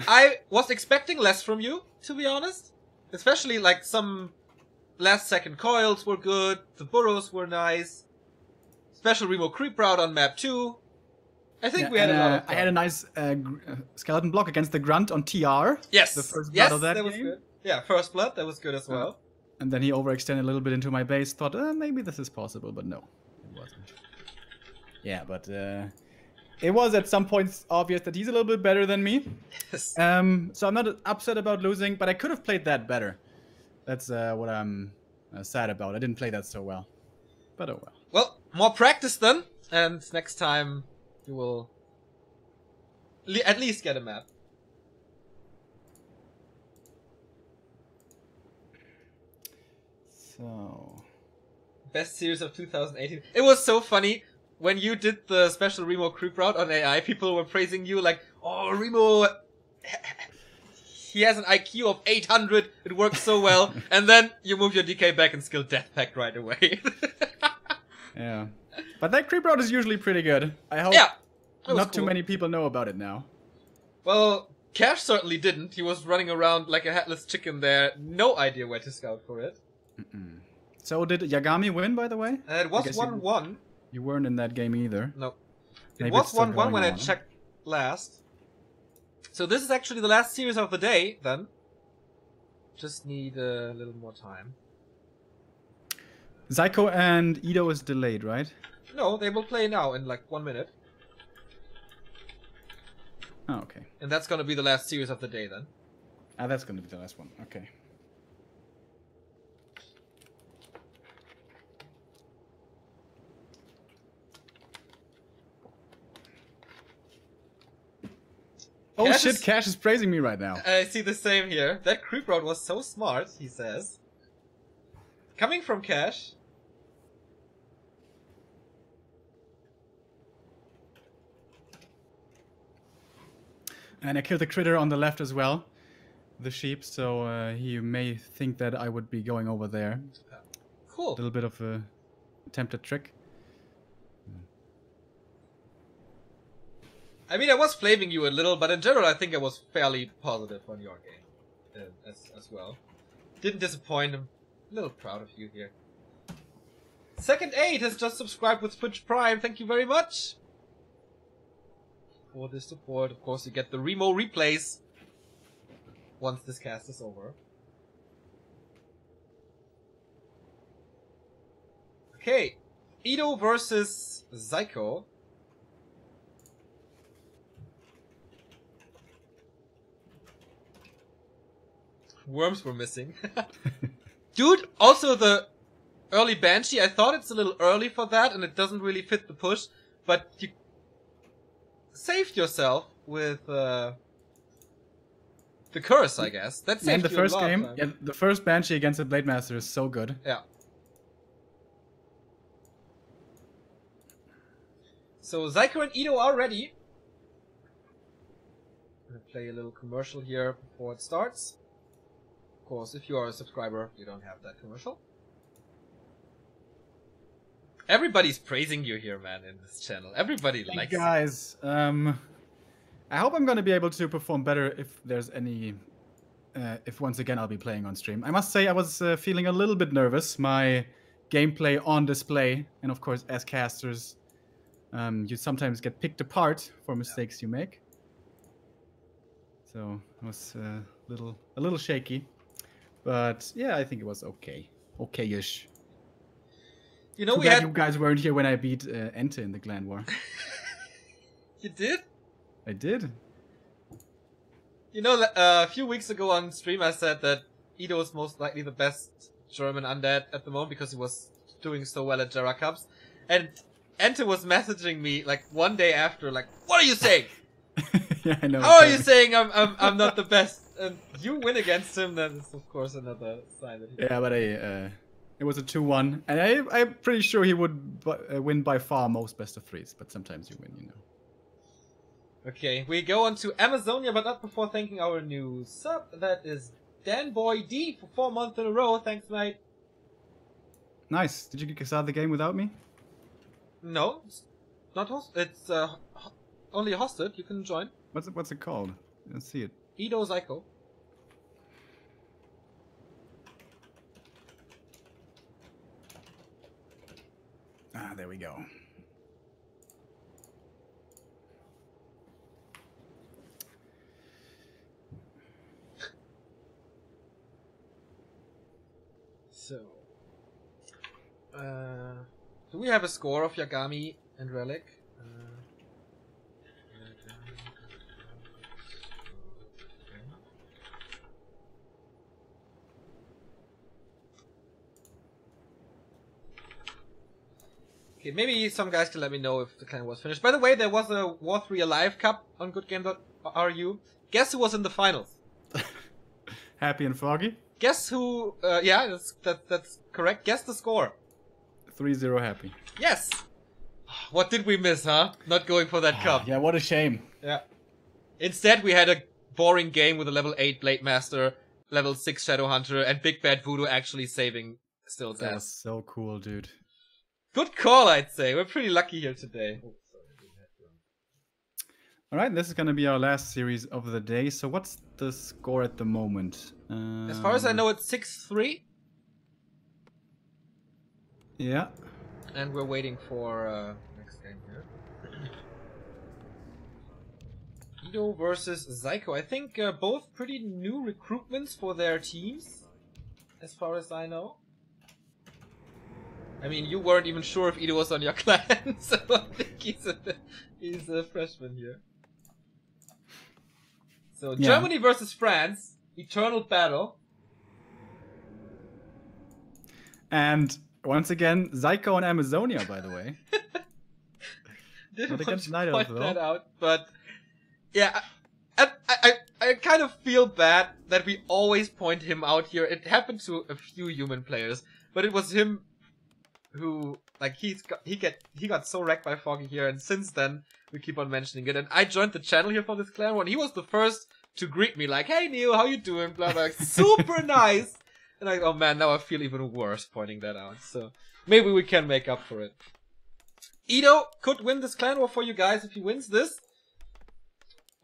I was expecting less from you, to be honest. Especially, like, some last-second coils were good, the burrows were nice. Special Remo creep route on map 2. I think we had a lot of fun. I had a nice skeleton block against the grunt on TR. Yes, the first blood of that was game. good. Yeah, first blood, that was good as well. And then he overextended a little bit into my base. Thought, maybe this is possible, but no, it wasn't. Yeah, but it was at some points obvious that he's a little bit better than me. Yes. So I'm not upset about losing, but I could have played that better. That's what I'm sad about. I didn't play that so well, but oh well. Well, more practice then, and next time you will at least get a map. So... Best series of 2018. It was so funny when you did the special Remo creep route on AI. People were praising you like, "Oh, Remo, he has an IQ of 800. It works so well." And then you move your DK back and skill Death Pact right away. Yeah, but that creep route is usually pretty good. I hope not too many people know about it now. Well, Cash certainly didn't. He was running around like a headless chicken there. No idea where to scout for it. So did Yagami win, by the way? It was 1-1. You weren't in that game either. No. It Maybe was 1-1 when I checked last. So this is actually the last series of the day, then. Just need a little more time. Zyko and Ido is delayed, right? No, they will play now in like 1 minute. Oh, okay. And that's gonna be the last series of the day then. Ah, that's gonna be the last one. Okay. Oh shit, Cash is praising me right now. I see the same here. That creep route was so smart, he says. Coming from Cash. And I killed the critter on the left as well. The sheep, so he may think that I would be going over there. Cool. A little bit of a attempted trick. I mean, I was flaming you a little, but in general I think I was fairly positive on your game as well. Didn't disappoint. I'm a little proud of you here. Second 8 has just subscribed with Twitch Prime. Thank you very much for the support. Of course, you get the Remo replays once this cast is over. Okay, Ido versus Zyko. Worms were missing. Dude, also the early Banshee, I thought it's a little early for that and it doesn't really fit the push, but you saved yourself with the curse, I guess. That saved the you first a lot game, of time. yeah, the first Banshee against the Blade Master is so good. Yeah. So Zyko and Ido are ready. I'm gonna play a little commercial here before it starts. Of course, if you are a subscriber, you don't have that commercial. Everybody's praising you here, man, in this channel. Everybody likes you. Guys, I hope I'm gonna be able to perform better if there's any... if once again I'll be playing on stream. I must say I was feeling a little bit nervous. My gameplay on display, and of course as casters, you sometimes get picked apart for mistakes you make. So I was a little shaky, but yeah, I think it was okay, okay-ish. You know, Too bad you guys weren't here when I beat Ente in the Clan War. You did? I did. You know, a few weeks ago on stream I said that Ido is most likely the best German undead at the moment because he was doing so well at Jera Cups. And Ente was messaging me like one day after, like, "What are you saying? Yeah, I know. How are you saying I'm not the best? And you win against him, then it's of course another sign that he... Yeah, but it was a 2-1, and I'm pretty sure he would win by far most best of threes. But sometimes you win, you know. Okay, we go on to Amazonia, but not before thanking our new sub. That is Dan Boy D for 4 months in a row. Thanks, mate. Nice. Did you start the game without me? No, it's not hosted. It's only hosted. You can join. What's it called? Let's see it. Edo Zyko. Ah, there we go. So, do we have a score of Yagami and Relic? Okay, maybe some guys can let me know if the clan was finished. By the way, there was a War 3 Alive Cup on goodgame.ru. Guess who was in the finals? Happy and Froggy? Guess who... yeah, that's correct. Guess the score. 3-0 Happy. Yes! What did we miss, huh? Not going for that cup. Yeah, what a shame. Yeah. Instead, we had a boring game with a level 8 Blade Master, level 6 Shadow Hunter, and Big Bad Voodoo actually saving Still's That ass. was so cool, dude. Good call, I'd say. We're pretty lucky here today. Alright, this is gonna be our last series of the day. So what's the score at the moment? As far as I know, it's 6-3. Yeah. And we're waiting for next game here. Ido versus Zyko. I think both pretty new recruitments for their teams, as far as I know. I mean, you weren't even sure if Ido was on your clan, so I think he's a freshman here. So, yeah. Germany versus France. Eternal battle. And once again, Zyko and Amazonia, by the way. Didn't Not want against to Nido, point though. that out, but yeah, I kind of feel bad that we always point him out here. It happened to a few human players, but it was him who, like, he got so wrecked by Foggy here, and since then we keep on mentioning it. And I joined the channel here for this clan one. He was the first to greet me, like, "Hey Neil, how you doing?" Blah blah, super nice. And I, oh man, now I feel even worse pointing that out. So maybe we can make up for it. Ido could win this clan war for you guys if he wins this.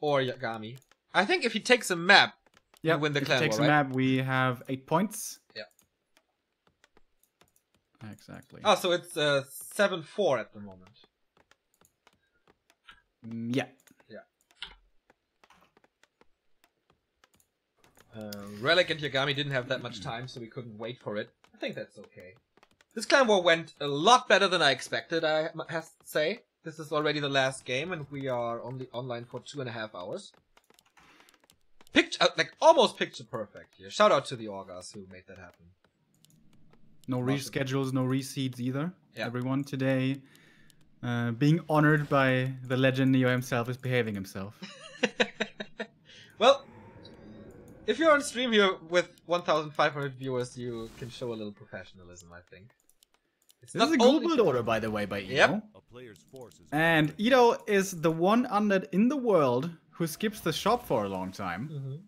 Or Yagami. I think if he takes a map, he'll win the clan war, right? If he takes a map, we have 8 points. Yeah. Exactly. Oh, so it's 7-4 at the moment. Yeah. Relic and Yagami didn't have that much time, so we couldn't wait for it. I think that's okay. This clan war went a lot better than I expected, I have to say. This is already the last game, and we are only online for 2.5 hours. Like, almost picture perfect here. Shout out to the Orgas who made that happen. No Awesome. reschedules, no reseeds either. Yeah. Everyone today being honored by the legend Neo himself is behaving himself. Well, if you're on stream here with 1,500 viewers, you can show a little professionalism, I think. It's This is a only- Google order, by the way, by Ido. Yep. A player's force is And Ido is the one undead in the world who skips the shop for a long time.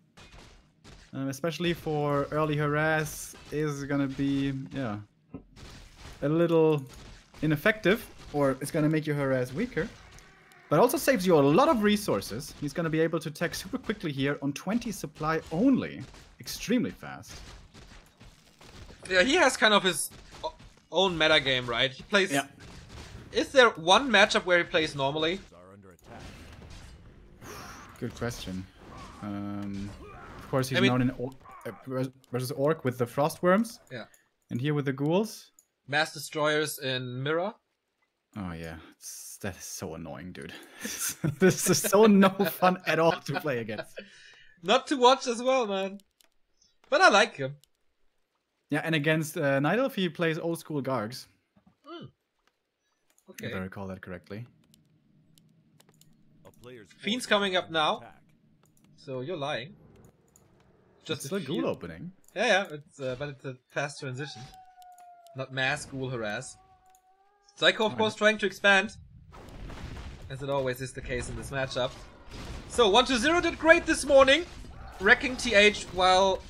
Mhm. Especially for early harass is gonna be, yeah, a little ineffective, or it's gonna make your harass weaker. But also saves you a lot of resources. He's gonna be able to tech super quickly here on 20 supply only. Extremely fast. Yeah, he has kind of his own meta game, right? He plays. Yeah. Is there one matchup where he plays normally? are under attack. Good question. Of course, he's I mean- known in versus Orc with the Frostworms. Yeah. And here with the Ghouls. Mass Destroyers in Mirror. Oh yeah, that is so annoying, dude. This is so no fun at all to play against. Not to watch as well, man. But I like him. Yeah, and against Nidalf, he plays old school Gargs. Okay. If I recall that correctly. A player's Fiend's forces coming are up under now. attack. So you're lying. Just Just a ghoul opening. Yeah, but it's a fast transition. Not mass ghoul harass. Psycho, of course, trying to expand. As it always is the case in this matchup. So, 1-0 did great this morning. Wrecking TH while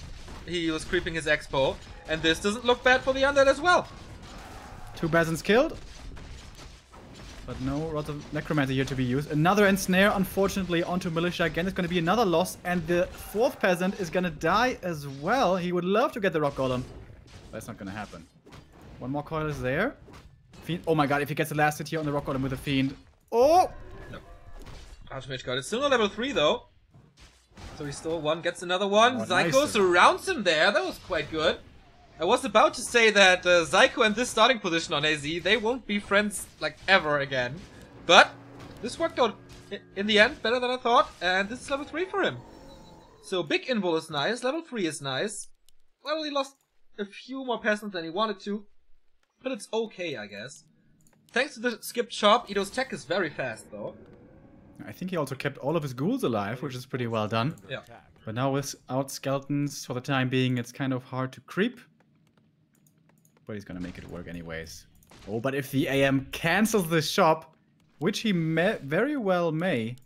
he was creeping his expo. And this doesn't look bad for the undead as well. 2 Basins killed. But no Rods of Necromancer here to be used. Another ensnare, unfortunately, onto Militia. Again, it's going to be another loss. And the 4th peasant is going to die as well. He would love to get the Rock Golem. That's not going to happen. One more coil is there. Fiend. Oh my god, if he gets the last hit here on the Rock Golem with a Fiend. Oh! No. Archmage got it. Still not level 3 though. So he stole one, gets another one. Oh, Zyko nice. surrounds him there. That was quite good. I was about to say that Zyko and this starting position on AZ, they won't be friends like ever again. But this worked out in the end better than I thought. And this is level 3 for him. So big invul is nice. Level 3 is nice. Well, he lost a few more peasants than he wanted to. But it's okay, I guess. Thanks to the skipped chop, Ido's tech is very fast, though. I think he also kept all of his ghouls alive, which is pretty well done. Yeah. But now without skeletons, for the time being, it's kind of hard to creep. But he's gonna make it work anyways. Oh, but if the AM cancels this shop, which he very well may,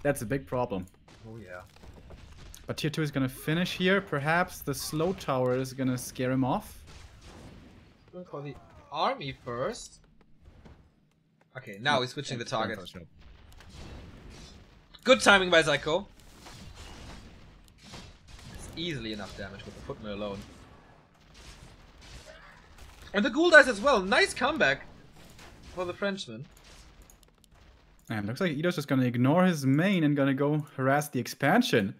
that's a big problem. Oh, yeah. But tier 2 is gonna finish here. Perhaps the slow tower is gonna scare him off. Going for the army first. Okay, now he's switching the target. Good timing by Zyko. It's easily enough damage with the footmill alone. And the ghoul dies as well. Nice comeback for the Frenchman. And looks like Ido's just gonna ignore his main and gonna go harass the expansion.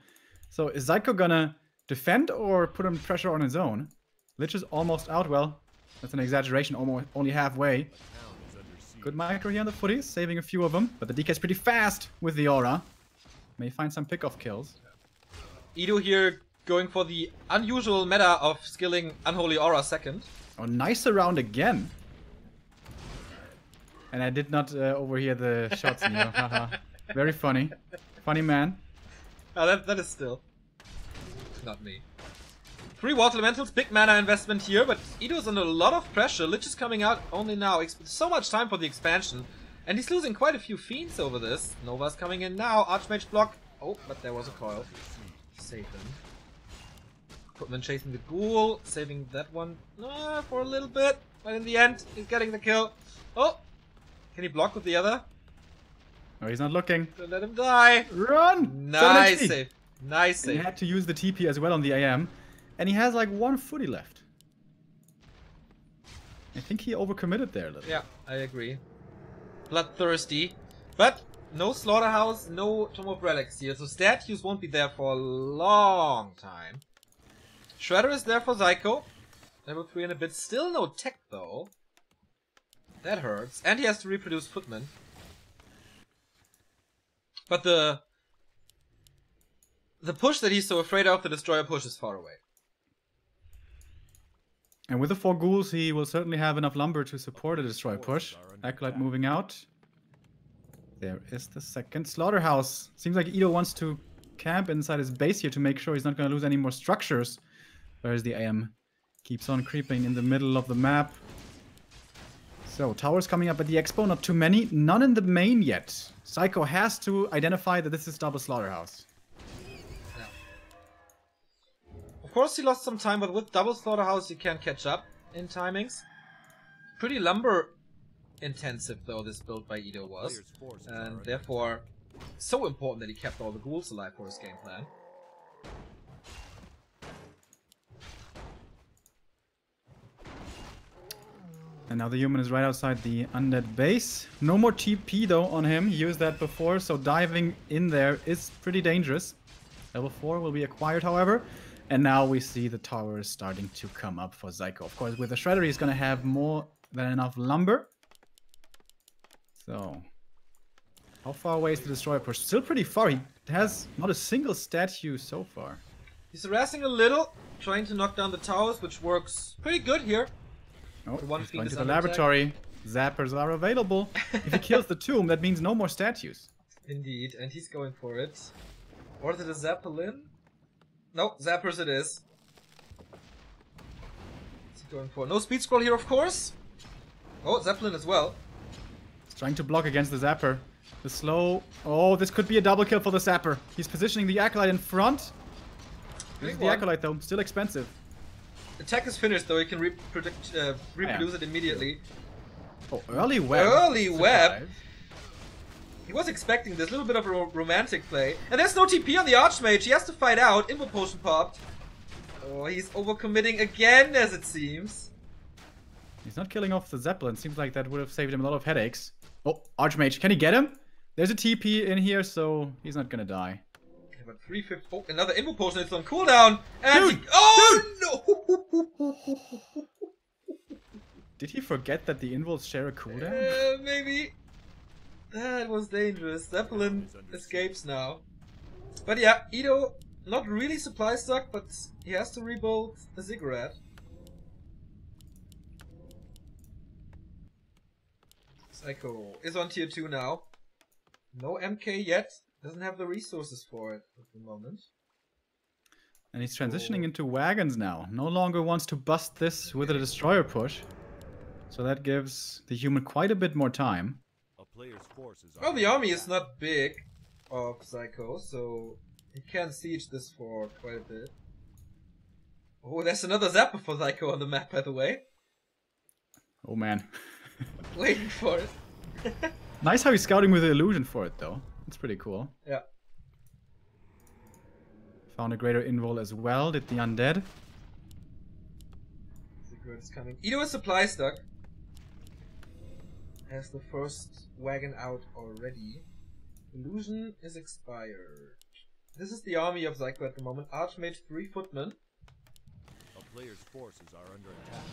So is Zyko gonna defend or put him pressure on his own? Lich is almost out. Well, that's an exaggeration, almost only halfway. Good micro here on the footies, saving a few of them. But the DK is pretty fast with the aura. May find some pick-off kills. Ido here going for the unusual meta of skilling Unholy Aura second. Oh, nice round again. And I did not overhear the shots, Neo. Haha. Very funny. Funny man. Oh, that is still not me. 3 Water Elementals, big mana investment here, but Ido's under a lot of pressure. Lich is coming out only now. So much time for the expansion. And he's losing quite a few Fiends over this. Nova's coming in now. Archmage block. Oh, but there was a coil. Save him. Footman chasing the ghoul. Saving that one for a little bit. But in the end, he's getting the kill. Oh! Can he block with the other? Oh, he's not looking. Don't let him die. Run! Nice save. Nice And he save. had to use the TP as well on the AM. And he has like 1 footy left. I think he overcommitted there a little. Yeah, I agree. Bloodthirsty. But no Slaughterhouse, no Tomb of Relics here. So statues won't be there for a long time. Shredder is there for Zyko. Level 3 and a bit. Still no tech though. That hurts. And he has to reproduce Footman. But the push that he's so afraid of, the Destroyer push, is far away. And with the 4 ghouls, he will certainly have enough lumber to support a Destroy push. Acolyte moving out. There is the second Slaughterhouse. Seems like Ido wants to camp inside his base here to make sure he's not going to lose any more structures. Whereas the AM keeps on creeping in the middle of the map. So, towers coming up at the expo, not too many. None in the main yet. Psycho has to identify that this is double Slaughterhouse. Of course he lost some time, but with double Slaughterhouse you can catch up in timings. Pretty lumber intensive though this build by Ido was. And therefore so important that he kept all the ghouls alive for his game plan. And now the human is right outside the undead base. No more TP though on him. He used that before, so diving in there is pretty dangerous. Level 4 will be acquired, however. And now we see the towers starting to come up for Zyko. Of course, with the Shredder, he's going to have more than enough lumber. So, how far away is the Destroyer push? Still pretty far. He has not a single statue so far. He's harassing a little, trying to knock down the towers, which works pretty good here. Oh, one he's feet going is to the under laboratory. Zappers are available. If he kills the tomb, that means no more statues. Indeed, and he's going for it. Or is it a Zeppelin? No, Zappers it is. What's he going for? No speed scroll here, of course. Oh, Zeppelin as well. He's trying to block against the Zapper. The slow... Oh, this could be a double kill for the Zapper. He's positioning the Acolyte in front. This is the Acolyte though, still expensive. Attack is finished though, you can reproduce it immediately. Oh, early web. Early web! He was expecting this, little bit of a romantic play. And there's no TP on the Archmage, he has to fight out. Invo Potion popped. Oh, he's overcommitting again, as it seems. He's not killing off the Zeppelin, seems like that would have saved him a lot of headaches. Oh, Archmage, can he get him? There's a TP in here, so he's not gonna die. Yeah, but 350. Oh, another Invo Potion, it's on cooldown. And dude, no! Did he forget that the Invos share a cooldown? Maybe. That was dangerous. Zeppelin escapes now. But yeah, Ito, not really supply stuck, but he has to rebuild a Ziggurat. Psycho is on tier 2 now. No MK yet. Doesn't have the resources for it at the moment. And he's transitioning into wagons now. No longer wants to bust this with a destroyer push. So that gives the human quite a bit more time. Well, the army is not big of Psycho, so he can siege this for quite a bit. Oh, there's another Zapper for Psycho on the map, by the way. Oh man. Waiting for it. Nice how he's scouting with the illusion for it, though. It's pretty cool. Yeah. Found a greater invul as well. Did the undead. Ziggurat is coming. Ito is supply stuck. Has the first wagon out already. Illusion is expired. This is the army of Psycho at the moment. Archmage, 3 footmen. A player's forces are under attack.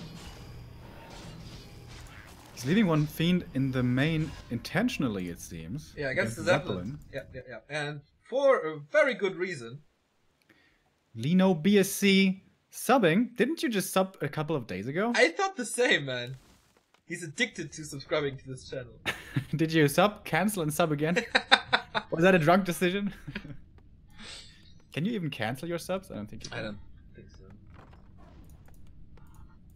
He's leaving one fiend in the main intentionally, it seems. Yeah, against the Zeppelin. Yeah. And for a very good reason. Lino BSC subbing. Didn't you just sub a couple of days ago? I thought the same, man. He's addicted to subscribing to this channel. Did you sub, cancel, and sub again? Was that a drunk decision? Can you even cancel your subs? I don't think you can. I don't think so.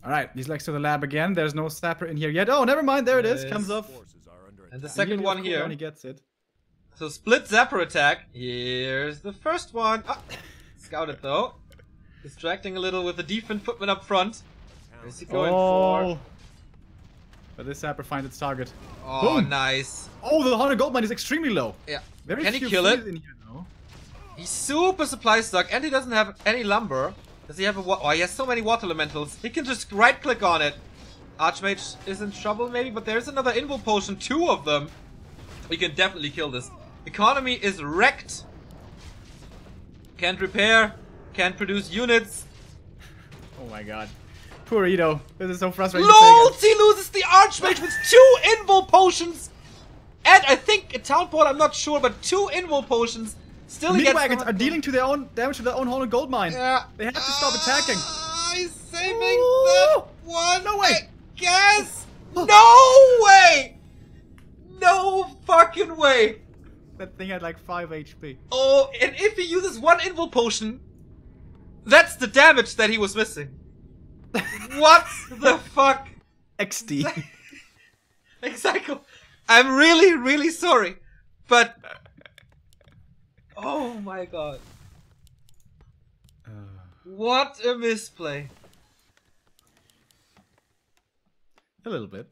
Alright, he's next to the lab again. There's no Sapper in here yet. Oh, never mind. There it is. Comes off. And the second one here. He gets it. So split Zapper attack. Here's the first one. Ah, scouted though. Distracting a little with the defense footman up front. Where's he going for? But this Zapper finds its target. Oh, boom. Nice. Oh, the 100 gold mine is extremely low. Yeah. Very Can he few kill it? in here, though. He's super supply stuck and he doesn't have any lumber. Does he have a oh, he has so many water elementals. He can just right click on it. Archmage is in trouble maybe, but there's another Invo Potion, 2 of them. We can definitely kill this. Economy is wrecked. Can't repair. Can't produce units. Oh my god. Poor Ito. This is so frustrating. LOL! He loses the Archmage with 2 Invo Potions! And I think a Town Port, I'm not sure, but 2 Invo Potions. Still he gets wagons are dealing to their own damage to their own 100 gold mine. Yeah. They have to stop attacking. He's saving that one. No way. I guess. No way. No fucking way. That thing had like 5 HP. Oh, and if he uses 1 Invo Potion, that's the damage that he was missing. What the fuck? XD. Exactly. I'm really, really sorry, but oh my god. What a misplay. A little bit.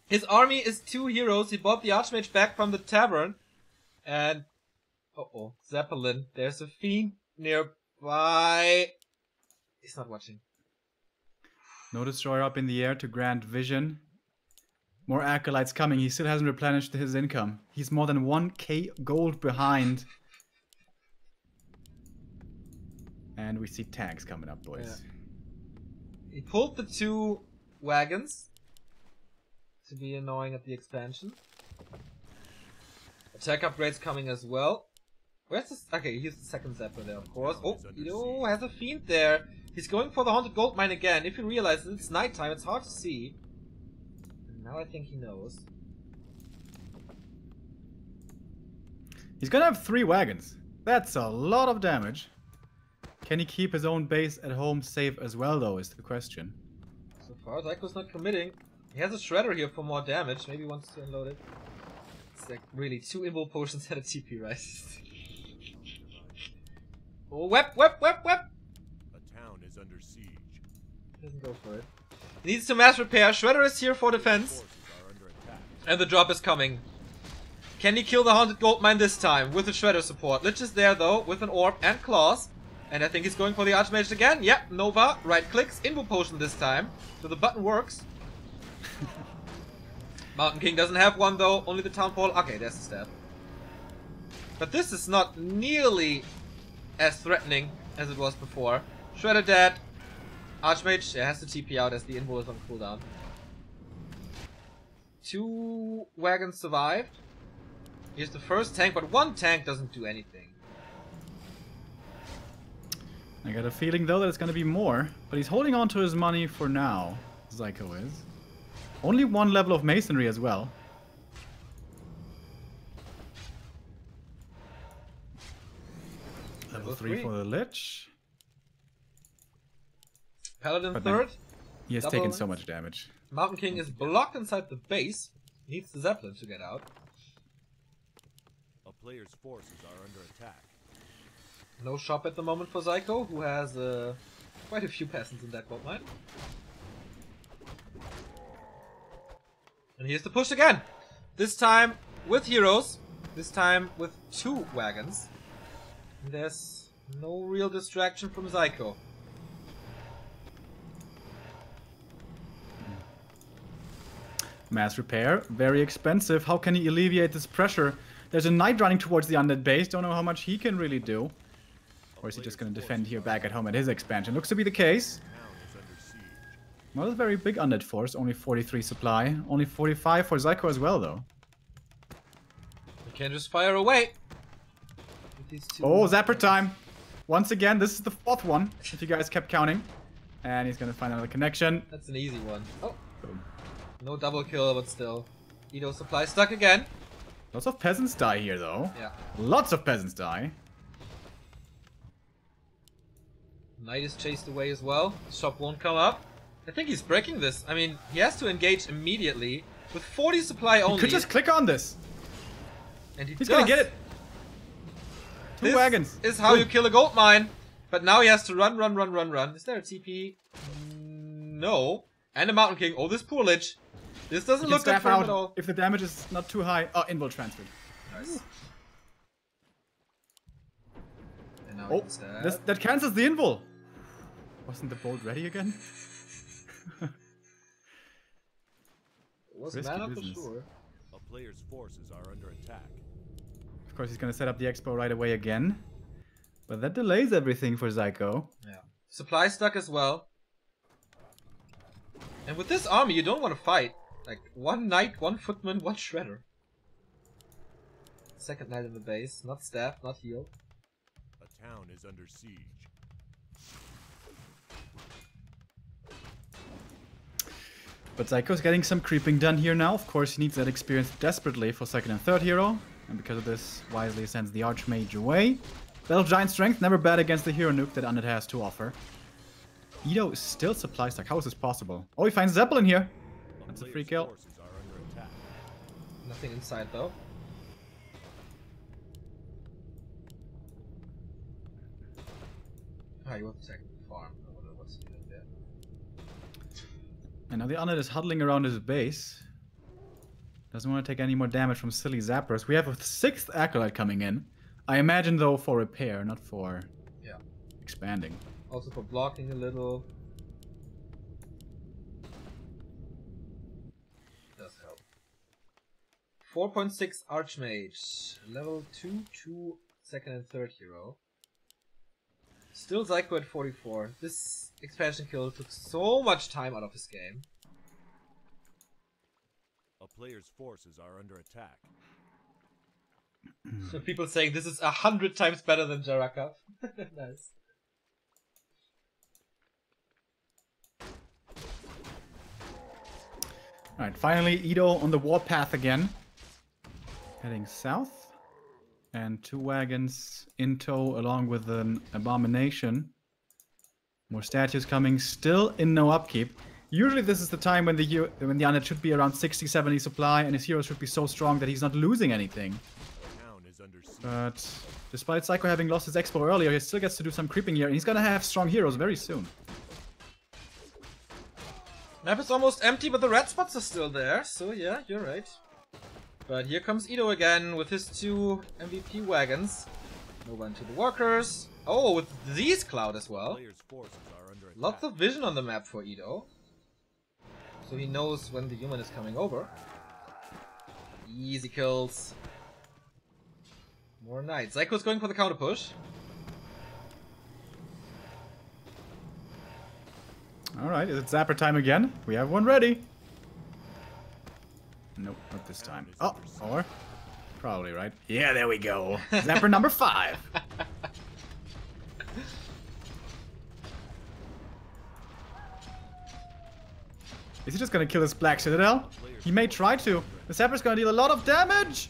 His army is 2 heroes. He bought the Archmage back from the tavern. And uh-oh, Zeppelin. There's a fiend nearby. He's not watching. No destroyer up in the air to grant vision. More acolytes coming. He still hasn't replenished his income. He's more than 1k gold behind. And we see tanks coming up, boys. Yeah. He pulled the 2 wagons to be annoying at the expansion. Attack upgrades coming as well. Where's this? Okay, he used the second Zapper there, of course. Oh, Ito has a fiend there. He's going for the haunted gold mine again. If you realize it's nighttime, it's hard to see. Now I think he knows. He's gonna have 3 wagons. That's a lot of damage. Can he keep his own base at home safe as well, though, is the question. So far, Zyko's not committing. He has a shredder here for more damage. Maybe he wants to unload it. It's like really 2 invul potions and a TP, right? Oh, web! A town is under siege. Doesn't go for it. He needs to mass repair. Shredder is here for defense. Forces are under attack. And the drop is coming. Can he kill the Haunted Gold Mine this time with the Shredder support? Lich is there though, with an orb and claws. And I think he's going for the Archmage again. Yep, Nova, right clicks, invul potion this time. So the button works. Mountain King doesn't have one though, only the Town Hall. Okay, there's the stab. But this is not nearly as threatening as it was before. Shredder dead. Archmage has to TP out as the invul is on cooldown. 2 wagons survived. Here's the first tank, but 1 tank doesn't do anything. I got a feeling though that it's gonna be more, but he's holding on to his money for now. Zyko is. Only 1 level of masonry as well. Level 3 for the Lich. Paladin But third. He has Double taken so wins. much damage. Mountain King is blocked inside the base. Needs the Zeppelin to get out. A player's forces are under attack. No shop at the moment for Zyko, who has quite a few peasants in that gold mine. And here's the push again. This time with heroes. This time with 2 wagons. And there's no real distraction from Zyko. Mass repair, very expensive. How can he alleviate this pressure? There's a knight running towards the undead base. Don't know how much he can really do. Or is he just going to defend here back at home at his expansion? Looks to be the case. Not a very big undead force. Only 43 supply. Only 45 for Zyko as well, though. You can just fire away. With these 2 Oh, Zapper time. Once again, this is the 4th one, if you guys kept counting. And he's going to find another connection. That's an easy one. Oh, Boom. no double kill, but still. Edo supply stuck again. Lots of peasants die here, though. Yeah. Lots of peasants die. Knight is chased away as well. Shop won't come up. I think he's breaking this. I mean, he has to engage immediately. With 40 supply only. He could just click on this. And He's gonna get it. 2 wagons. This is how you kill a gold mine. But now he has to run. Is there a TP? No. And a Mountain King. Oh, this poor Lich. This doesn't look good for him at all. If the damage is not too high. Oh, invul transferred. Nice. And now Oh, he can that cancels the invul. Wasn't the bolt ready again? It was Risky mana for business. sure. A player's forces are under attack. Of course, he's gonna set up the expo right away again. But that delays everything for Zyko. Yeah. Supply stuck as well. And with this army, you don't want to fight. Like, 1 knight, 1 footman, 1 shredder. Second knight in the base. Not staffed, not healed. A town is under siege. But Zyko's getting some creeping done here now. Of course, he needs that experience desperately for 2nd and 3rd hero. And because of this, wisely sends the Archmage away. Battle of Giant Strength, never bad against the hero nuke that Undead has to offer. Edo is still supply stuck. How is this possible? Oh, he finds Zeppelin here. That's a free kill. Forces are under attack. Nothing inside though. Ah, you want to check the farm. I wonder what's doing there. And now the Undead is huddling around his base. Doesn't want to take any more damage from silly zappers. We have a 6th Acolyte coming in. I imagine though for repair, not for expanding. Also for blocking a little. Does help. 4.6 Archmage. Level 2, 2nd and 3rd hero. Still Zyko at 44. This expansion kill took so much time out of his game. A player's forces are under attack. So people saying this is 100 times better than Jaraka. Nice. Alright, finally Ito on the warpath again. Heading south. And 2 wagons in tow along with an abomination. More statues coming, still in no upkeep. Usually this is the time when the unit should be around 60-70 supply and his heroes should be so strong that he's not losing anything. But despite Psycho having lost his expo earlier, he still gets to do some creeping here and he's gonna have strong heroes very soon. Map is almost empty, but the red spots are still there, so yeah, you're right. But here comes Ito again with his 2 MVP wagons. Move on to the workers. Oh, with these cloud as well. Lots of vision on the map for Ito. So he knows when the human is coming over. Easy kills. More knights. Zyko's going for the counter push. Alright, is it Zapper time again? We have one ready. Nope, not this time. Oh, or? Probably right. Yeah, there we go. Zapper number 5. Is he just gonna kill his Black Citadel? He may try to. The Zapper's gonna deal a lot of damage!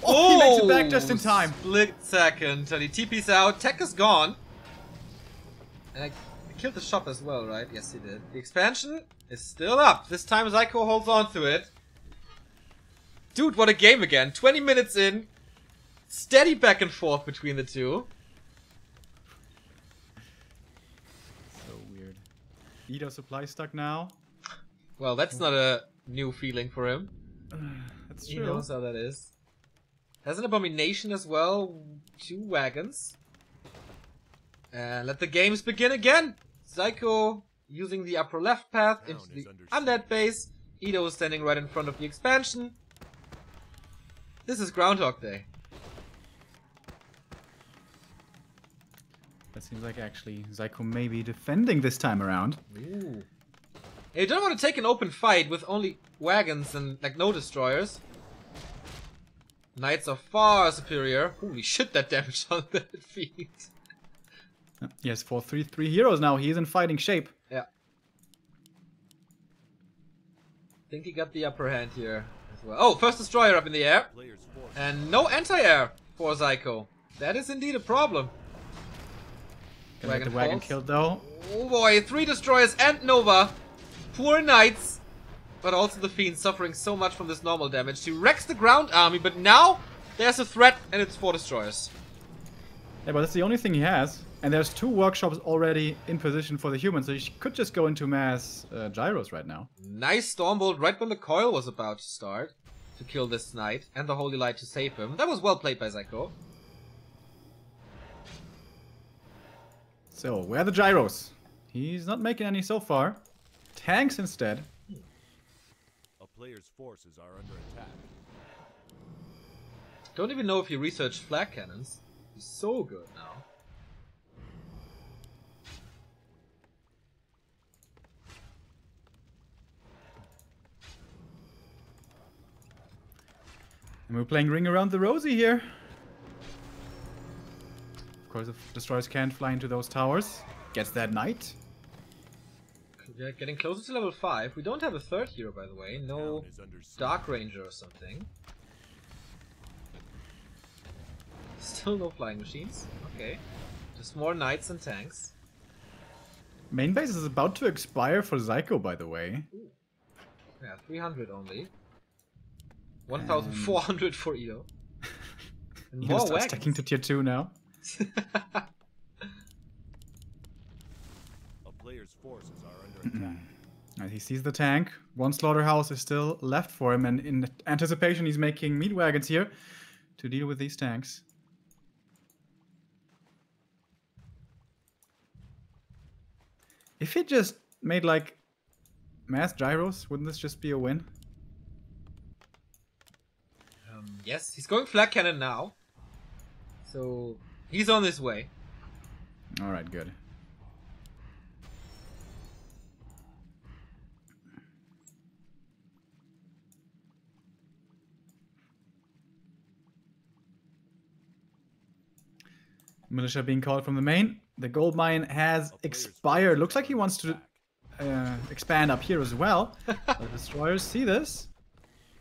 Oh, he makes it back just in time. Split second till he TP's out. Tech is gone. And I killed the shop as well, right? Yes, he did. The expansion is still up. This time Zyko holds on to it. Dude, what a game again. 20 minutes in. Steady back and forth between the two. So weird. Ito supply stuck now. Well, that's not a new feeling for him. That's He true. knows how that is. Has an abomination as well. 2 wagons. And let the games begin again. Zyko using the upper left path into the undead base. Ito is standing right in front of the expansion. This is Groundhog Day. That seems like actually Zyko may be defending this time around. Ooh. You don't want to take an open fight with only wagons and like no destroyers. Knights are far superior. Holy shit, that damage on that feat. He has 4-3-3 heroes now. He is in fighting shape. Yeah. Think he got the upper hand here as well. Oh, first destroyer up in the air. And no anti-air for Zyko. That is indeed a problem. Gonna get the wagon killed though. Oh boy, 3 destroyers and Nova. Poor knights. But also the Fiend suffering so much from this normal damage. He wrecks the ground army, but now there's a threat and it's 4 destroyers. Yeah, but that's the only thing he has. And there's 2 workshops already in position for the humans, so he could just go into mass gyros right now. Nice Stormbolt right when the coil was about to start to kill this knight and the Holy Light to save him. That was well played by Zyko. So, where are the gyros? He's not making any so far. Tanks instead. A player's forces are under attack. Don't even know if he researched flag cannons. He's so good now. And we're playing Ring Around the Rosie here. Of course, if destroyers can't fly into those towers, gets that knight. Yeah, getting closer to level 5. We don't have a 3rd hero, by the way. No Dark Ranger or something. Still no flying machines. Okay. Just more knights and tanks. Main base is about to expire for Zyko, by the way. Ooh. Yeah, 300 only. 1,400 for Ito. And Ito more starts wagons. stacking to tier 2 now. A player's forces are under attack. And he sees the tank. 1 slaughterhouse is still left for him, and in anticipation he's making meat wagons here to deal with these tanks. If he just made like mass gyros, wouldn't this just be a win? Yes, he's going flag cannon now. So he's on his way. Alright, good. Militia being called from the main. The gold mine has expired. Looks like he wants to expand up here as well. The destroyers see this.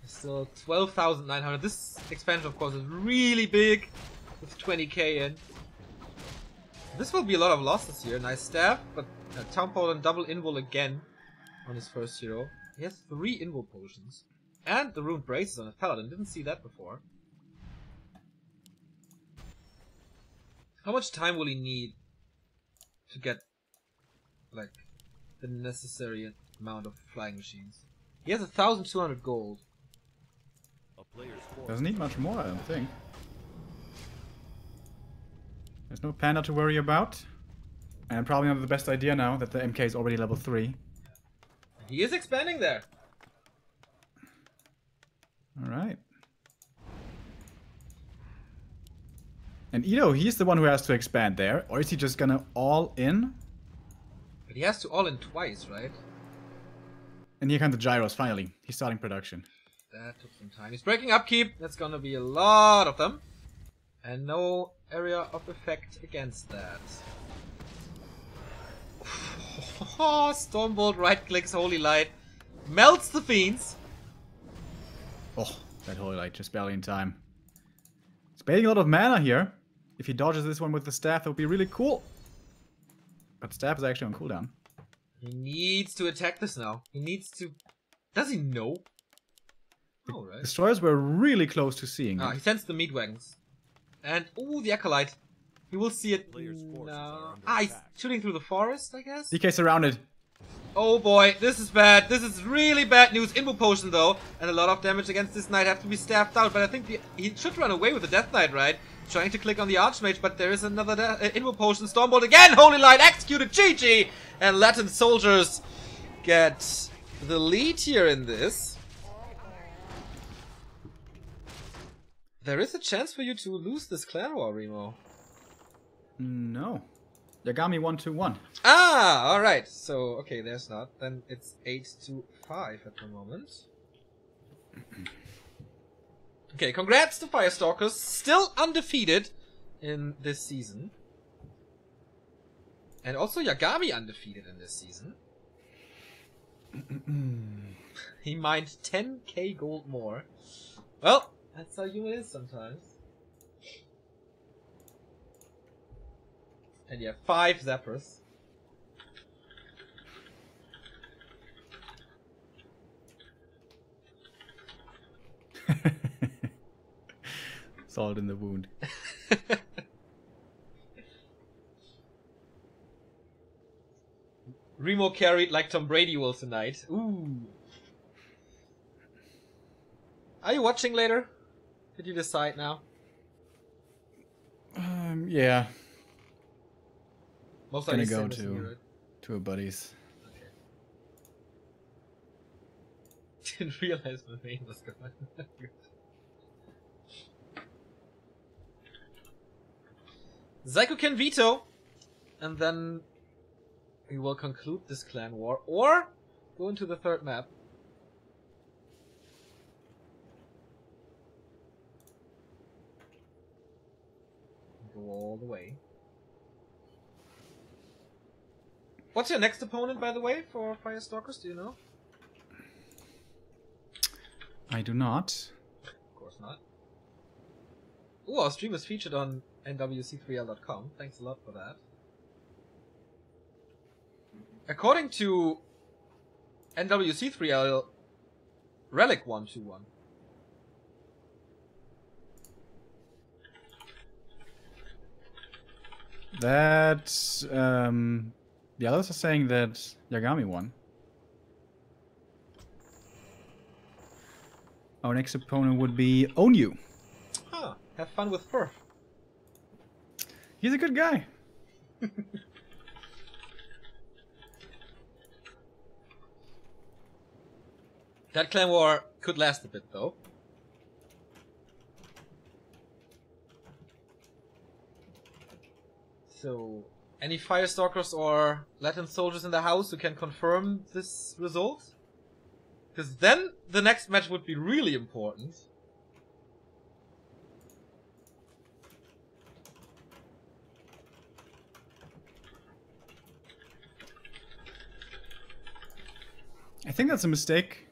Still 12,900. This expansion, of course, is really big with 20k in. This will be a lot of losses here. Nice staff, but Town Paul and double invul again on his first hero. He has 3 invul potions. And the ruined braces on his paladin. Didn't see that before. How much time will he need to get, like, the necessary amount of flying machines? He has 1,200 gold. Doesn't need much more, I don't think. There's no panda to worry about. And probably not the best idea now that the MK is already level 3. He is expanding there. Alright. And Ito, he's the one who has to expand there. Or is he just gonna all in? But he has to all in twice, right? And here come the gyros, finally. He's starting production. That took some time. He's breaking upkeep. That's gonna be a lot of them. And no area of effect against that. Stormbolt right clicks Holy Light. Melts the fiends. Oh, that Holy Light just barely in time. He's baiting a lot of mana here. If he dodges this one with the staff, that would be really cool. But staff is actually on cooldown. He needs to attack this now. He needs to... Does he know? Oh, right. Destroyers were really close to seeing it. He sends the meat wagons. And, ooh, the Acolyte. He will see it now. He's shooting through the forest, I guess? DK surrounded. Oh boy, this is bad. This is really bad news. Invul potion though, and a lot of damage against this knight have to be staffed out. But I think he should run away with the Death Knight, right? Trying to click on the Archmage, but there is another Invul potion. Stormbolt again. Holy Light executed. GG. And Latin soldiers get the lead here in this. There is a chance for you to lose this clan war, Remo. No. Yagami 1-2-1. Ah, alright. So, okay, there's not. Then it's 8-5 at the moment. Okay, congrats to Firestalkers. Still undefeated in this season. And also Yagami undefeated in this season. He mined 10k gold more. Well, that's how human is sometimes. And you have 5 zappers. Salt in the wound. Remo carried like Tom Brady will tonight. Ooh. Are you watching later? Did you decide now? Yeah. Most gonna likely go same as you, right? to a buddy's. Okay. Didn't realize my main was gone. Zyko can veto, and then we will conclude this clan war, or go into the third map. Go all the way. What's your next opponent, by the way, for Firestalkers? Do you know? I do not. Of course not. Ooh, our stream is featured on NWC3L.com. Thanks a lot for that. According to NWC3L, Relic 121. That's the others are saying that Yagami won. Our next opponent would be Onyu. Huh. Have fun with Perf. He's a good guy. That clan war could last a bit, though. So, any Firestalkers or Latin soldiers in the house who can confirm this result? Because then the next match would be really important. I think that's a mistake.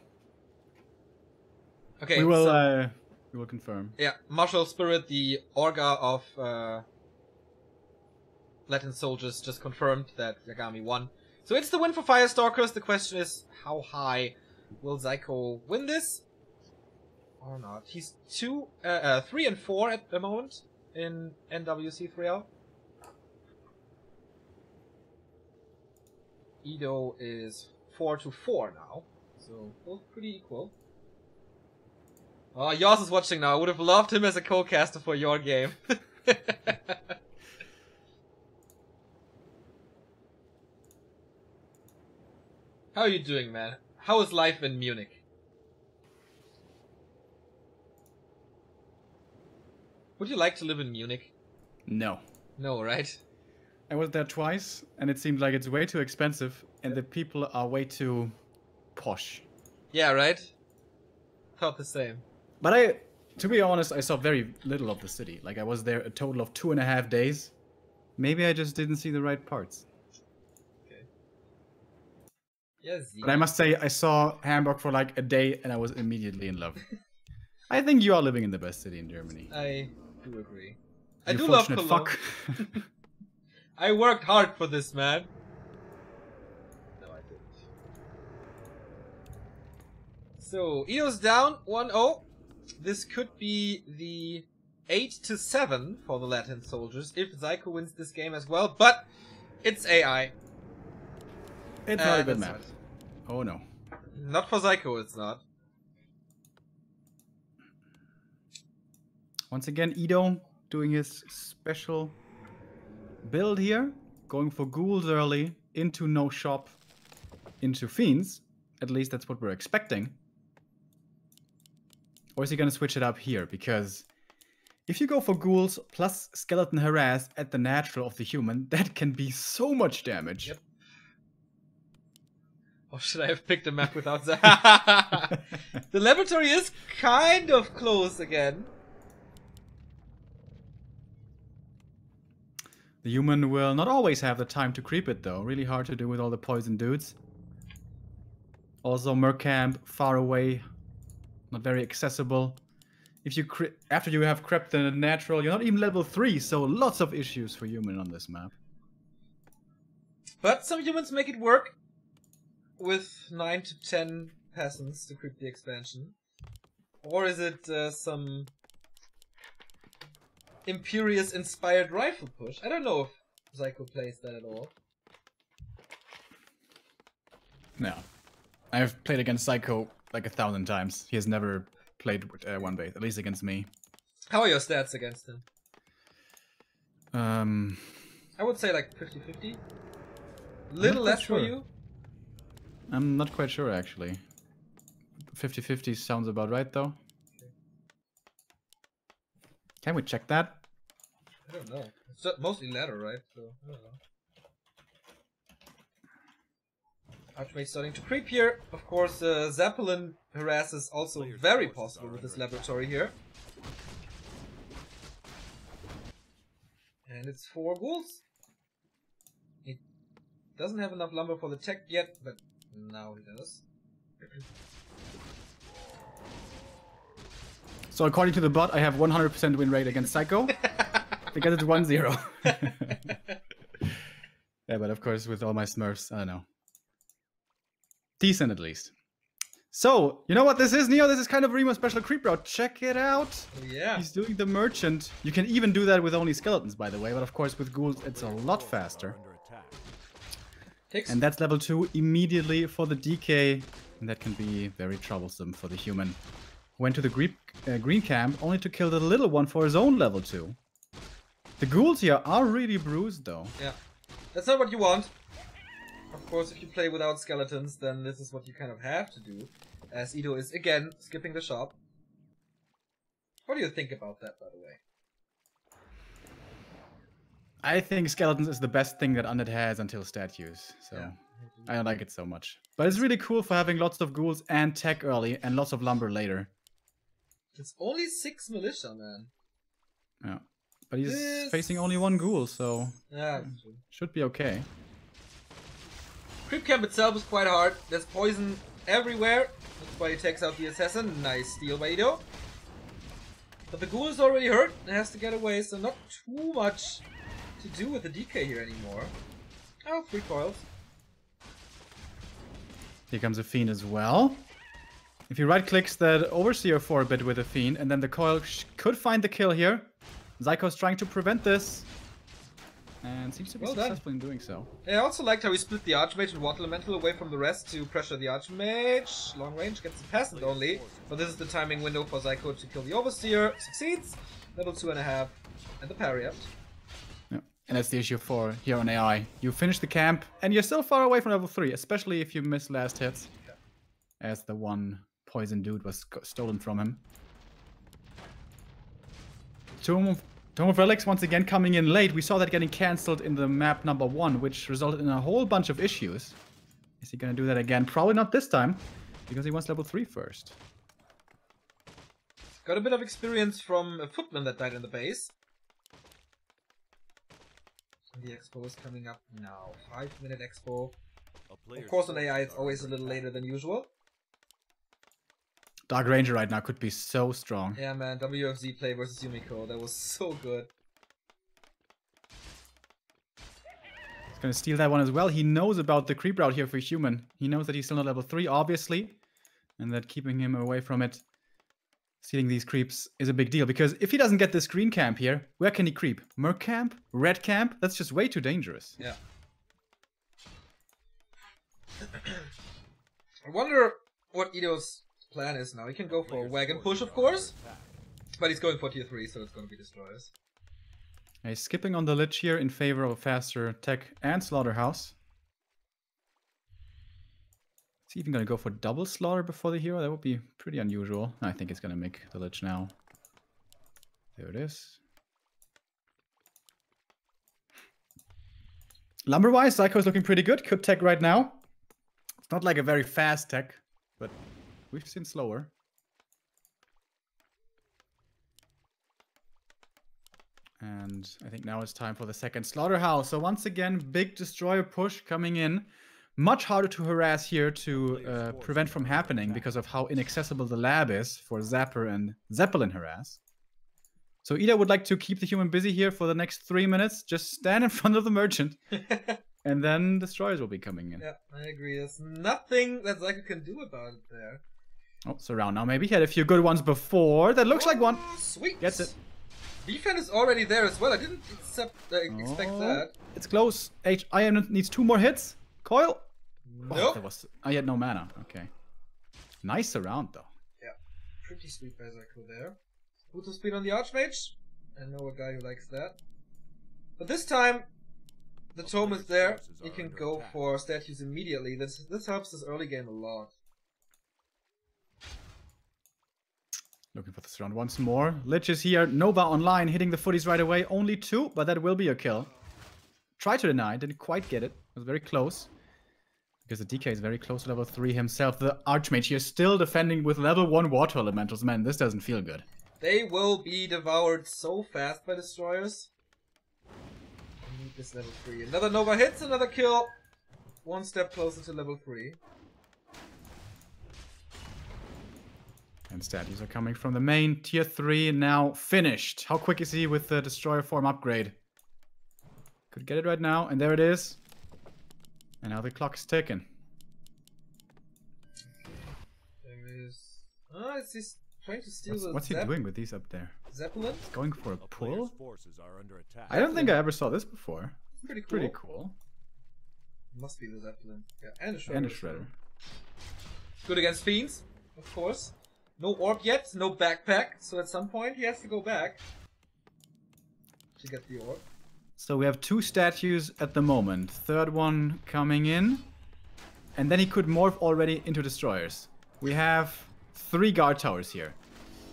Okay, We will confirm. Yeah, Martial Spirit, the Orga of Latin soldiers, just confirmed that Yagami won. So it's the win for Firestalkers. The question is, how high will Zyko win this? Or not? He's 3 and 4 at the moment in NWC3L. Ido is 4-4 now, so both pretty equal. Oh, Yoss is watching now. I would have loved him as a co-caster for your game. How are you doing, man? How is life in Munich? Would you like to live in Munich? No. No, right? I was there twice, and it seemed like it's way too expensive, and the people are way too posh. Yeah, right? Thought the same. But to be honest, I saw very little of the city. Like, I was there a total of 2.5 days. Maybe I just didn't see the right parts. Okay. Yes. But I must say, I saw Hamburg for like a day, and I was immediately in love. I think you are living in the best city in Germany. I do agree. You I do love Cologne. fuck. I worked hard for this, man. No, I didn't. So, Ido's down 1-0. This could be the 8-7 for the Latin soldiers if Zyko wins this game as well, but it's AI. It's not a good map. Oh no. Not for Zyko, it's not. Once again, Ido doing his special build here, going for ghouls early, into no shop, into fiends. At least that's what we're expecting. Or is he gonna switch it up here? Because if you go for ghouls plus skeleton harass at the natural of the human, that can be so much damage. Yep. Or should I have picked a map without that? The laboratory is kind of close again. The human will not always have the time to creep it though. Really hard to do with all the poison dudes. Also, Mercamp, far away, not very accessible. If you after you have crept the natural, you're not even level 3, so lots of issues for human on this map. But some humans make it work with 9 to 10 peasants to creep the expansion. Or is it some Imperious inspired rifle push? I don't know if Zyko plays that at all. No. I've played against Zyko like 1,000 times. He has never played one base, at least against me. How are your stats against him? I would say like 50-50. Little less for you? I'm not quite sure actually. 50-50 sounds about right though. Can we check that? I don't know. It's mostly ladder, right? So, I don't know. Archmage starting to creep here. Of course, Zeppelin harass is also very possible with this laboratory here. And it's 4 ghouls. He doesn't have enough lumber for the tech yet, but now he does. So according to the bot, I have 100% win rate against Zyko. Because it's 1-0. Yeah, but of course with all my smurfs, I don't know. Decent at least. So, you know what this is, Neo? This is kind of Remo special creep route. Check it out. Yeah. He's doing the merchant. You can even do that with only skeletons, by the way. But of course with ghouls, it's a lot faster. And that's level 2 immediately for the DK. And that can be very troublesome for the human. Went to the green camp only to kill the little one for his own level 2. The ghouls here are really bruised though. Yeah. That's not what you want. Of course, if you play without skeletons, then this is what you kind of have to do. As Ido is again skipping the shop. What do you think about that, by the way? I think skeletons is the best thing that Undead has until statues. So yeah. I don't like it so much. But it's really cool for having lots of ghouls and tech early and lots of lumber later. It's only 6 militia, man. Yeah. But he's facing only 1 ghoul, so yeah, should be okay. Creep camp itself is quite hard. There's poison everywhere. That's why he takes out the assassin. Nice steal by Ido. But the ghoul is already hurt and has to get away, so not too much to do with the DK here anymore. Oh, 3 coils. Here comes a Fiend as well. If he right-clicks that Overseer for a bit with a Fiend, and then the coil could find the kill here. Zyko's trying to prevent this. And seems to be successful in doing so. Yeah, I also liked how he split the Archmage and Water Elemental away from the rest to pressure the Archmage. Long range gets the Peasant only. But this is the timing window for Zyko to kill the Overseer. Succeeds. Level 2.5. And the parry up. Yeah. And that's the issue for here on AI. You finish the camp, and you're still far away from level 3, especially if you miss last hits. Yeah. As the one poison dude was stolen from him. Tome of Relics once again coming in late. We saw that getting cancelled in the map number 1, which resulted in a whole bunch of issues. Is he going to do that again? Probably not this time, because he wants level 3 first. Got a bit of experience from a footman that died in the base. And the expo is coming up now. 5-minute expo. Of course on AI it's always a little later than usual. Dark Ranger right now could be so strong. Yeah, man. WFZ play versus Yumiko. That was so good. He's going to steal that one as well. He knows about the creep route here for human. He knows that he's still not level 3, obviously. And that keeping him away from it, stealing these creeps, is a big deal. Because if he doesn't get this green camp here, where can he creep? Merc camp? Red camp? That's just way too dangerous. Yeah. I wonder what Ido's plan is now. He can go for a wagon push, of course, but he's going for tier 3, so it's going to be destroyers. He's skipping on the Lich here in favor of a faster tech and slaughterhouse. Is he even going to go for double slaughter before the hero? That would be pretty unusual. I think he's going to make the Lich now. There it is. Lumber-wise, Zyko is looking pretty good. Could tech right now. It's not like a very fast tech, but we've seen slower. And I think now it's time for the second slaughterhouse. So once again, big destroyer push coming in. Much harder to harass here to prevent from happening because of how inaccessible the lab is for Zapper and Zeppelin harass. So Ida would like to keep the human busy here for the next 3 minutes. Just stand in front of the merchant. And then destroyers will be coming in. Yeah, I agree. There's nothing that Zyko can do about it there. Oh, surround now. Maybe he had a few good ones before. That looks like one. Sweet. Gets it. Defense is already there as well. I didn't expect that. It's close. IM needs 2 more hits. Coil. Nope. I had no mana. Okay. Nice surround though. Yeah. Pretty sweet by Zyko there. Auto speed on the Archmage. I know a guy who likes that. But this time, the tome is there. He can go for statues immediately. This helps this early game a lot. Looking for the surround once more. Lich is here. Nova online, hitting the footies right away. Only 2, but that will be a kill. Tried to deny, didn't quite get it. It was very close. Because the DK is very close to level 3 himself. The Archmage here still defending with level 1 water elementals. Man, this doesn't feel good. They will be devoured so fast by destroyers. I need this level 3. Another Nova hits, another kill. 1 step closer to level 3. And statues are coming from the main. Tier 3 now finished. How quick is he with the destroyer form upgrade? Could get it right now, and there it is. And now the clock is ticking. There is... Oh, he's trying to steal what's he doing with these up there? Zeppelin? He's going for a pull? Are under attack. I don't think I ever saw this before. Pretty cool. Pretty cool. Must be the Zeppelin. Yeah, and a Shredder. And a Shredder. Good against Fiends, of course. No orb yet, no backpack, so at some point he has to go back to get the orb. So we have 2 statues at the moment. Third one coming in. And then he could morph already into destroyers. We have 3 guard towers here.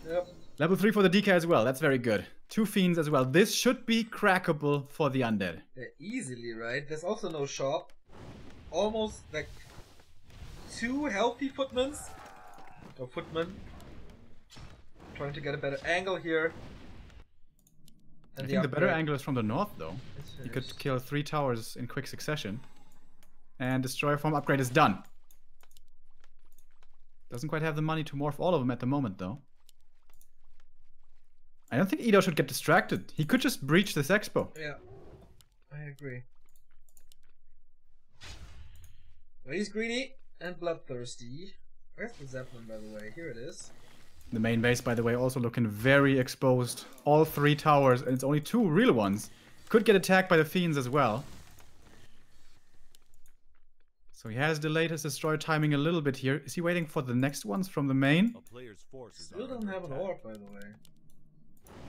Yep. Level 3 for the DK as well. That's very good. 2 fiends as well. This should be crackable for the undead. Yeah, easily, right? There's also no shop. Almost like 2 healthy footmans. Or footmen. Trying to get a better angle here. And I think the better angle is from the north, though. You could kill 3 towers in quick succession. And destroyer form upgrade is done. Doesn't quite have the money to morph all of them at the moment, though. I don't think Edo should get distracted. He could just breach this expo. Yeah, I agree. Well, he's greedy and bloodthirsty. Where's the Zeppelin, by the way? Here it is. The main base, by the way, also looking very exposed. All 3 towers, and it's only 2 real ones. Could get attacked by the Fiends as well. So he has delayed his destroyer timing a little bit here. Is he waiting for the next ones from the main? Still doesn't have an orb, by the way.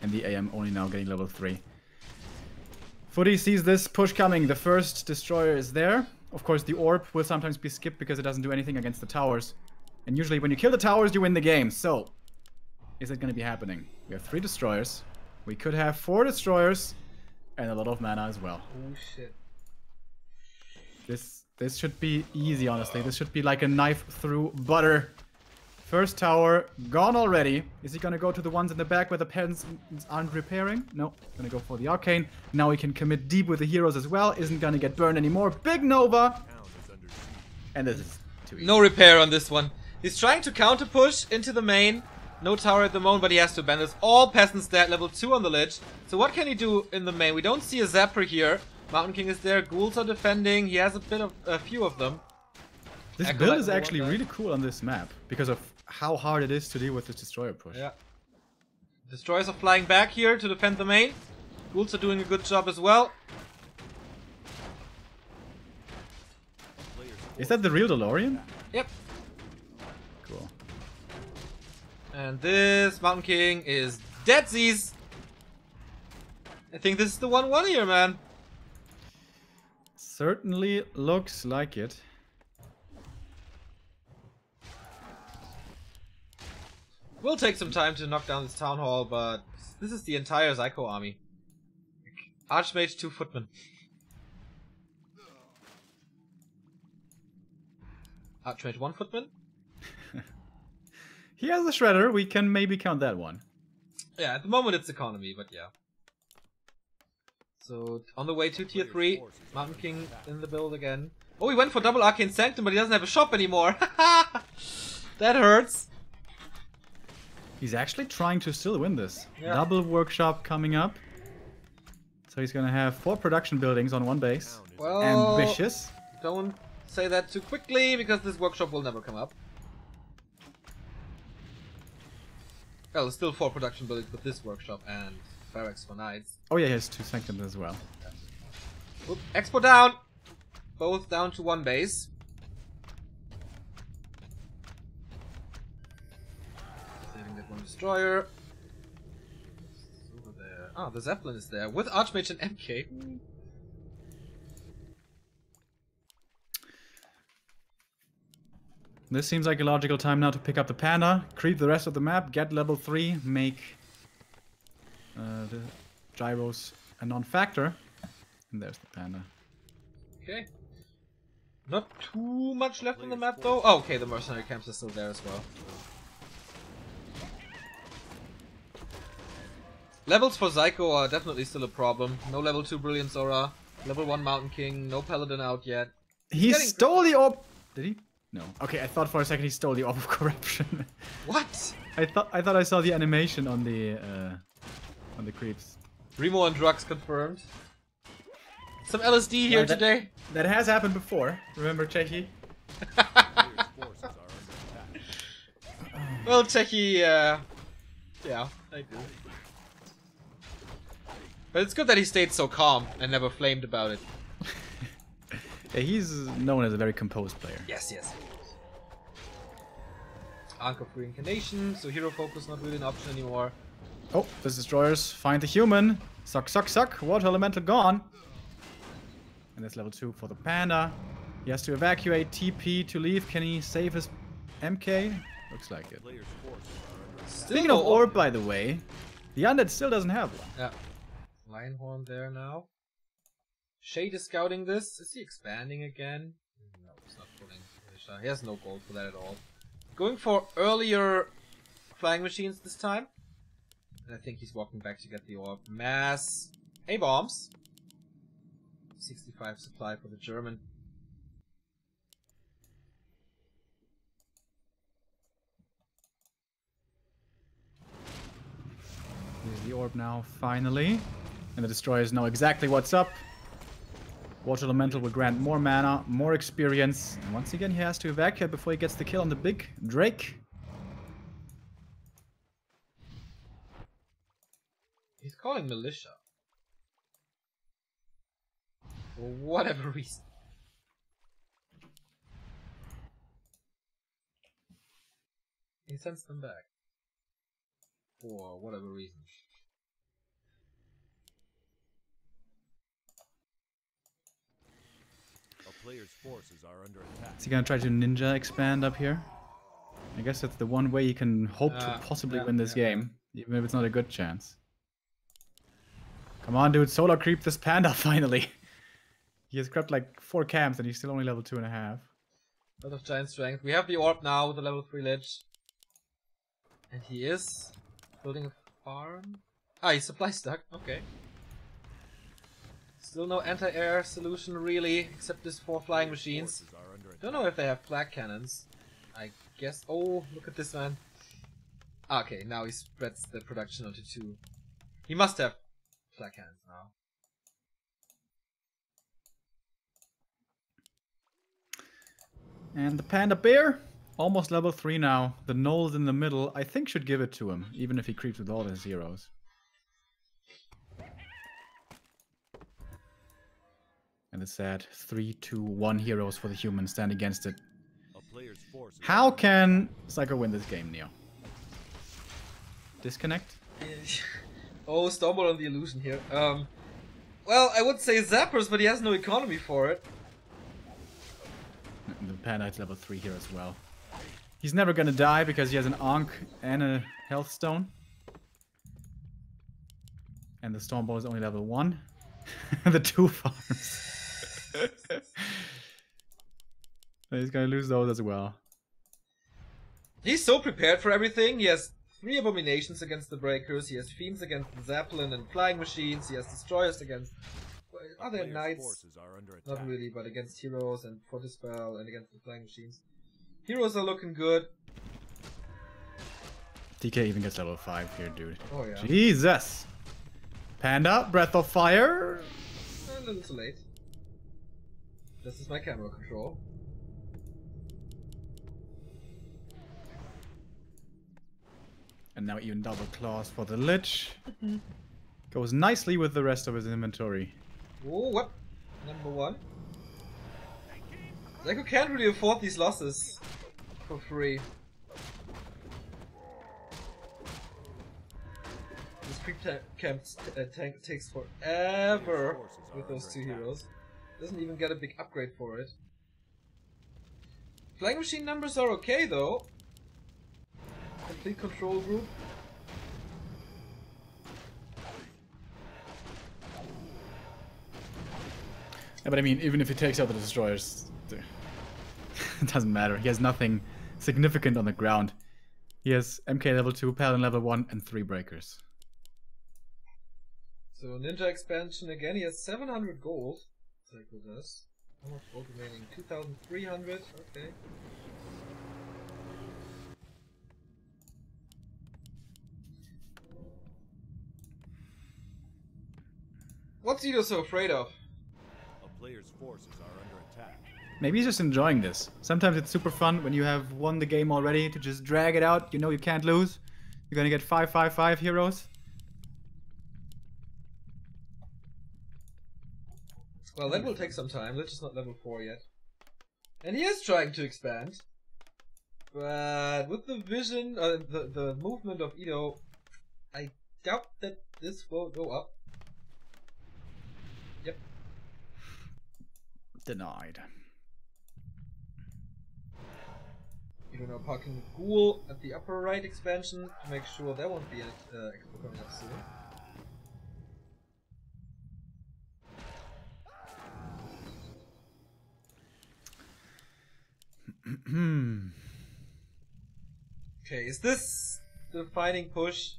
And the AM only now getting level 3. Footy sees this push coming. The first destroyer is there. Of course, the orb will sometimes be skipped because it doesn't do anything against the towers. And usually when you kill the towers, you win the game. So, is it going to be happening? We have 3 destroyers. We could have 4 destroyers. And a lot of mana as well. Oh, shit. This should be easy, honestly. This should be like a knife through butter. First tower gone already. Is he gonna go to the ones in the back where the pens aren't repairing? No, gonna go for the arcane. Now he can commit deep with the heroes as well. Isn't gonna get burned anymore. Big Nova! And this is too easy. No repair on this one. He's trying to counter push into the main. No tower at the moment, but he has to abandon this. All peasants dead, level 2 on the lich. So what can he do in the main? We don't see a Zapper here. Mountain King is there, ghouls are defending, he has a few of them. This build is actually really cool on this map, because of how hard it is to deal with this destroyer push. Yeah. Destroyers are flying back here to defend the main. Ghouls are doing a good job as well. Is that the real DeLorean? Yep. Cool. And this Mountain King is deadsies. I think this is the 1-1 here, man. Certainly looks like it. Will take some time to knock down this town hall, but this is the entire Psycho army. Archmage, 2 footmen. Archmage, 1 footman. He has a shredder, we can maybe count that one. Yeah, at the moment it's economy, but yeah. So, on the way to tier 3, Mountain King in the build again. Oh, he went for double Arcane Sanctum, but he doesn't have a shop anymore. That hurts. He's actually trying to still win this. Yeah. Double workshop coming up. So he's gonna have 4 production buildings on 1 base. Well, ambitious. Don't say that too quickly, because this workshop will never come up. Well, there's still 4 production buildings with this workshop and barracks for knights. Oh yeah, he has 2 sanctums as well. Oop, Expo down! Both down to 1 base. Saving that 1 destroyer. Over there. Ah, the Zeppelin is there with Archmage and MK. This seems like a logical time now to pick up the Panda, creep the rest of the map, get level 3, make the gyros a non-factor. And there's the Panda. Okay. Not too much left on the map though. Oh, okay, the mercenary camps are still there as well. Levels for Psycho are definitely still a problem. No level 2 Brilliance Aura. Level 1 Mountain King. No Paladin out yet. He stole the orb. Did he? No. Okay, I thought for a second he stole the orb of corruption. What? I thought I saw the animation on the creeps. Remo and drugs confirmed. Some LSD here today. That has happened before. Remember Chechi? Well, Chechi, yeah, I do. But it's good that he stayed so calm and never flamed about it. Yeah, he's known as a very composed player. Yes, yes. Ankh of Reincarnation, so hero focus not really an option anymore. Oh, the destroyers find the human. Suck, suck, suck. Water elemental gone. And that's level 2 for the Panda. He has to evacuate TP to leave. Can he save his MK? Looks like it. Speaking of orb, by the way, the undead still doesn't have one. Yeah. Lionhorn there now. Shade is scouting this. Is he expanding again? No, he's not pulling. He has no gold for that at all. Going for earlier flying machines this time. And I think he's walking back to get the orb. Mass A-bombs. 65 supply for the German. Here's the orb now, finally. And the destroyers know exactly what's up. Water Elemental will grant more mana, more experience. And once again, he has to evacuate before he gets the kill on the big Drake. He's calling militia. For whatever reason. He sends them back. For whatever reason. A player's forces are under attack. Is he gonna try to ninja expand up here? I guess that's the one way he can hope to possibly win this game, even if it's not a good chance. Come on, dude, solo creep this panda finally. He has crept like 4 camps and he's still only level 2.5. A lot of giant strength. We have the orb now with the level 3 lich. And he is building a farm. Ah, he's supply stuck. Okay. Still no anti-air solution really, except this 4 flying machines. Don't know if they have flag cannons. I guess. Oh, look at this man. Okay, now he spreads the production onto 2. He must have flag cannons now. And the panda bear, almost level 3 now. The gnolls in the middle, I think should give it to him, even if he creeps with all his heroes. And the sad 3-2-1 heroes for the humans stand against it. How can Psycho win this game, Neo? Disconnect? Oh, stumble on the illusion here. Well, I would say zappers, but he has no economy for it. The panda is level 3 here as well. He's never gonna die because he has an Ankh and a health stone. And the Stormball is only level 1. The 2 farms. He's gonna lose those as well. He's so prepared for everything. He has 3 abominations against the breakers. He has fiends against the zeppelin and flying machines. He has destroyers against other knights. Not really, but against heroes and for dispel and against the flying machines. Heroes are looking good. DK even gets level 5 here, dude. Oh yeah. Jesus! Panda, Breath of Fire. A little too late. This is my camera control. And now even double claws for the Lich. Goes nicely with the rest of his inventory. Oh, what? Number 1. Psycho can't really afford these losses for free. This pre-camp tank takes forever with those 2 heroes. Doesn't even get a big upgrade for it. Flying machine numbers are okay though. Complete control group. Yeah, but I mean, even if he takes out the destroyers, it doesn't matter. He has nothing significant on the ground. He has MK level 2, Paladin level 1, and 3 breakers. So ninja expansion again. He has 700 gold. Psycho does. How much gold remaining? 2,300. Okay. What's Ito so afraid of? A player's forces are under attack. Maybe he's just enjoying this. Sometimes it's super fun when you have won the game already to just drag it out. You know you can't lose. You're gonna get 5/5/5 heroes. Well, that will take some time. Lich is not level 4 yet. And he is trying to expand. But with the vision, the movement of Ito, I doubt that this will go up. Yep. Denied. Ito now parking Ghoul at the upper right expansion to make sure there won't be an expo coming up soon. Okay, is this the defining push?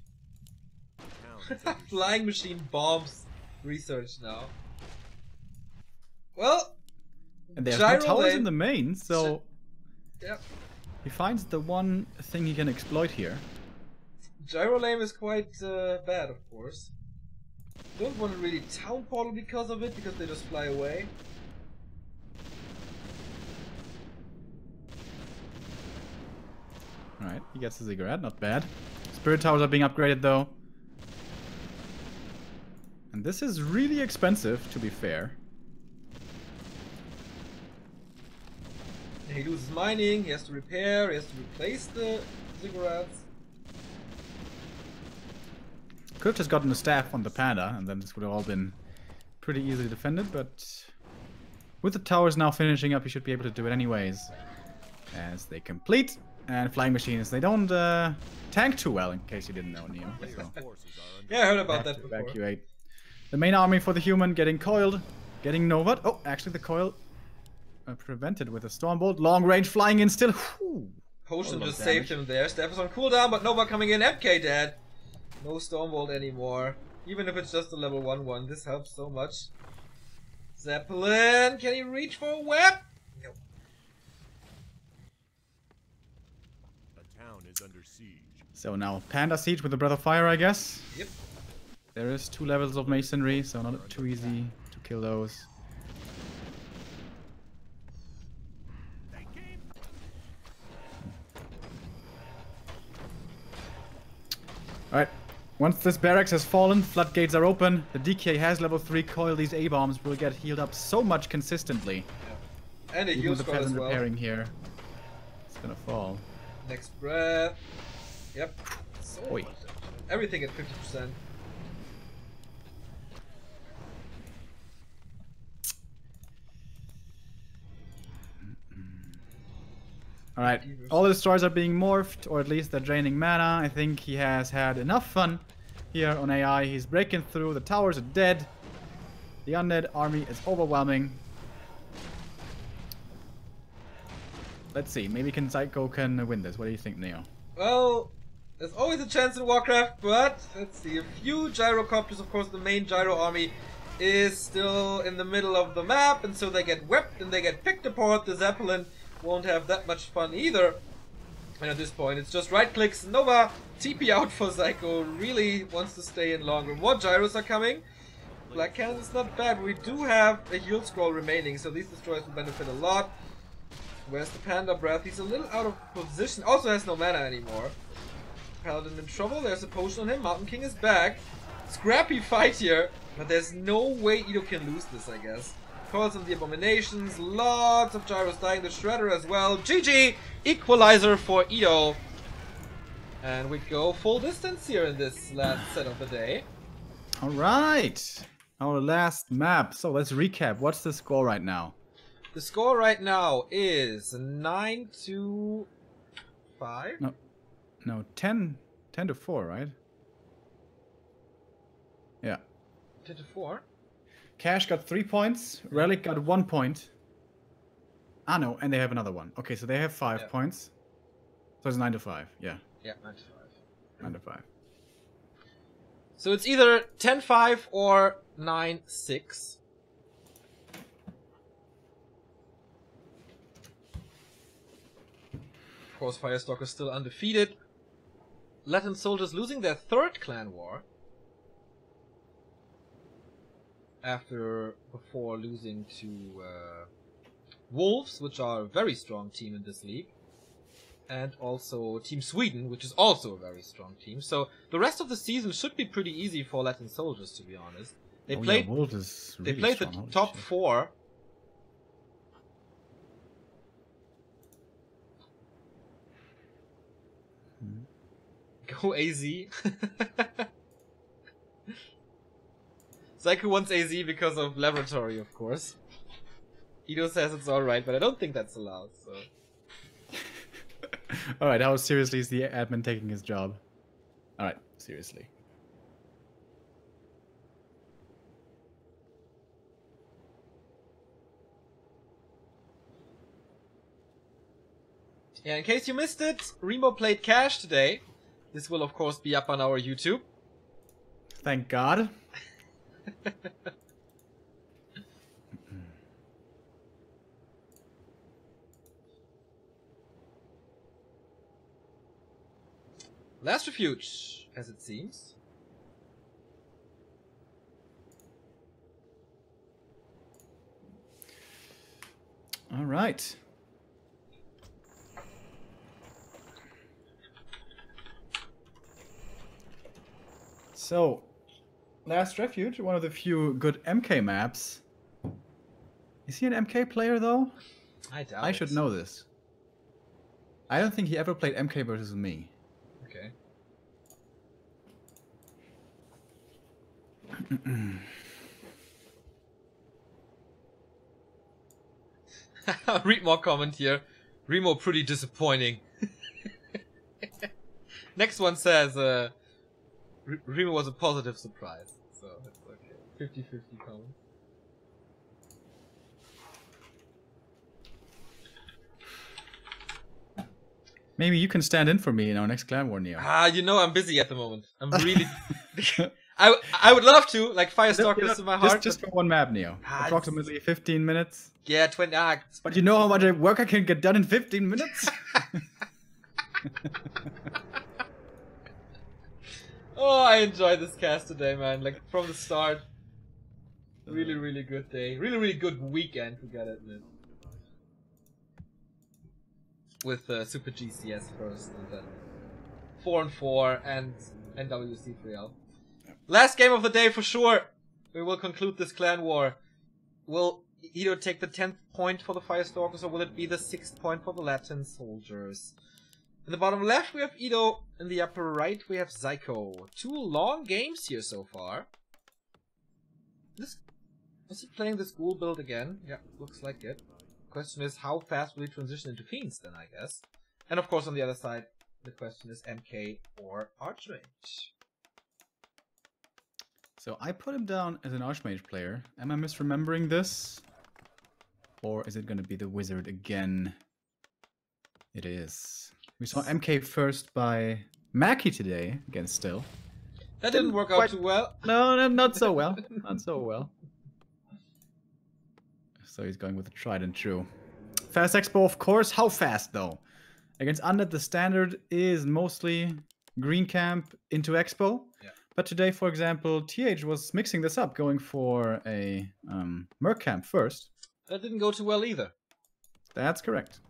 Flying machine bombs research now. Well, and there's no towers in the main, so yep. He finds the one thing he can exploit here. Gyro lane is quite bad, of course. Don't want to really town portal because of it, because they just fly away. Alright, he gets the ziggurat, not bad. Spirit towers are being upgraded though. And this is really expensive, to be fair. He loses mining, he has to repair, he has to replace the ziggurats. Could have just gotten the staff on the panda, and then this would have all been pretty easily defended, but with the towers now finishing up, you should be able to do it anyways. As they complete, and flying machines, they don't tank too well, in case you didn't know, Neo. So. Yeah, I heard about that before. Evacuate. The main army for the human getting coiled, getting Nova. Oh, actually the coil prevented with a Stormbolt. Long range flying in still. Whew. Potion just saved him there. Steph is on cooldown, but Nova coming in. MK dead. No Stormbolt anymore. Even if it's just a level 1-1, this helps so much. Zeppelin, can he reach for a web? No. The town is under siege. So now Panda Siege with the Breath of Fire, I guess. Yep. There is 2 levels of Masonry, so not too easy to kill those. Alright, once this barracks has fallen, floodgates are open. The DK has level 3 coil. These A-bombs will get healed up so much consistently. Yeah. And a heal squad as well. Repairing here. It's gonna fall. Next breath. Yep. So Oi. much. Everything at 50%. Alright, all the destroyers are being morphed, or at least they're draining mana. I think he has had enough fun here on AI. He's breaking through, the towers are dead. The undead army is overwhelming. Let's see, maybe Psycho can win this. What do you think, Neo? Well, there's always a chance in Warcraft, but let's see. A few gyrocopters, of course, the main gyro army is still in the middle of the map, and so they get whipped and they get picked apart. The Zeppelin won't have that much fun either. And at this point, it's just right clicks. Nova, TP out for Psycho. Really wants to stay in longer. More gyros are coming. Black Cannon's not bad. We do have a heal scroll remaining, so these destroyers will benefit a lot. Where's the Panda Breath? He's a little out of position. Also has no mana anymore. Paladin in trouble. There's a potion on him. Mountain King is back. Scrappy fight here. But there's no way Ido can lose this, I guess. Calls on the Abominations. Lots of gyros dying. The Shredder as well. GG! Equalizer for Ido. And we go full distance here in this last set of the day. Alright! Our last map. So let's recap. What's the score right now? The score right now is 9-5. No, 10 to 4, right? Yeah. 10-4. Cash got 3 points. Relic got 1 point. Ah, no, and they have another one. Okay, so they have 5 points. So it's 9-5. Yeah. Yeah, 9-5. 9-5. So it's either 10-5 or 9-6. Of course, Firestalker still undefeated. Latin soldiers losing their 3rd clan war. Before losing to Wolves, which are a very strong team in this league. And also Team Sweden, which is also a very strong team. So the rest of the season should be pretty easy for Latin soldiers, to be honest. They played, Wolves is really they played strong. the top 4. Go AZ. Psycho wants AZ because of laboratory, of course. Ido says it's alright, but I don't think that's allowed, so... Alright, how seriously is the admin taking his job? Alright, seriously. Yeah, in case you missed it, Remo played Cash today. This will of course be up on our YouTube. Thank God. Last refuge, as it seems. All right. So, Last Refuge, one of the few good MK maps. Is he an MK player though? I doubt I should know this. I don't think he ever played MK versus me. Okay. Read more comment here. Remo pretty disappointing. Next one says, Remo was a positive surprise. So, it's okay. 50-50 comment. Maybe you can stand in for me in our next clan war, Neo. Ah, you know I'm busy at the moment. I'm really... I would love to, like Firestalker is in my heart. Just for one map, Neo. Approximately 15 minutes. Yeah, 20... But you know how much work I can get done in 15 minutes? Oh, I enjoyed this cast today, man. Like, from the start. Really, really good day. Really, really good weekend, we gotta admit. With Super GCS first, and then 4-4 and NWC3L. Last game of the day for sure. We will conclude this clan war. Will either take the 10th point for the Firestalkers, or will it be the 6th point for the Latin soldiers? In the bottom left we have Ido, in the upper right we have Zyko. 2 long games here so far. Is he playing this ghoul build again? Yeah, looks like it. Question is, how fast will he transition into Fiends then, I guess? And of course on the other side, the question is MK or Archmage. So I put him down as an Archmage player. Am I misremembering this? Or is it going to be the Wizard again? It is. We saw MK first by Mackie today against Still. That didn't work out too well. No, not so well. Not so well. So he's going with the tried and true. Fast Expo, of course. How fast, though? Against Undead, the standard is mostly Green Camp into Expo. Yeah. But today, for example, TH was mixing this up, going for a Merc Camp first. That didn't go too well either. That's correct.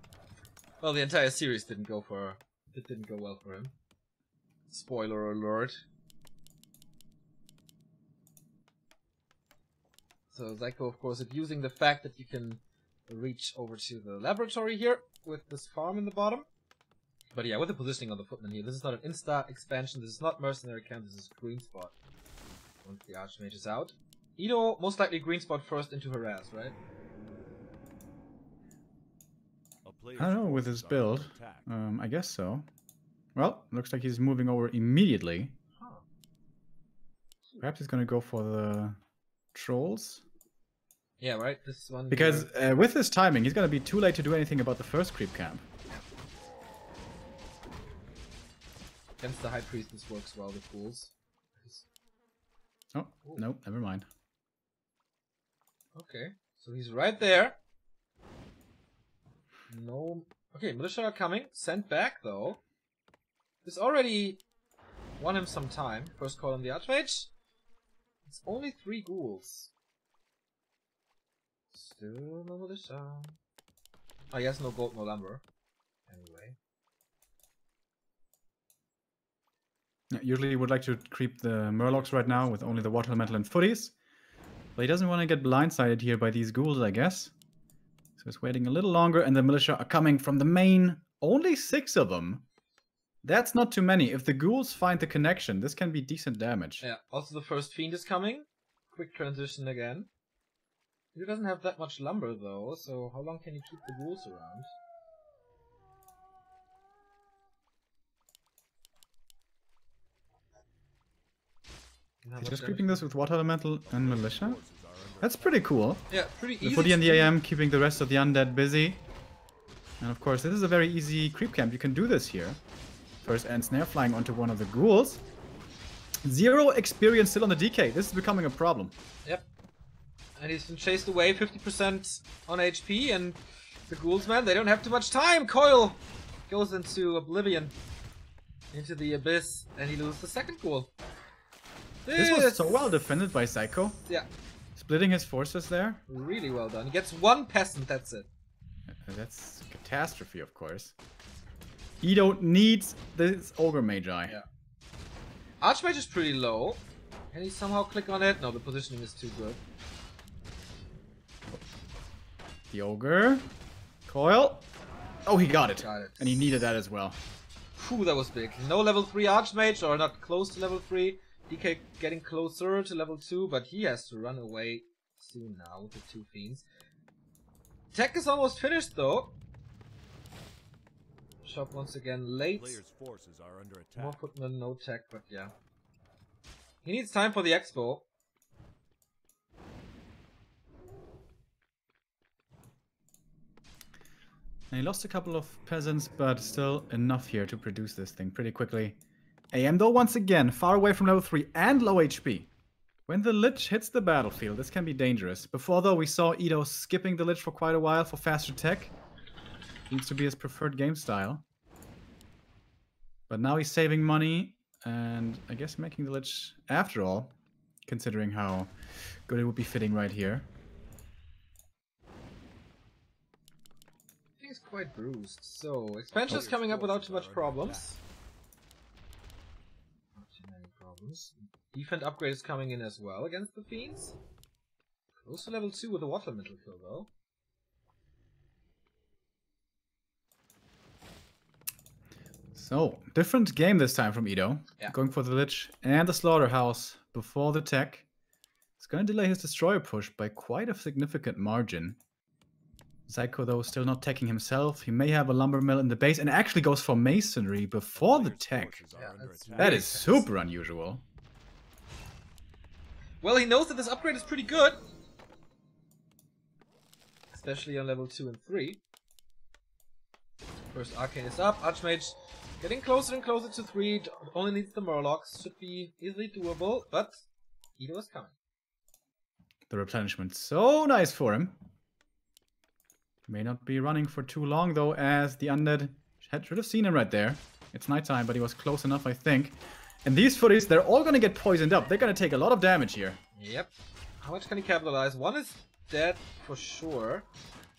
Well, the entire series didn't go well for him. Spoiler alert. So Zyko, of course, abusing the fact that you can reach over to the laboratory here with this farm in the bottom. But yeah, with the positioning on the footman here, this is not an insta expansion, this is not mercenary camp, this is green spot. Once the Archmage is out. Ido, most likely green spot first into harass, right? I don't know with his build. I guess so. Well, looks like he's moving over immediately. Huh. Perhaps he's gonna go for the trolls. Yeah, right. This one. Because with his timing, he's gonna be too late to do anything about the first creep camp. Against the High Priest, this works well with fools. Oh, nope, never mind. Okay, so he's right there. No. Okay, militia are coming. Sent back though. This already won him some time. First call on the Archmage. It's only 3 ghouls. Still no militia. Oh, yes, no gold, no lumber. Anyway. Usually he would like to creep the Murlocs right now with only the water elemental and footies. But he doesn't want to get blindsided here by these ghouls, I guess. So he's waiting a little longer, and the militia are coming from the main. Only 6 of them. That's not too many. If the ghouls find the connection, this can be decent damage. Yeah, also the first fiend is coming. Quick transition again. He doesn't have that much lumber though, so how long can you keep the ghouls around? He's just creeping this with water elemental and militia. That's pretty cool. Yeah, pretty easy. The footy and the AM keeping the rest of the undead busy. And of course, this is a very easy creep camp. You can do this here. First end snare flying onto one of the ghouls. 0 experience still on the DK. This is becoming a problem. Yep. And he's been chased away, 50% on HP, and the ghouls, man, they don't have too much time. Coil goes into oblivion. into the abyss, and he loses the second goal. This was so well defended by Psycho. Yeah. Splitting his forces there. Really well done. He gets one peasant, that's it. That's catastrophe, of course. Edo needs this Ogre Magi. Yeah. Archmage is pretty low. Can he somehow click on it? No, the positioning is too good. The Ogre. Coil. Oh, he got it. Got it. And he needed that as well. Phew, that was big. No level 3 Archmage, or not close to level 3. DK getting closer to level 2, but he has to run away soon now with the 2 Fiends. Tech is almost finished though. Shop once again late. Players' forces are under attack. More footmen, no tech, but yeah. He needs time for the expo. And he lost a couple of peasants, but still enough here to produce this thing pretty quickly. AM though once again, far away from level 3 and low HP. When the Lich hits the battlefield, this can be dangerous. Before though, we saw Edo skipping the Lich for quite a while for faster tech. Seems to be his preferred game style. But now he's saving money, and I guess making the Lich after all, considering how good it would be fitting right here. I think it's quite bruised. So, expansion is coming up without too much problems. Not too many problems. Defend upgrade is coming in as well against the Fiends. Close to level 2 with a water metal kill though. So, different game this time from Edo. Yeah. Going for the Lich and the Slaughterhouse before the tech. It's going to delay his Destroyer push by quite a significant margin. Psycho, though, still not teching himself. He may have a lumber mill in the base and actually goes for masonry before the tech. Yeah, That is super unusual. Well, he knows that this upgrade is pretty good. Especially on level 2 and 3. First Arcane is up. Archmage getting closer and closer to 3. Only needs the Murlocs. Should be easily doable, but Edo is coming. The replenishment so nice for him. May not be running for too long though, as the undead should have seen him right there. It's nighttime, but he was close enough, I think. And these footies, they're all gonna get poisoned up. They're gonna take a lot of damage here. Yep. How much can he capitalize? One is dead for sure.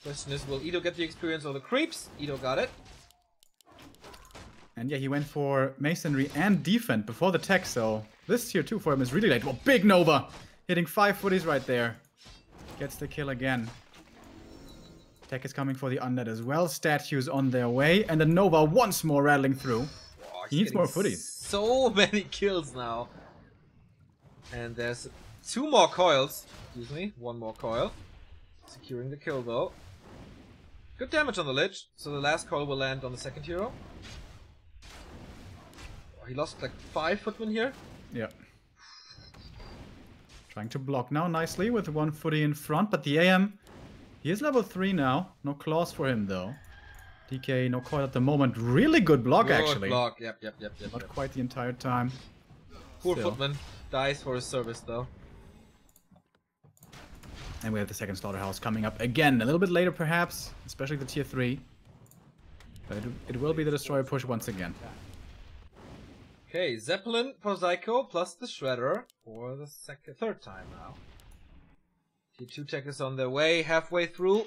Question is, will Edo get the experience of the creeps? Edo got it. And yeah, he went for masonry and defend before the tech, so this tier 2 for him is really late. Well, big Nova! Hitting 5 footies right there. Gets the kill again. Tech is coming for the undead as well. Statues on their way. And the Nova once more rattling through. Oh, he needs more footies. So many kills now. And there's 2 more coils. Excuse me, 1 more coil. Securing the kill though. Good damage on the Lich. So the last coil will land on the second hero. Oh, he lost like 5 footmen here. Yeah. Trying to block now nicely with 1 footy in front. But the AM... He is level 3 now. No claws for him though. DK, no coil at the moment. Really good block actually. Block. Yep. Not quite the entire time. Poor Still. footman dies for his service though. And we have the second Slaughterhouse coming up again. A little bit later perhaps. Especially the tier 3. But it will be the Destroyer push once again. Okay, Zeppelin for Psycho plus the Shredder for the third time now. Tier 2 tech is on their way, halfway through.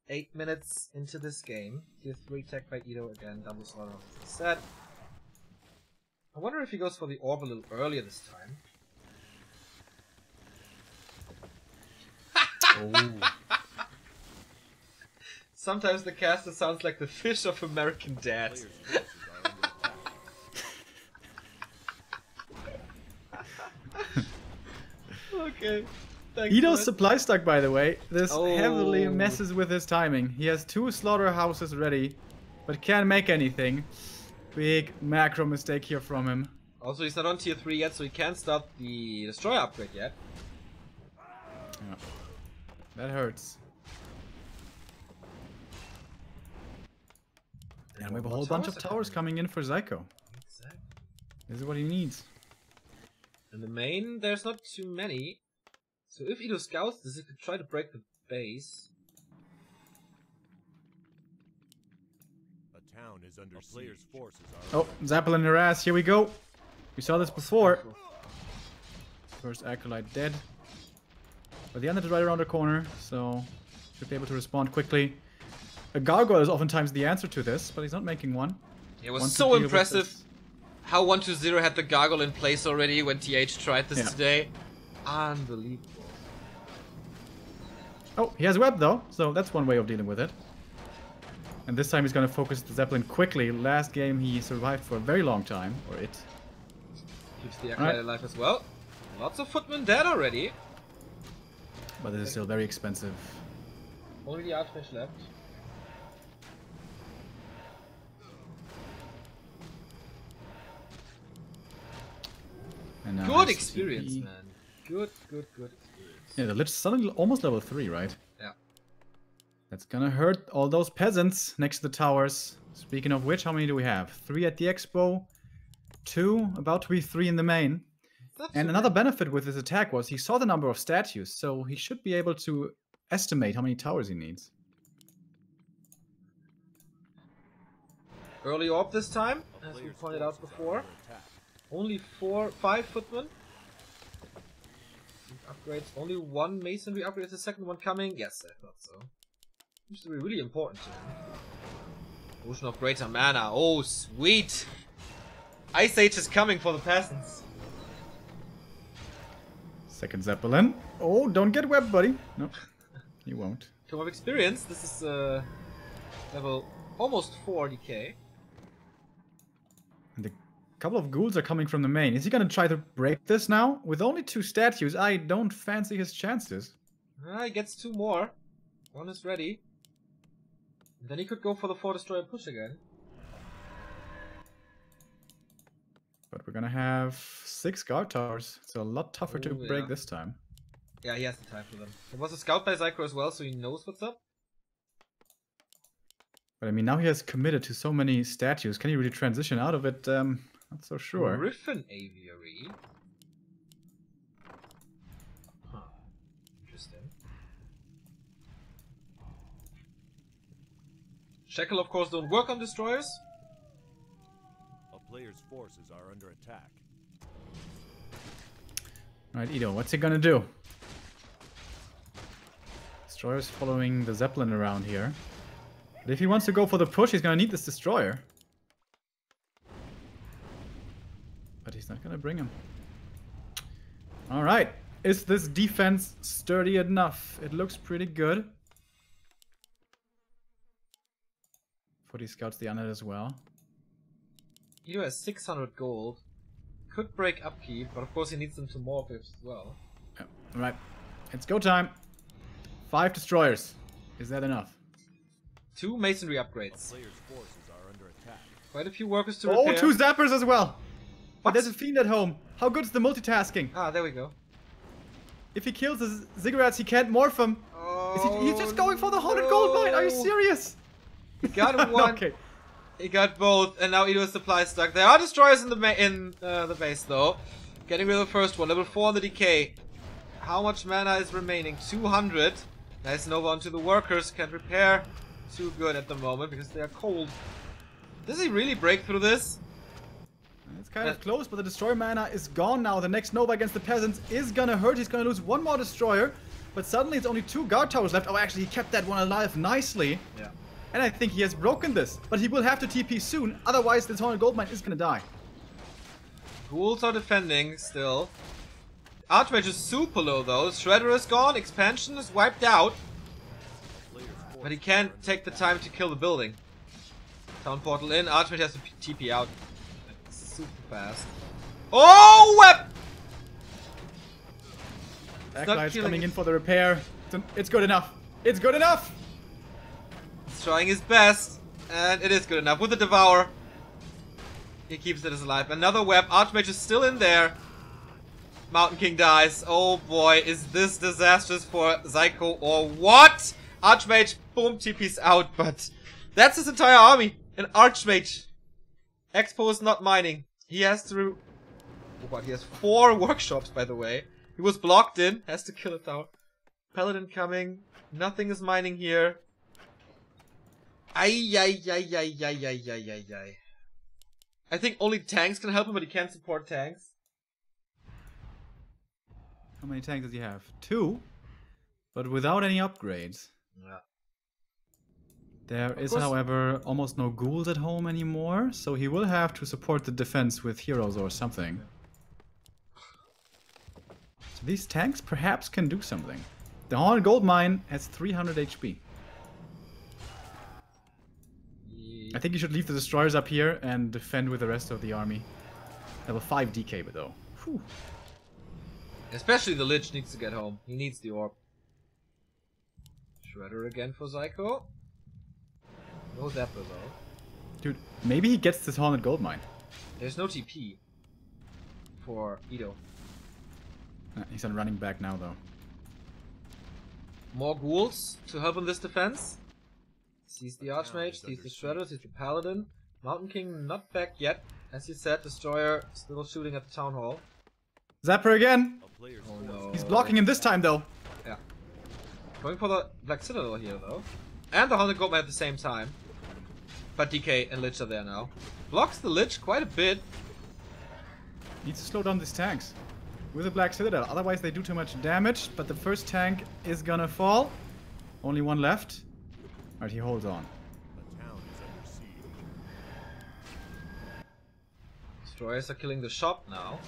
8 minutes into this game. Tier 3 tech by Edo again, double Slaughterhouse set. I wonder if he goes for the orb a little earlier this time. Oh. Sometimes the caster sounds like the fish of American Dad. Okay. Edo's supply stock, by the way, this heavily messes with his timing. He has 2 slaughterhouses ready, but can't make anything. Big macro mistake here from him. Also, he's not on tier 3 yet, so he can't start the Destroyer upgrade yet. Yeah. That hurts. And we have a whole bunch of towers coming in for Psycho. Exactly. This is what he needs. In the main, there's not too many. So if Edo scouts this, he could try to break the base. town is under player's forces are Oh, Zeppelin harass. Here we go. We saw this before. First acolyte dead. But the Undead is right around the corner, so should be able to respond quickly. A gargoyle is oftentimes the answer to this, but he's not making one. It was so impressive how 120 had the gargoyle in place already when TH tried this today. Unbelievable. Oh, he has web though, so that's one way of dealing with it. And this time he's going to focus the Zeppelin quickly. Last game he survived for a very long time, or it. Keeps the acolyte alive as well. Lots of footmen dead already. But this is still very expensive. Only the Archmage left. And good experience, man. Good experience. Yeah, the Lich is suddenly almost level 3, right? Yeah. That's gonna hurt all those peasants next to the towers. Speaking of which, how many do we have? 3 at the expo, 2, about to be 3 in the main. And another benefit with this attack was he saw the number of statues, so he should be able to estimate how many towers he needs. Early orb this time, as we pointed out before. Only 5 footmen. Upgrades. Only 1 masonry upgrade. The second one coming. Yes, I thought so. Used to be really important to him. Ocean of Greater Mana. Oh, sweet! Ice Age is coming for the peasants. Second Zeppelin. Oh, don't get webbed, buddy. Nope, you won't. Come of experience. This is level almost 4 DK. And a couple of ghouls are coming from the main. Is he gonna try to break this now? With only 2 statues, I don't fancy his chances. He gets 2 more. 1 is ready. And then he could go for the 4 destroyer push again. But we're gonna have 6 guard towers. It's a lot tougher to break this time. Yeah, he has the time for them. There was a scout by Zyko as well, so he knows what's up. But I mean, now he has committed to so many statues. Can he really transition out of it? Not so sure. Griffin Aviary. Huh. Interesting. Shackle, of course, don't work on destroyers. A player's forces are under attack. Alright, Ido, what's he gonna do? Destroyer's following the Zeppelin around here. But if he wants to go for the push, he's gonna need this destroyer. But he's not gonna bring him. Alright, is this defense sturdy enough? It looks pretty good. 40 scouts the Undead as well. Ido has 600 gold. Could break upkeep, but of course he needs them to morph as well. Yeah. Alright, it's go time. 5 destroyers. Is that enough? 2 masonry upgrades. Player's forces are under attack. Quite a few workers to repair. Oh, 2 zappers as well. What? But there's a fiend at home. How good is the multitasking? Ah, there we go. If he kills the ziggurats, he can't morph them. Oh, He's just going for the 100 gold mine. Are you serious? He got one. Okay. He got both, and now Ido's supply stuck. There are destroyers in the base though. Getting rid of the first one, level 4 on the decay. How much mana is remaining? 200. Nice Nova onto the workers. Can't repair too good at the moment because they are cold. Does he really break through this? It's kind of close, but the destroyer mana is gone now. The next Nova against the peasants is gonna hurt. He's gonna lose 1 more destroyer, but suddenly it's only 2 guard towers left. Oh, actually, he kept that one alive nicely. Yeah. And I think he has broken this, but he will have to TP soon. Otherwise, this 100 gold mine is gonna die. Ghouls are defending still. Archmage is super low though. Shredder is gone. Expansion is wiped out. But he can't take the time to kill the building. Town portal in. Archmage has to TP out. Super fast. Oh, web! Acolyte's coming in for the repair. It's good enough. It's good enough! He's trying his best. And it is good enough. With the Devour, he keeps it as alive. Another web. Archmage is still in there. Mountain King dies. Oh boy, is this disastrous for Zyko or what? Archmage, boom, TP's out, but that's his entire army. An Archmage. Expo is not mining. He has to... What? He has 4 workshops, by the way. He was blocked in. Has to kill a tower. Paladin coming. Nothing is mining here. Ay. I think only tanks can help him, but he can't support tanks. How many tanks does he have? 2, but without any upgrades. Yeah. There is, however, almost no ghouls at home anymore, so he will have to support the defense with heroes or something. So these tanks perhaps can do something. The Hornet Goldmine has 300 HP. I think you should leave the destroyers up here and defend with the rest of the army. Level 5 DK, but though. Whew. Especially the Lich needs to get home. He needs the orb. Shredder again for Zyko. No Zapper though. Dude, maybe he gets this Hornet Goldmine. There's no TP for Ido. He's on running back now though. More ghouls to help in this defense. Sees the Archmage, sees the Shredder, sees the Paladin. Mountain King not back yet. As you said, Destroyer still shooting at the Town Hall. Zapper again! Oh no. He's blocking him this time though. Yeah. Going for the Black Citadel here though. And the Hornet Goldmine at the same time. But DK and Lich are there now. Blocks the Lich quite a bit. Needs to slow down these tanks. With a Black Citadel, otherwise they do too much damage, but the first tank is gonna fall. Only one left. Alright, he holds on. The town is under siege. Destroyers are killing the shop now.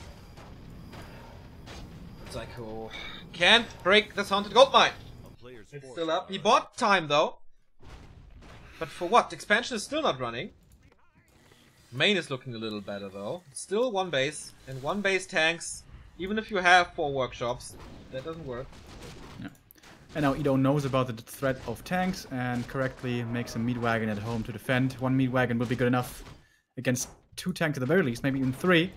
Zyko can't break this Haunted Goldmine. It's still up. He bought time though. But for what? Expansion is still not running. Main is looking a little better though. Still one base. And one base tanks. Even if you have 4 workshops, that doesn't work. Yeah. And now Ido knows about the threat of tanks and correctly makes a meat wagon at home to defend. 1 meat wagon will be good enough against 2 tanks at the very least, maybe even 3.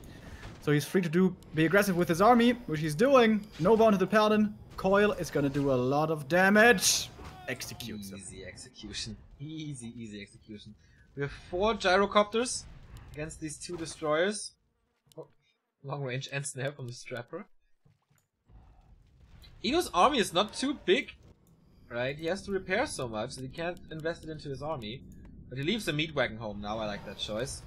So he's free to be aggressive with his army, which he's doing. No bound to the Paladin. Coil is gonna do a lot of damage. Executes him. Easy execution. Easy execution. We have 4 gyrocopters against these 2 destroyers. Oh, long range and snare from the Strapper. Ido's army is not too big, right? He has to repair so much that he can't invest it into his army. But he leaves the meat wagon home now. I like that choice.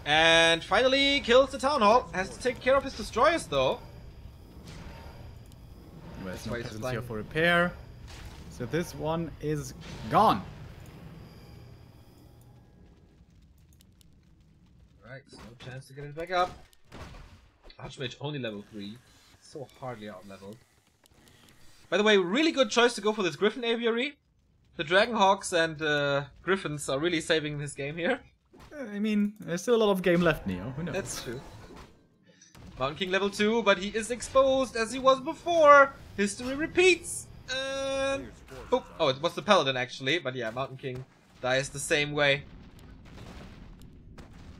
And finally kills the Town Hall. Has to take care of his destroyers though. Well, there's no peasants here for repair. So this one is gone. Right, so no chance to get it back up. Archmage only level 3. So hardly out-leveled. By the way, really good choice to go for this Griffin Aviary. The Dragonhawks and Griffins are really saving this game here. I mean, there's still a lot of game left, Neo. Who knows? That's true. Mountain King level 2, but he is exposed as he was before. History repeats. And... boop. Oh, it was the Paladin actually, but yeah, Mountain King dies the same way.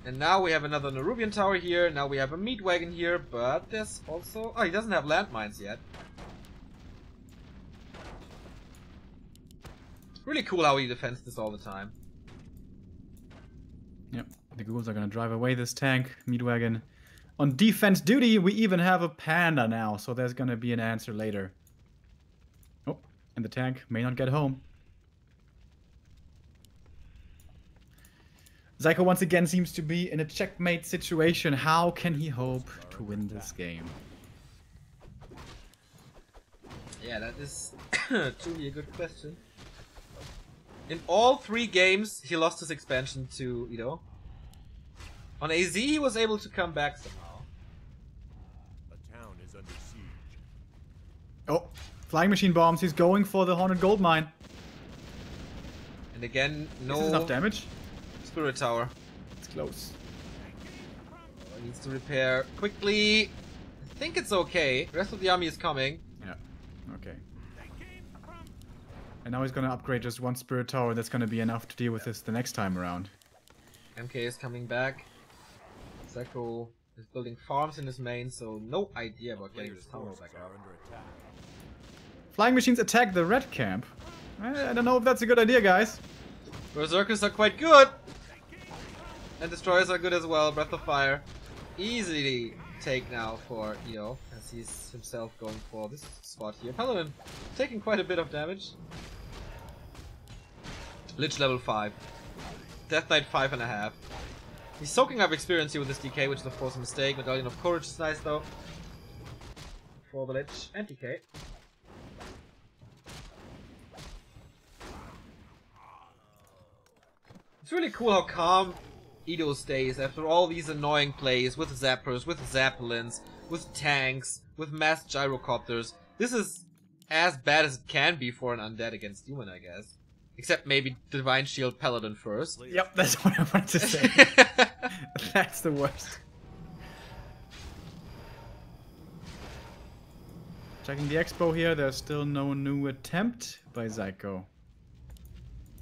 And now we have another Nerubian Tower here. Now we have a meat wagon here, but there's also... oh, he doesn't have landmines yet. Really cool how he defends this all the time. Yep, the ghouls are gonna drive away this tank, meat wagon. On defense duty, we even have a panda now, so there's gonna be an answer later. Oh, and the tank may not get home. Zyko once again seems to be in a checkmate situation. How can he hope to win this game? Yeah, that is truly a good question. In all 3 games, he lost his expansion to Ido. On AZ, he was able to come back somehow. A town is under siege. Oh, flying machine bombs. He's going for the Hornet Goldmine. And again, no... Is this enough damage? Spirit Tower. It's close. Needs to repair quickly. I think it's okay. The rest of the army is coming. Yeah, okay. And now he's gonna upgrade just 1 Spirit Tower. That's gonna be enough to deal with this the next time around. MK is coming back. Zyko is building farms in his main, so no idea about getting this tower back out. Flying machines attack the red camp. I don't know if that's a good idea, guys. Berserkers are quite good! And Destroyers are good as well. Breath of Fire. Easily take now for Io, as he's himself going for this spot here. Paladin taking quite a bit of damage. Lich level 5. Death Knight 5.5. He's soaking up experience here with this DK, which is of course a mistake. Medallion of Courage is nice though. For the Lich and DK. It's really cool how calm Edo stays after all these annoying plays with zappers, with zeppelins, with tanks, with mass gyrocopters. This is as bad as it can be for an undead against human, I guess. Except maybe Divine Shield Paladin first. Yep, that's what I wanted to say. That's the worst. Checking the expo here, there's still no new attempt by Zyko.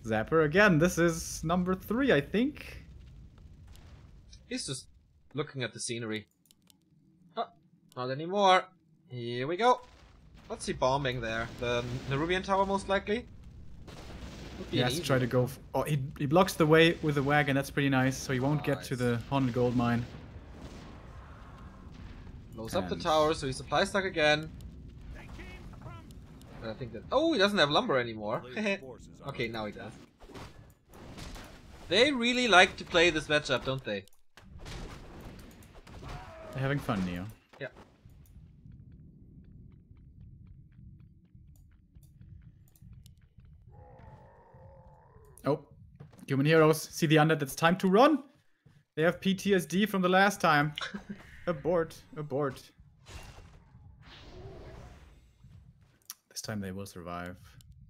Zapper again, this is number 3, I think. He's just looking at the scenery. Oh, not anymore. Here we go. What's he bombing there? The Nerubian Tower, most likely? He has to try to go... Oh, he blocks the way with the wagon, that's pretty nice. So he won't get to the haunted gold mine. Blows up the tower, so he supply stuck again. And I think that... Oh, he doesn't have lumber anymore. Okay, now he does. They really like to play this matchup, don't they? They're having fun, Neo. Yeah. Oh, human heroes, see the undead, it's time to run! They have PTSD from the last time. Abort, abort. This time they will survive.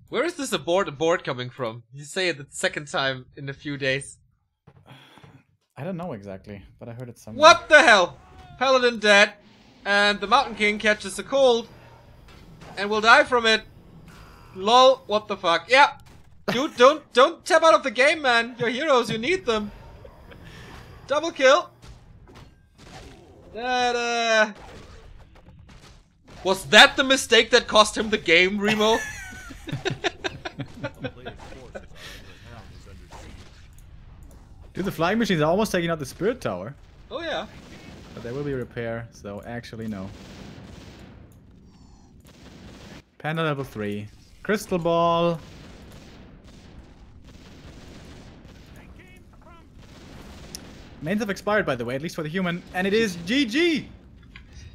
Where is this abort coming from? You say it the second time in a few days. I don't know exactly, but I heard it somewhere. What the hell? Paladin dead, and the Mountain King catches a cold, and will die from it. Lol, what the fuck? Yeah! Dude, don't tap out of the game, man. Your heroes, you need them. Double kill. Was that the mistake that cost him the game, Remo? Dude, the flying machines are almost taking out the spirit tower. Oh yeah. But there will be a repair, so actually no. Panda level 3. Crystal ball. Mains have expired, by the way, at least for the human, and it is GG!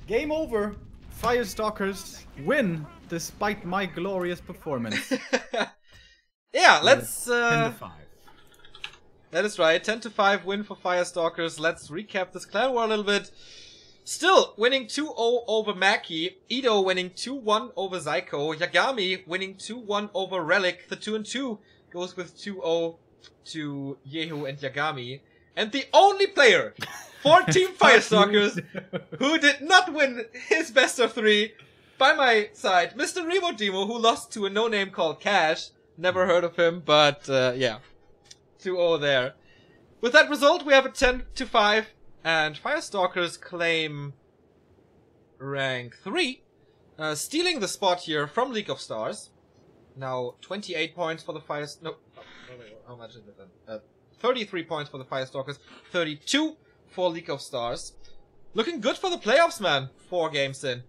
Game over. Firestalkers win, despite my glorious performance. Yeah, let's... 10-5. That is right, 10-5 win for Firestalkers. Let's recap this clan war a little bit. Still winning 2-0 over Maki, Edo winning 2-1 over Zyko, Yagami winning 2-1 over Relic. The 2-2 goes with 2-0 to Yehu and Yagami. And the only player for Team Firestalkers who did not win his best of 3 by my side, Mr. Remo Demo, who lost to a no-name called Cash. Never heard of him, but yeah. 2-0 there. With that result, we have a 10-5, and Firestalkers claim rank 3, stealing the spot here from League of Stars. Now 28 points for the how much is it then? 33 points for the Firestalkers, 32 for League of Stars. Looking good for the playoffs, man. 4 games in.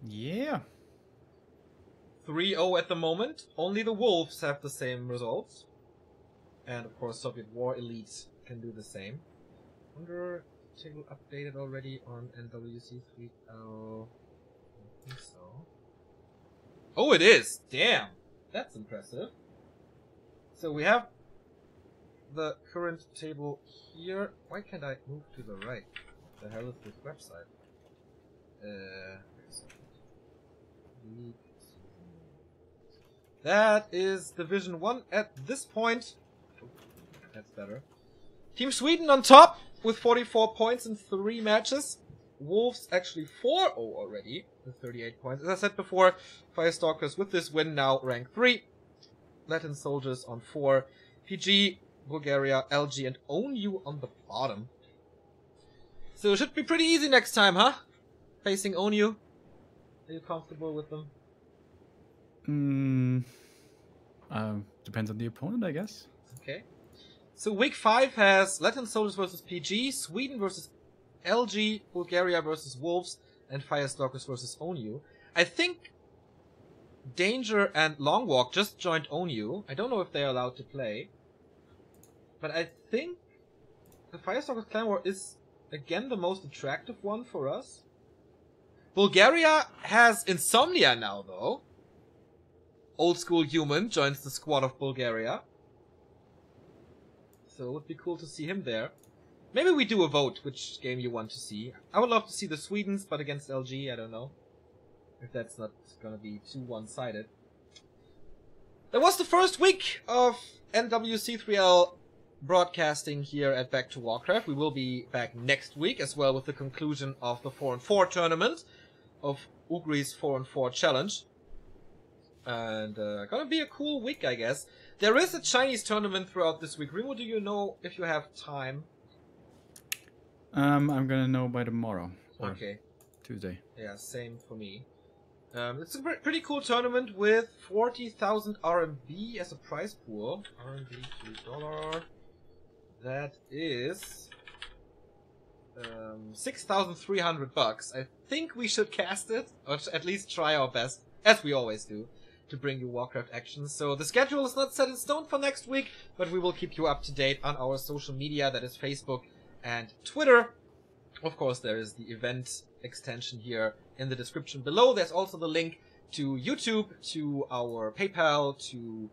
Yeah. 3-0 at the moment. Only the Wolves have the same results. And of course Soviet War Elite can do the same. Wonder if table updated already on NWC3L. I don't think so. Oh, it is! Damn! That's impressive. So we have the current table here. Why can't I move to the right? What the hell is this website? Wait a second. That is Division 1 at this point. That's better. Team Sweden on top with 44 points in 3 matches. Wolves actually 4-0 already with 38 points. As I said before, Firestalkers with this win now rank 3. Latin Soldiers on 4. PG, Bulgaria, LG, and ONU on the bottom. So it should be pretty easy next time, huh? Facing ONU. Are you comfortable with them? Depends on the opponent, I guess. Okay. So week 5 has Latin Soldiers versus PG, Sweden versus LG, Bulgaria versus Wolves, and Firestalkers versus ONU. I think Danger and Longwalk just joined ONU. I don't know if they're allowed to play. But I think the Firestalker's Clan War is, again, the most attractive one for us. Bulgaria has Insomnia now, though. Old School Human joins the squad of Bulgaria. So it would be cool to see him there. Maybe we do a vote which game you want to see. I would love to see the Swedes, but against LG, I don't know. If that's not gonna be too one-sided. That was the first week of NWC3L broadcasting here at Back to Warcraft. We will be back next week as well with the conclusion of the 4-on-4 tournament of Ugri's 4-on-4 challenge. And gonna be a cool week, I guess. There is a Chinese tournament throughout this week. Remo, do you know if you have time? I'm gonna know by tomorrow. Or okay. Tuesday. Yeah, same for me. It's a pretty cool tournament with 40,000 RMB as a prize pool. RMB $2. That is 6,300 bucks. I think we should cast it, or at least try our best, as we always do, to bring you Warcraft action. So the schedule is not set in stone for next week, but we will keep you up to date on our social media, that is Facebook and Twitter. Of course, there is the event extension here in the description below. There's also the link to YouTube, to our PayPal, to